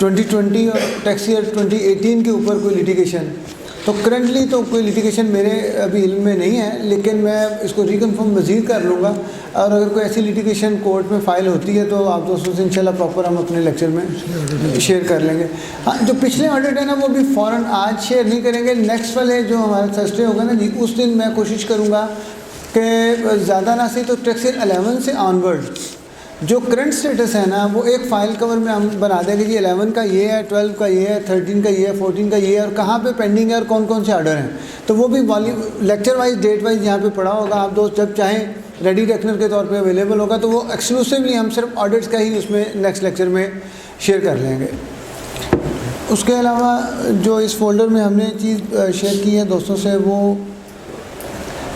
2020 और टैक्स ईयर 2018 के ऊपर कोई लिटिगेशन। तो करंटली तो कोई लिटिगेशन मेरे अभी इल्म में नहीं है, लेकिन मैं इसको रिकन्फर्म मज़ीद कर लूँगा और अगर कोई ऐसी लिटिगेशन कोर्ट में फ़ाइल होती है तो आप दोस्तों से इंशाल्लाह प्रॉपर हम अपने लेक्चर में शेयर कर लेंगे। हाँ, जो पिछले ऑडिट है ना वो भी फ़ौरन आज शेयर नहीं करेंगे, नेक्स्ट वाले जो हमारा थर्सडे होगा ना जी उस दिन मैं कोशिश करूँगा कि ज़्यादा ना सही तो टैक्स ईयर 11 से ऑनवर्ड जो करंट स्टेटस है ना वो एक फ़ाइल कवर में हम बना देंगे कि 11 का ये है, 12 का ये है, 13 का ये है, 14 का ये है और कहाँ पे पेंडिंग है और कौन कौन से ऑर्डर हैं। तो वो भी volume lecture wise date wise यहाँ पे पड़ा होगा, आप दोस्त जब चाहें रेडी रेकनर के तौर पे अवेलेबल होगा। तो वो एक्सक्लूसिवली हम सिर्फ ऑडिट्स का ही उसमें नेक्स्ट लेक्चर में शेयर कर लेंगे। उसके अलावा जो इस फोल्डर में हमने चीज़ शेयर की है दोस्तों से वो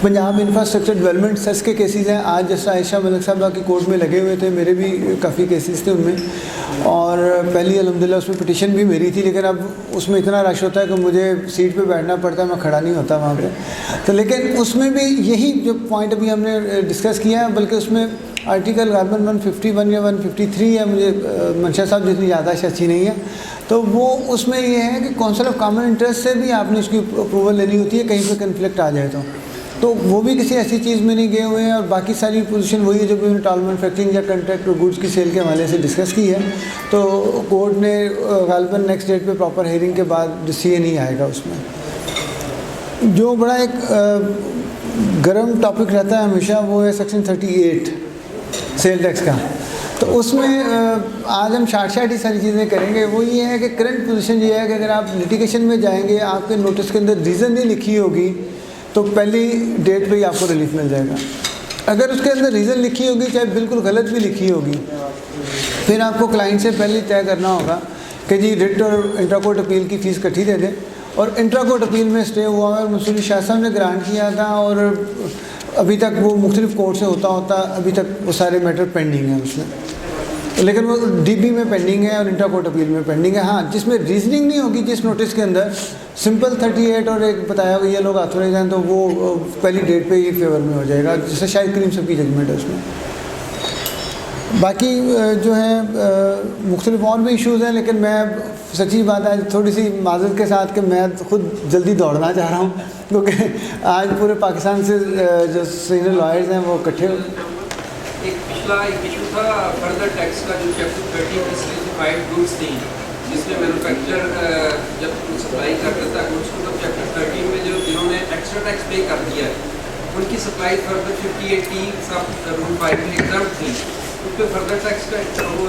पंजाब इंफ्रास्ट्रक्चर डेवलपमेंट सेस के केसेस हैं। आज जैसा आयशा मलिक साहबा की कोर्ट में लगे हुए थे, मेरे भी काफ़ी केसेस थे उनमें, और पहली अल्हम्दुलिल्लाह उसमें पिटिशन भी मेरी थी, लेकिन अब उसमें इतना रश होता है कि मुझे सीट पे बैठना पड़ता है, मैं खड़ा नहीं होता वहाँ पे। तो लेकिन उसमें भी यही जो पॉइंट अभी हमने डिस्कस किया है, बल्कि उसमें आर्टिकल गार्बन 151 या 153 है, मुझे मंशा साहब जितनी ज़्यादा अच्छी नहीं है, तो वो उसमें ये है कि काउंसिल ऑफ कॉमन इंटरेस्ट से भी आपने उसकी अप्रूवल लेनी होती है कहीं पर कन्फ्लिक्ट आ जाए तो वो भी किसी ऐसी चीज़ में नहीं गए हुए हैं। और बाकी सारी पोजीशन वही है जो भी टॉल मैन्युफैक्चरिंग या कंट्रैक्ट और गुड्स की सेल के हवाले से डिस्कस की है। तो कोर्ट ने गालिबन नेक्स्ट डेट पे प्रॉपर हेयरिंग के बाद डिसीजन नहीं आएगा उसमें। जो बड़ा एक गर्म टॉपिक रहता है हमेशा वो है सेक्शन 38 सेल टैक्स का। तो उसमें आज हम शार्ट ही सारी चीज़ें करेंगे। वो ये है कि करंट पोजीशन ये है कि अगर आप लिटिगेशन में जाएंगे, आपके नोटिस के अंदर रीज़न नहीं लिखी होगी तो पहली डेट पे ही आपको रिलीफ मिल जाएगा। अगर उसके अंदर रीज़न लिखी होगी, चाहे बिल्कुल गलत भी लिखी होगी, फिर आपको क्लाइंट से पहले तय करना होगा कि जी रिट और इंट्रा कोर्ट अपील की फ़ीस इकट्ठी दे दें। और इंट्रा कोर्ट अपील में स्टे हुआ है, मंसूरी शाह साहब ने ग्रांट किया था और अभी तक वो मुख्तलिफ कोर्ट से होता अभी तक वो सारे मैटर पेंडिंग हैं उसमें, लेकिन वो डीबी में पेंडिंग है और इंट्रा कोर्ट अपील में पेंडिंग है। हाँ, जिसमें रीजनिंग नहीं होगी जिस नोटिस के अंदर सिंपल 38 और एक बताया हुआ ये लोग ऑथोराइज हैं, तो वो पहली डेट पे ही फेवर में हो जाएगा, जिससे शायद करीम सब की जजमेंट है उसमें। बाकी जो है मुख्तलिफ और भी इशूज़ हैं, लेकिन मैं सच्ची बात है थोड़ी सी माजरत के साथ कि मैं खुद जल्दी दौड़ना चाह रहा हूँ, क्योंकि आज पूरे पाकिस्तान से जो सीनियर लॉयर्स हैं वो इकट्ठे। एक पिछला एक इशू था फर्दर टैक्स का, जो चैप्टर 30 की स्पेसिफाइड गुड्स थी, जिसमें मैन्युफैक्चरर जब सप्लाई कर देता है गुड्स को, तब चैप्टर 13 में जो जिन्होंने एक्स्ट्रा टैक्स पे कर दिया है उनकी सप्लाई फर्दर 58T सब रूल 5 में एग्जाम्प्ट थी। उस पर फर्दर टैक्स का वो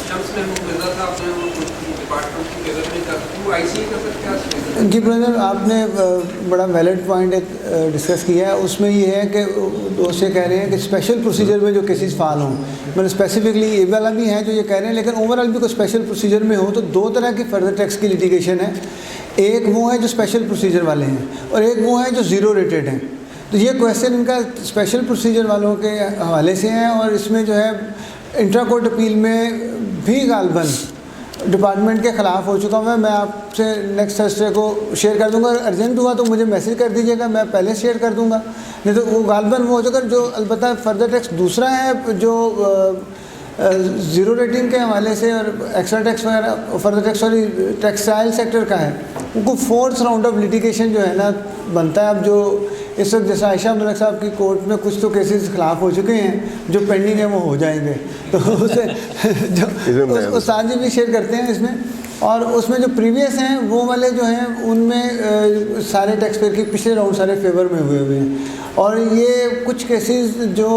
शम्स महमूद मिर्जा साहब ने वो डिपार्टमेंट की फेवर में कर वो ICA का सर क्या? जी ब्रदर, आपने बड़ा वैलिड पॉइंट एक डिस्कस किया है। उसमें ये है कि दोस्त ये कह रहे हैं कि स्पेशल प्रोसीजर में जो केसेस फाल हों, मतलब स्पेसिफिकली ये वाला भी है जो ये कह रहे हैं, लेकिन ओवरऑल भी कोई स्पेशल प्रोसीजर में हो तो दो तरह की फर्दर टैक्स की लिटिगेशन है। एक वो है जो स्पेशल प्रोसीजर वाले हैं और एक वो है जो ज़ीरो रेटेड हैं। तो ये क्वेश्चन इनका स्पेशल प्रोसीजर वालों के हवाले से है, और इसमें जो है इंट्रा कोर्ट अपील में भी गालिबन डिपार्टमेंट के ख़िलाफ़ हो चुका हूँ। मैं आपसे नेक्स्ट थर्सडे को शेयर कर दूंगा। अर्जेंट हुआ तो मुझे मैसेज कर दीजिएगा, मैं पहले शेयर कर दूंगा, नहीं तो वो गालिबन वो हो जाएगा। जो अलबत्ता फर्दर टैक्स दूसरा है जो ज़ीरो रेटिंग के हवाले से और एक्स्ट्रा टैक्स वगैरह further tax sorry textile sector का है, उनको फोर्थ राउंड ऑफ लिटिगेशन जो है ना बनता है। अब जो इस वक्त जैसा आयशा मलिक साहब की कोर्ट में कुछ तो केसेस खिलाफ हो चुके हैं, जो पेंडिंग है वो हो जाएंगे, तो उसे जो साथ भी शेयर करते हैं इसमें। और उसमें जो प्रीवियस हैं वो वाले जो हैं उनमें सारे टैक्स पेयर के पिछले राउंड सारे फेवर में हुए हैं, और ये कुछ केसेस जो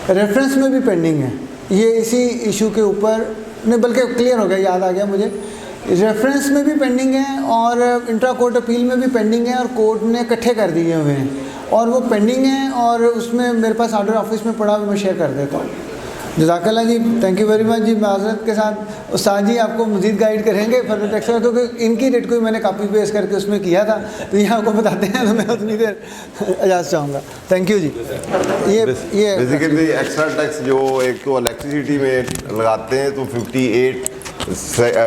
रेफरेंस में भी पेंडिंग है, ये इसी इशू के ऊपर नहीं बल्कि क्लियर हो गया, याद आ गया मुझे, रेफरेंस में भी पेंडिंग है और इंट्रा कोर्ट अपील में भी पेंडिंग है, और कोर्ट ने इकट्ठे कर दिए हुए हैं और वो पेंडिंग है, और उसमें मेरे पास ऑर्डर ऑफिस में पड़ा, मैं शेयर कर देता हूँ। जज़ाकल्लाह जी, थैंक यू वेरी मच जी। माज़रत के साथ उस्ताद जी आपको मज़ीद गाइड करेंगे फर्दर टैक्स में, क्योंकि इनकी रेट को मैंने कॉपी पेस्ट करके उसमें किया था, तो ये आपको बताते हैं, तो मैं उतनी देर इजाज़त चाहूँगा। थैंक यू जी। ये बेसिकली एक्स्ट्रा टैक्स जो एक तो इलेक्ट्रिसिटी में लगाते हैं तो 58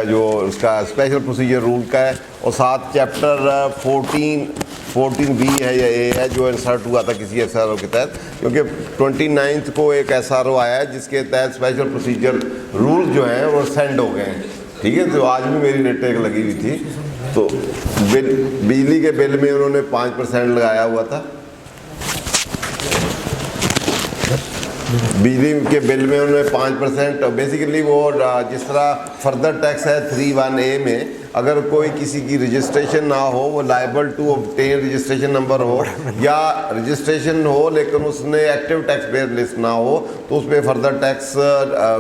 जो उसका स्पेशल प्रोसीजर रूल का है, और साथ चैप्टर 14B है या ए है जो इंसर्ट हुआ था किसी SRO के तहत, क्योंकि 29 को एक SRO आया है जिसके तहत स्पेशल प्रोसीजर रूल जो हैं वो सेंड हो गए हैं। ठीक है, तो आज भी मेरी रेट एक लगी हुई थी, तो बिजली के बिल में उन्होंने 5% लगाया हुआ था, बिजली के बिल में उन्होंने 5%। बेसिकली वो जिस तरह फर्दर टैक्स है 31A में, अगर कोई किसी की रजिस्ट्रेशन ना हो, वो liable to obtain registration number हो, या रजिस्ट्रेशन हो लेकिन उसने एक्टिव टैक्स पेयर लिस्ट ना हो, तो उस पर फर्दर टैक्स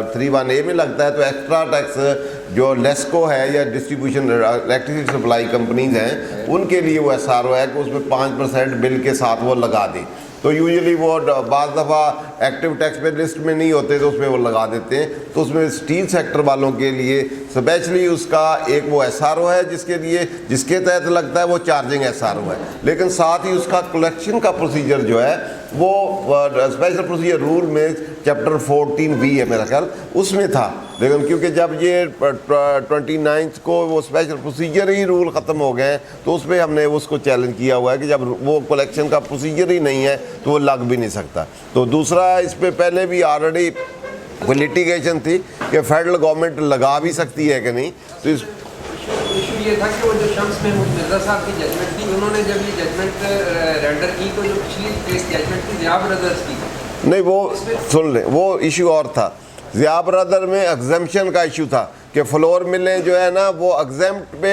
31A में लगता है। तो एक्स्ट्रा टैक्स जो लेस्को है या डिस्ट्रीब्यूशन इलेक्ट्रिसिटी सप्लाई कंपनीज हैं, उनके लिए वो SRO है कि उसमें 5% बिल के साथ वो लगा दें। तो यूजुअली वो बाज़ दफ़ा एक्टिव टैक्स पे लिस्ट में नहीं होते तो उसमें वो लगा देते हैं। तो उसमें स्टील सेक्टर वालों के लिए स्पेशली उसका एक वो SRO है जिसके तहत लगता है, वो चार्जिंग SRO है, लेकिन साथ ही उसका कलेक्शन का प्रोसीजर जो है वो स्पेशल प्रोसीजर रूल में चैप्टर 14B है मेरा ख्याल, उसमें था। लेकिन क्योंकि जब ये 29 को वो स्पेशल प्रोसीजर ही रूल ख़त्म हो गए हैं तो उसमें हमने उसको चैलेंज किया हुआ है कि जब वो कलेक्शन का प्रोसीजर ही नहीं है तो वो लग भी नहीं सकता। तो दूसरा, इस पर पहले भी ऑलरेडी कोई लिटिगेशन थी कि फेडरल गवर्नमेंट लगा भी सकती है कि नहीं। तो इस इशू ये था कि वो जो शम्स महमूद मिर्ज़ा साहब की जजमेंट थी, उन्होंने जब ये जजमेंट रेंडर की तो जो पिछली जजमेंट थी ज़िया ब्रदर्स की, नहीं, वो सुन लें, वो इशू और था। ज़िया ब्रदर में एग्जम्पशन का इशू था कि फ्लोर मिलें जो है ना वो एग्जम्प्ट पे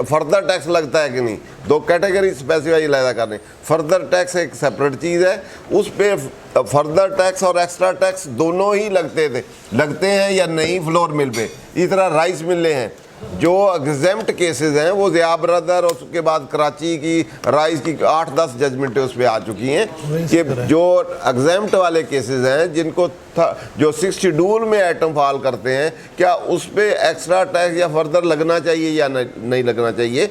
फर्दर टैक्स लगता है कि नहीं। दो कैटेगरी स्पेसिफाई अलहदा करने, फर्दर टैक्स एक सेपरेट चीज़ है, उस पर फर्दर टैक्स और एक्स्ट्रा टैक्स दोनों ही लगते हैं या नहीं फ्लोर मिल पे। इस तरह राइस मिलें हैं जो एग्जेम्प्ट केसेस हैं, वो ज़िया ब्रदर और उसके बाद कराची की राइस की 8-10 जजमेंटें उस पर आ चुकी हैं कि जो एग्जेम्प्ट वाले केसेस हैं जिनको जो 6 शेड्यूल में आइटम फॉल करते हैं, क्या उस पर एक्स्ट्रा टैक्स या फर्दर लगना चाहिए या नहीं लगना चाहिए,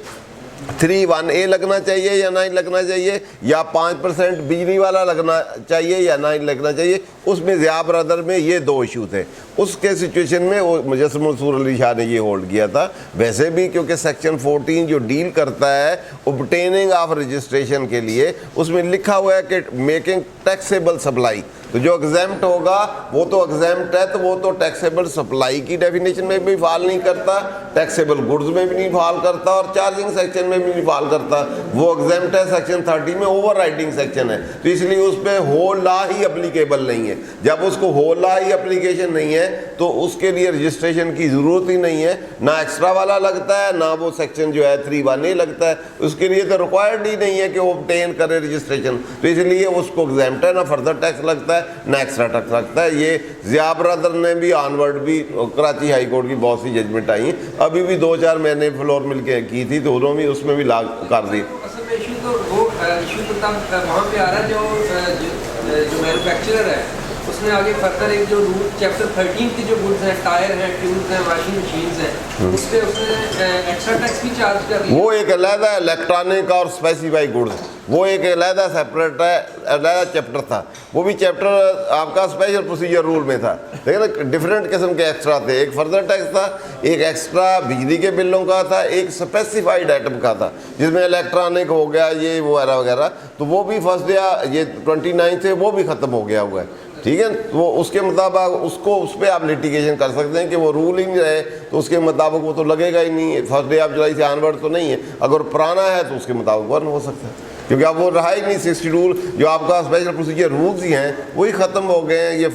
3(1)A लगना चाहिए या नहीं लगना चाहिए, या 5% बिजली वाला लगना चाहिए या नहीं लगना चाहिए। उसमें ज़िया ब्रदर में ये दो इशू थे। उसके सिचुएशन में वो मुजस्सिम मंसूर अली शाह ने ये होल्ड किया था। वैसे भी क्योंकि सेक्शन 14 जो डील करता है ऑब्टेनिंग ऑफ रजिस्ट्रेशन के लिए, उसमें लिखा हुआ है कि मेकिंग टैक्सेबल सप्लाई, तो जो एग्जाम्प्ट होगा वो तो एग्जाम्प्ट है, तो वो तो टैक्सेबल सप्लाई की डेफिनेशन में भी फॉल नहीं करता, टैक्सेबल गुड्स में भी नहीं फॉल करता और चार्जिंग सेक्शन में भी नहीं फॉल करता। वो एग्जाम्प्ट है सेक्शन 30 में, ओवर राइडिंग सेक्शन है, तो इसलिए उस पर होल लॉ ही अप्लीकेबल नहीं है। जब उसको होल लॉ ही अप्लीकेशन नहीं है तो उसके लिए रजिस्ट्रेशन की ज़रूरत ही नहीं है, ना एक्स्ट्रा वाला लगता है ना वो सेक्शन जो है 3(1)A लगता है, उसके लिए तो रिक्वायर्ड ही नहीं है कि वो ऑब्टेन करे रजिस्ट्रेशन। तो इसलिए उसको एग्जाम्प्ट है, ना फर्दर टैक्स लगता है ना एक्स्ट्रा टैक्स लगता है। ये ज़िया ब्रदर ने भी ऑनवर्ड भी कराची हाई कोर्ट की बहुत सी जजमेंट आई, अभी भी 2-4 महीने फ्लोर मिल के की थी तो उन्होंने भी उसमें भी लागू कर दी। असल में इशू तो तब वहाँ पे आ रहा है जो मैन्युफैक्चरर है उसने आगे फर्दर एक जो रूल चैप्टर 13 की जो गुड्स हैं, टायर हैं, ट्यूब्स हैं, वॉशिंग मशीन्स हैं, उस पर उसने एक्स्ट्रा टैक्स भी चार्ज कर दिया। वो एक अलहदा इलेक्ट्रॉनिक और स्पेसिफाई गुड्स, वो एक अलहदा सेपरेट है, अलहदा चैप्टर था। वो भी चैप्टर आपका स्पेशल प्रोसीजर रूल में था, लेकिन डिफरेंट किस्म के एक्स्ट्रा थे। एक फर्दर टैक्स था, एक एक्स्ट्रा बिजली के बिलों का था, एक स्पेसिफाइड आइटम का था जिसमें इलेक्ट्रॉनिक हो गया ये वो वगैरह। तो वो भी फर्स्ट डे ये 29 से वो भी ख़त्म हो गया हुआ है, ठीक है। वो उसके मुताबिक उसको उस पर आप लिटिगेशन कर सकते हैं कि वो रूल ही नहीं रहे तो उसके मुताबिक वो तो लगेगा ही नहीं। फर्स्ट डे ऑफ जुलाई से ऑनवर्ड तो नहीं है, अगर पुराना है तो उसके मुताबिक वन हो सकता है, क्योंकि अब वो रहा ही नहीं। 60 रूल जो आपका स्पेशल प्रोसीजर रूल्स ही हैं वही ख़त्म हो गए हैं, ये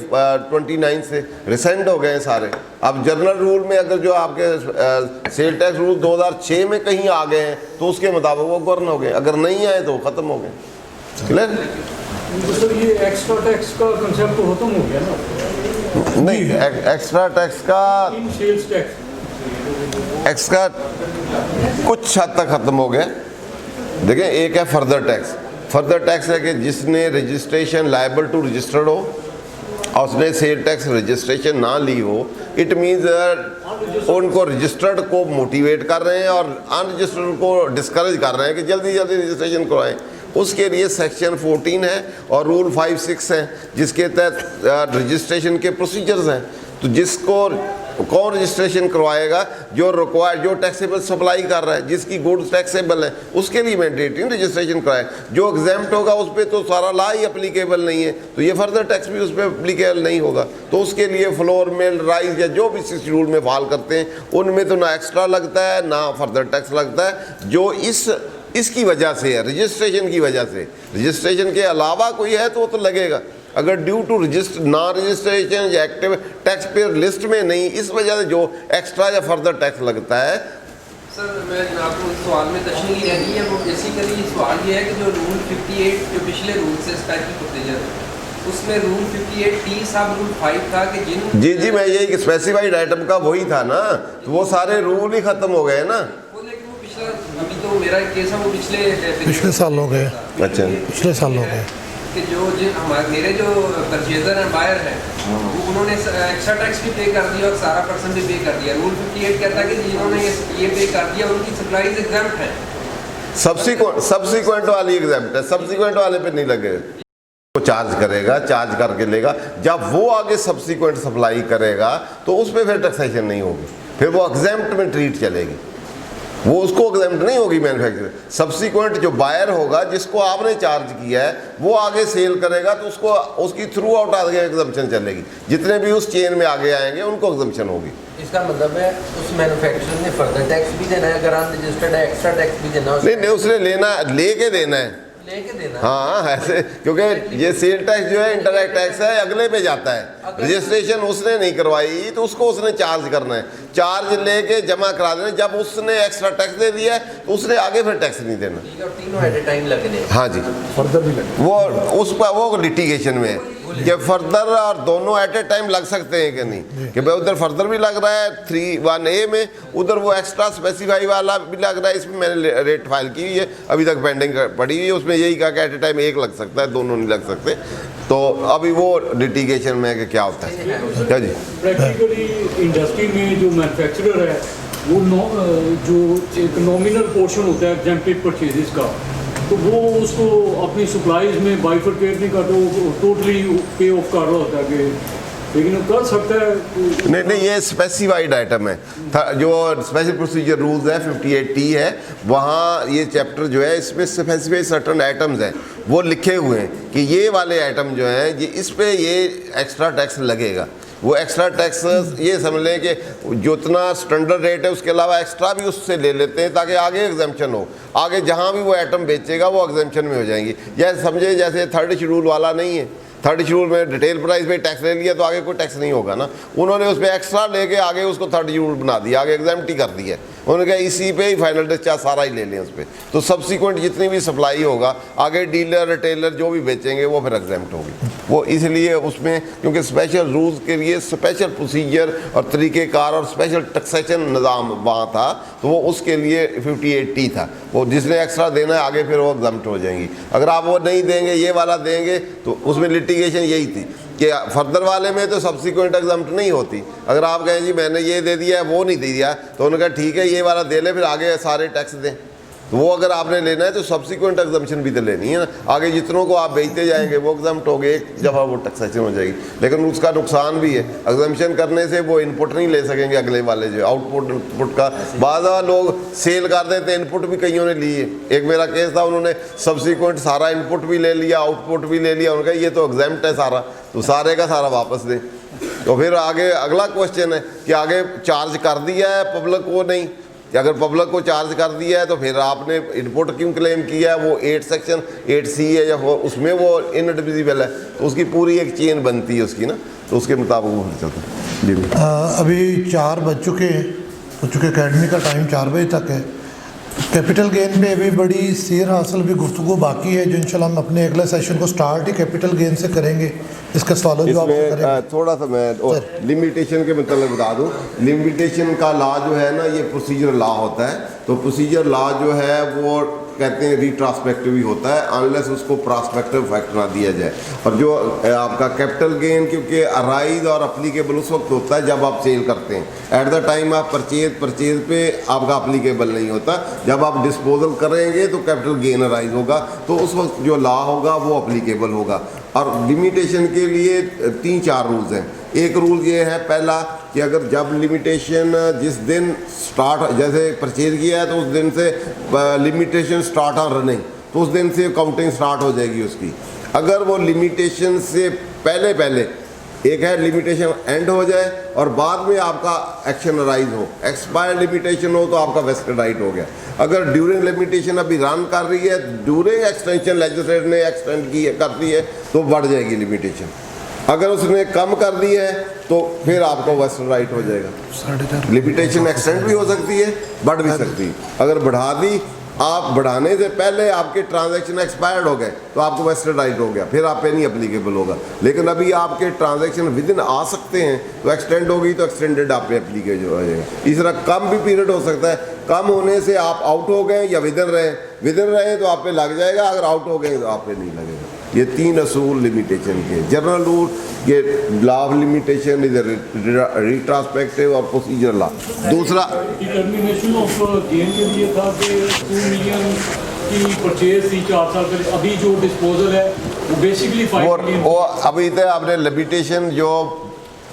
29 से रिसेंट हो गए हैं सारे। अब जनरल रूल में अगर जो आपके सेल टैक्स रूल 2006 में कहीं आ गए हैं तो उसके मुताबिक वो गवर्न हो गए, अगर नहीं आए तो ख़त्म हो गए। क्लियर? तो सर ये एक्स्ट्रा टैक्स का कंसेप्ट तो खत्म हो गया ना? नहीं, एक्स्ट्रा टैक्स का इन सेल्स टैक्स एक्स्ट्रा कुछ हद तक ख़त्म हो गया। देखें, एक है फर्दर टैक्स। फर्दर टैक्स है कि जिसने रजिस्ट्रेशन लायबल टू रजिस्टर्ड हो और उसने सेल टैक्स रजिस्ट्रेशन ना ली हो, इट मीन्स उनको रजिस्टर्ड को मोटिवेट कर रहे हैं और अनरजिस्टर्ड को डिस्करेज कर रहे हैं कि जल्दी जल्दी रजिस्ट्रेशन करवाएं। उसके लिए सेक्शन 14 है और रूल 5-6 है जिसके तहत रजिस्ट्रेशन के प्रोसीजर्स हैं। तो जिसको कौन रजिस्ट्रेशन करवाएगा, जो रिक्वायर जो टैक्सेबल सप्लाई कर रहा है, जिसकी गुड्स टैक्सेबल है उसके लिए मैंडेटरी रजिस्ट्रेशन कराए। जो एग्जाम्प्ट होगा उस पर तो सारा लॉ ही अप्लीकेबल नहीं है, तो ये फर्दर टैक्स भी उस पर अप्लीकेबल नहीं होगा। तो उसके लिए फ्लोर मिल, राइस या जो भी शेड्यूल में फॉल करते हैं उनमें तो ना एक्स्ट्रा लगता है ना फर्दर टैक्स लगता है। जो इसकी वजह से है, रजिस्ट्रेशन की वजह से, रजिस्ट्रेशन के अलावा कोई है तो वो तो लगेगा। अगर ड्यू टू ना रजिस्ट्रेशन या एक्टिव टैक्स पेयर लिस्ट में नहीं, इस वजह से जो एक्स्ट्रा या फर्दर टैक्स लगता है। सर मैं आपको इस सवाल में तशनीह रहनी है, वो बेसिकली सवाल ये है कि जो रूल 58 जो पिछले रूल से स्पेशल प्रोसीजर उसमें रूल 58T सब रूल 5 था कि जिन जी मैं यही स्पेसिफाइड आइटम का वही था ना, तो वो सारे रूल ही ख़त्म हो गए ना। अभी तो मेरा केस है वो पिछले साल हो गए। अच्छा, पिछले साल हो गए। कि जो मेरे जो परचेजर हैं, बायर हैं, वो उन्होंने एक्स्ट्रा टैक्स भी पे कर दिया और सारा पर्सन भी पे कर दिया। रूल 58 कहता है कि जिन्होंने ये पे कर दिया उनकी सप्लाईज एग्जाम्प्ट है। सब्सिक्वेंट वाली एग्जाम्प्ट है, सब्सिक्वेंट वाले पे नहीं लगेगा। वो चार्ज करेगा, चार्ज करके लेगा। जब वो आगे सब्सिक्वेंट सप्लाई करेगा तो उस पर फिर टैक्सेशन नहीं होगी, फिर वो एग्जाम्प्ट में ट्रीट चलेगी, वो उसको एग्जाम्प्ट नहीं होगी मैन्युफैक्चरर। सब्सिक्वेंट जो बायर होगा जिसको आपने चार्ज किया है वो आगे सेल करेगा तो उसको उसकी थ्रू आउट आगे एग्जम्पशन चलेगी। जितने भी उस चेन में आगे आएंगे उनको एग्जम्पशन होगी। इसका मतलब है उस मैन्युफैक्चरर ने फर्दर टैक्स भी देना है, अगर अनरजिस्टर्ड है एक्स्ट्रा टैक्स भी देना है। नहीं, उसने लेना, लेके देना है, लेके देना। हाँ ऐसे, क्योंकि ये सेल टैक्स जो है इंटरनेट टैक्स है, अगले पे जाता है। रजिस्ट्रेशन उसने नहीं करवाई तो उसको उसने चार्ज करना है, चार्ज लेके जमा करा देना। जब उसने एक्स्ट्रा टैक्स दे दिया है तो उसने आगे फिर टैक्स नहीं देना। तीनों एट ए टाइम लगने। हाँ जी, फर्दर भी लगे वो उस पर वो लिटिगेशन में है कि फर्दर और दोनों एट ए टाइम लग सकते हैं कि नहीं, कि भाई उधर फर्दर भी लग रहा है 3(1)(a) में, उधर वो एक्स्ट्रा स्पेसिफाई वाला भी लग रहा है। इसमें मैंने रेट फाइल की हुई है, अभी तक पेंडिंग पड़ी हुई है। उसमें यही कहा कि एट ए टाइम एक लग सकता है, दोनों नहीं लग सकते। तो अभी वो लिटिगेशन में है कि क्या होता है। क्या जी, प्रैक्टिकली इंडस्ट्री में जो मैन्युफैक्चरर है वो जो एक नॉमिनल पोर्शन होता है एग्जेम्प्टेड परचेजेस का, तो वो उसको अपनी सप्लाईज में बाइफरकेट नहीं करता, वो टोटली पे ऑफ कर रहा होता है कि, लेकिन वो कर सकता है। नहीं, ये स्पेसिफाइड आइटम है। जो स्पेशल प्रोसीजर रूल्स है 58T है, वहाँ ये चैप्टर जो है इसमें स्पेसिफाइड सर्टन आइटम्स हैं, वो लिखे हुए हैं कि ये वाले आइटम जो हैं ये इस पे ये एक्स्ट्रा टैक्स लगेगा। वो एक्स्ट्रा टैक्स ये समझ लें कि जितना स्टैंडर्ड रेट है उसके अलावा एक्स्ट्रा भी उससे ले लेते हैं ताकि आगे एग्जाम्पशन हो। आगे जहाँ भी वो आइटम बेचेगा वो एग्जाम्पशन में हो जाएंगी। जैसे समझे जैसे 3rd शेड्यूल वाला नहीं है, 3rd शेड्यूल में डिटेल प्राइस पे टैक्स ले लिया तो आगे कोई टैक्स नहीं होगा ना। उन्होंने उस पर एक्स्ट्रा लेके आगे उसको 3rd शेड्यूल बना दिया, आगे एग्जाम्प्ट ही कर दिया। उन्होंने कहा इसी पे ही फाइनल डिस्चार्ज सारा ही ले लें उस पर। तो सब्सिक्वेंट जितनी भी सप्लाई होगा आगे डीलर रिटेलर जो भी बेचेंगे वो फिर एग्जाम्प्ट होगी। वो इसलिए उसमें क्योंकि स्पेशल रूल्स के लिए स्पेशल प्रोसीजर और तरीक़ेकार और स्पेशल टैक्सेशन निज़ाम वहाँ था, तो वो उसके लिए 58T था। वो जिसने एक्स्ट्रा देना है आगे फिर वो एग्जाम्प्ट हो जाएंगी। अगर आप वो नहीं देंगे, ये वाला देंगे, तो उसमें लिटिगेशन यही थी कि फर्दर वाले में तो सब्सिक्वेंट एग्जाम्प्ट नहीं होती। अगर आप कहें जी मैंने ये दे दिया है वो नहीं दे दिया, तो उन्होंने कहा ठीक है ये वाला दे ले, फिर आगे सारे टैक्स दें। तो वो अगर आपने लेना है तो सब्सिक्वेंट एग्जाम्पशन भी तो लेनी है ना। आगे जितनों को आप बेचते जाएंगे वो एग्जाम्प्ट हो गए, एक जगह वो टैक्सेशन हो जाएगी। लेकिन उसका नुकसान भी है, एग्जाम्पशन करने से वो इनपुट नहीं ले सकेंगे अगले वाले जो आउटपुट इनपुट का। बाद लोग सेल कर देते हैं, इनपुट भी कईयों ने लिए। एक मेरा केस था, उन्होंने सब्सिक्वेंट सारा इनपुट भी ले लिया, आउटपुट भी ले लिया। उन्होंने कहा ये तो एग्जाम्प्ट है सारा, तो सारे का सारा वापस दें। तो फिर आगे अगला क्वेश्चन है कि आगे चार्ज कर दिया है पब्लिक को नहीं, कि अगर पब्लिक को चार्ज कर दिया है तो फिर आपने इनपुट क्यों क्लेम किया है। वो 8 सेक्शन 8C है या उसमें वो इनडिविजिबल है, तो उसकी पूरी एक चेन बनती है उसकी ना, तो उसके मुताबिक वो चलता है। जी अभी 4 बज चुके हैं, तो चूँकि अकेडमी का टाइम 4 बजे तक है। कैपिटल गेन पे अभी बड़ी सीर हासिल भी गुफ्तगू बाकी है, जो इंशाल्लाह हम अपने अगले सेशन को स्टार्ट ही कैपिटल गेन से करेंगे। इसका सवाल जवाब इसमें थोड़ा सा मैं लिमिटेशन के मतलब बता दूं। लिमिटेशन का लॉ जो है ना, ये प्रोसीजर लॉ होता है। तो प्रोसीजर लॉ जो है वो कहते हैं रिट्रांसपेक्टिव ही होता है, अनलेस उसको प्रॉस्पेक्टिव फैक्ट ना दिया जाए। और जो आपका कैपिटल गेन क्योंकि अराइज और अप्लीकेबल उस वक्त होता है जब आप सेल करते हैं। एट द टाइम आप परचेज पे आपका अप्लीकेबल नहीं होता। जब आप डिस्पोजल करेंगे तो कैपिटल गेन अराइज होगा, तो उस वक्त जो लॉ होगा वो अप्लीकेबल होगा। और लिमिटेशन के लिए 3-4 रूल्स हैं। एक रूल ये है पहला कि अगर जब लिमिटेशन जिस दिन स्टार्ट, जैसे परचेज किया है तो उस दिन से लिमिटेशन स्टार्ट ऑन रनिंग, तो उस दिन से काउंटिंग स्टार्ट हो जाएगी उसकी। अगर वो लिमिटेशन से पहले एक है लिमिटेशन एंड हो जाए और बाद में आपका एक्शन अराइज हो, एक्सपायर लिमिटेशन हो तो आपका वेस्टेड राइट हो गया। अगर ड्यूरिंग लिमिटेशन अभी रन कर रही है, ड्यूरिंग एक्सटेंशन लेजिस्लेटर ने एक्सटेंड की है कर दी है तो बढ़ जाएगी लिमिटेशन। अगर उसने कम कर दी है तो फिर आपको वेस्टेड राइट हो जाएगा। लिमिटेशन एक्सटेंड भी हो सकती है, बढ़ भी सकती है। अगर बढ़ा दी, आप बढ़ाने से पहले आपके ट्रांजैक्शन एक्सपायर्ड हो गए तो आपको वेस्टेड राइट हो गया, फिर आप पे नहीं अप्लीकेबल होगा। लेकिन अभी आपके ट्रांजैक्शन विद इन आ सकते हैं तो एक्सटेंड होगी तो एक्सटेंडेड आप पे अप्लीकेबल हो जाएगा। इस तरह कम भी पीरियड हो सकता है। कम होने से आप आउट हो गए या विद इन रहे तो आप पे लग जाएगा, अगर आउट हो गए तो आप पे नहीं लगेगा। ये 3 असूल लिमिटेशन के। जनरल रूल ये law of limitation is retrospective और प्रोसीजर लॉ। दूसरा डिटर्मिनेशन ऑफ गेन के लिए था कि 2 मिलियन की परचेज थी 4 साल पहले, अभी जो डिस्पोजल है वो बेसिकली 5 मिलियन। वो अभी तक आपने लिमिटेशन जो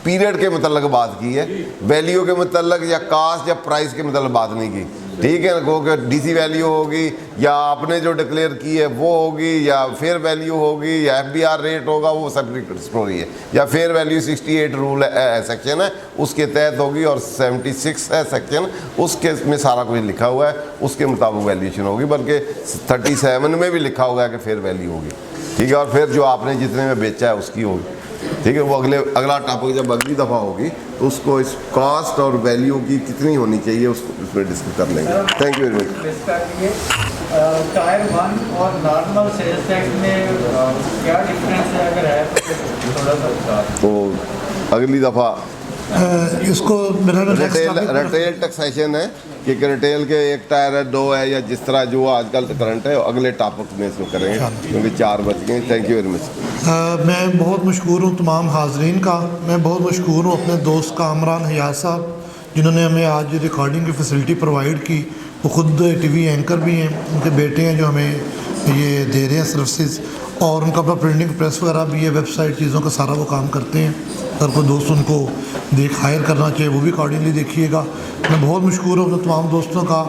पीरियड के मतलब बात की है, वैल्यू के मतलब या कास्ट या प्राइस के मतलब बात नहीं की, ठीक है ना। कि डीसी वैल्यू होगी या आपने जो डिक्लेयर की है वो होगी या फेयर वैल्यू होगी या एफबीआर रेट होगा, वो सेपरेट स्टोरी है। या फेयर वैल्यू 68 रूल है, सेक्शन है, उसके तहत होगी, और 76 है सेक्शन, उसके में सारा कुछ लिखा हुआ है, उसके मुताबिक वैल्यूएशन होगी। बल्कि 37 में भी लिखा हुआ है कि फेयर वैल्यू होगी, ठीक है। और फिर जो आपने जितने में बेचा है उसकी होगी, ठीक है। वो अगला टॉपिक जब अगली दफ़ा होगी तो उसको इस कॉस्ट और वैल्यू की कितनी होनी चाहिए उसको उसमें डिस्कस कर लेंगे। Thank you very much. Tyre 1 और नॉर्मल सेल्स टैक्स में क्या डिफरेंस है, अगर है तो थोड़ा सा बता। तो अगली दफ़ा इसको मेरा रिटेल टैक्सेशन है कि रिटेल के 1 टायर है, 2 है, या जिस तरह जो आजकल करंट है, अगले टॉपिक में इसको करेंगे क्योंकि 4 बज गए। Thank you very much. मैं बहुत मशहूर हूँ तमाम हाजरीन का। मैं बहुत मशहूर हूँ अपने दोस्त कामरान हयात साहब, जिन्होंने हमें आज रिकॉर्डिंग की फैसिलिटी प्रोवाइड की। वो ख़ुद टीवी एंकर भी हैं, उनके बेटे हैं जो हमें ये दे रहे हैं सर्विसेज, और उनका अपना प्रिंटिंग प्रेस वगैरह भी है, वेबसाइट चीज़ों का सारा वो काम करते हैं। अगर कोई दोस्त उनको हायर करना चाहिए वो भी अकॉर्डिंगली देखिएगा। मैं बहुत मशहूर हूँ अपने तमाम दोस्तों का,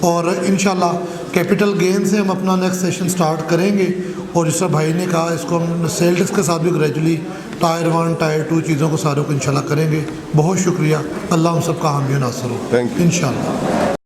और इंशाल्लाह कैपिटल गेन से हम अपना नेक्स्ट सेशन स्टार्ट करेंगे। और जिस तरह भाई ने कहा, इसको हम सेल टैक्स के साथ भी ग्रेजुअली टायर 1 टायर 2 चीज़ों को सारों को इंशाल्लाह करेंगे। बहुत शुक्रिया। अल्लाह हम सबका हामी नासर हो थैंक यू इंशाल्लाह।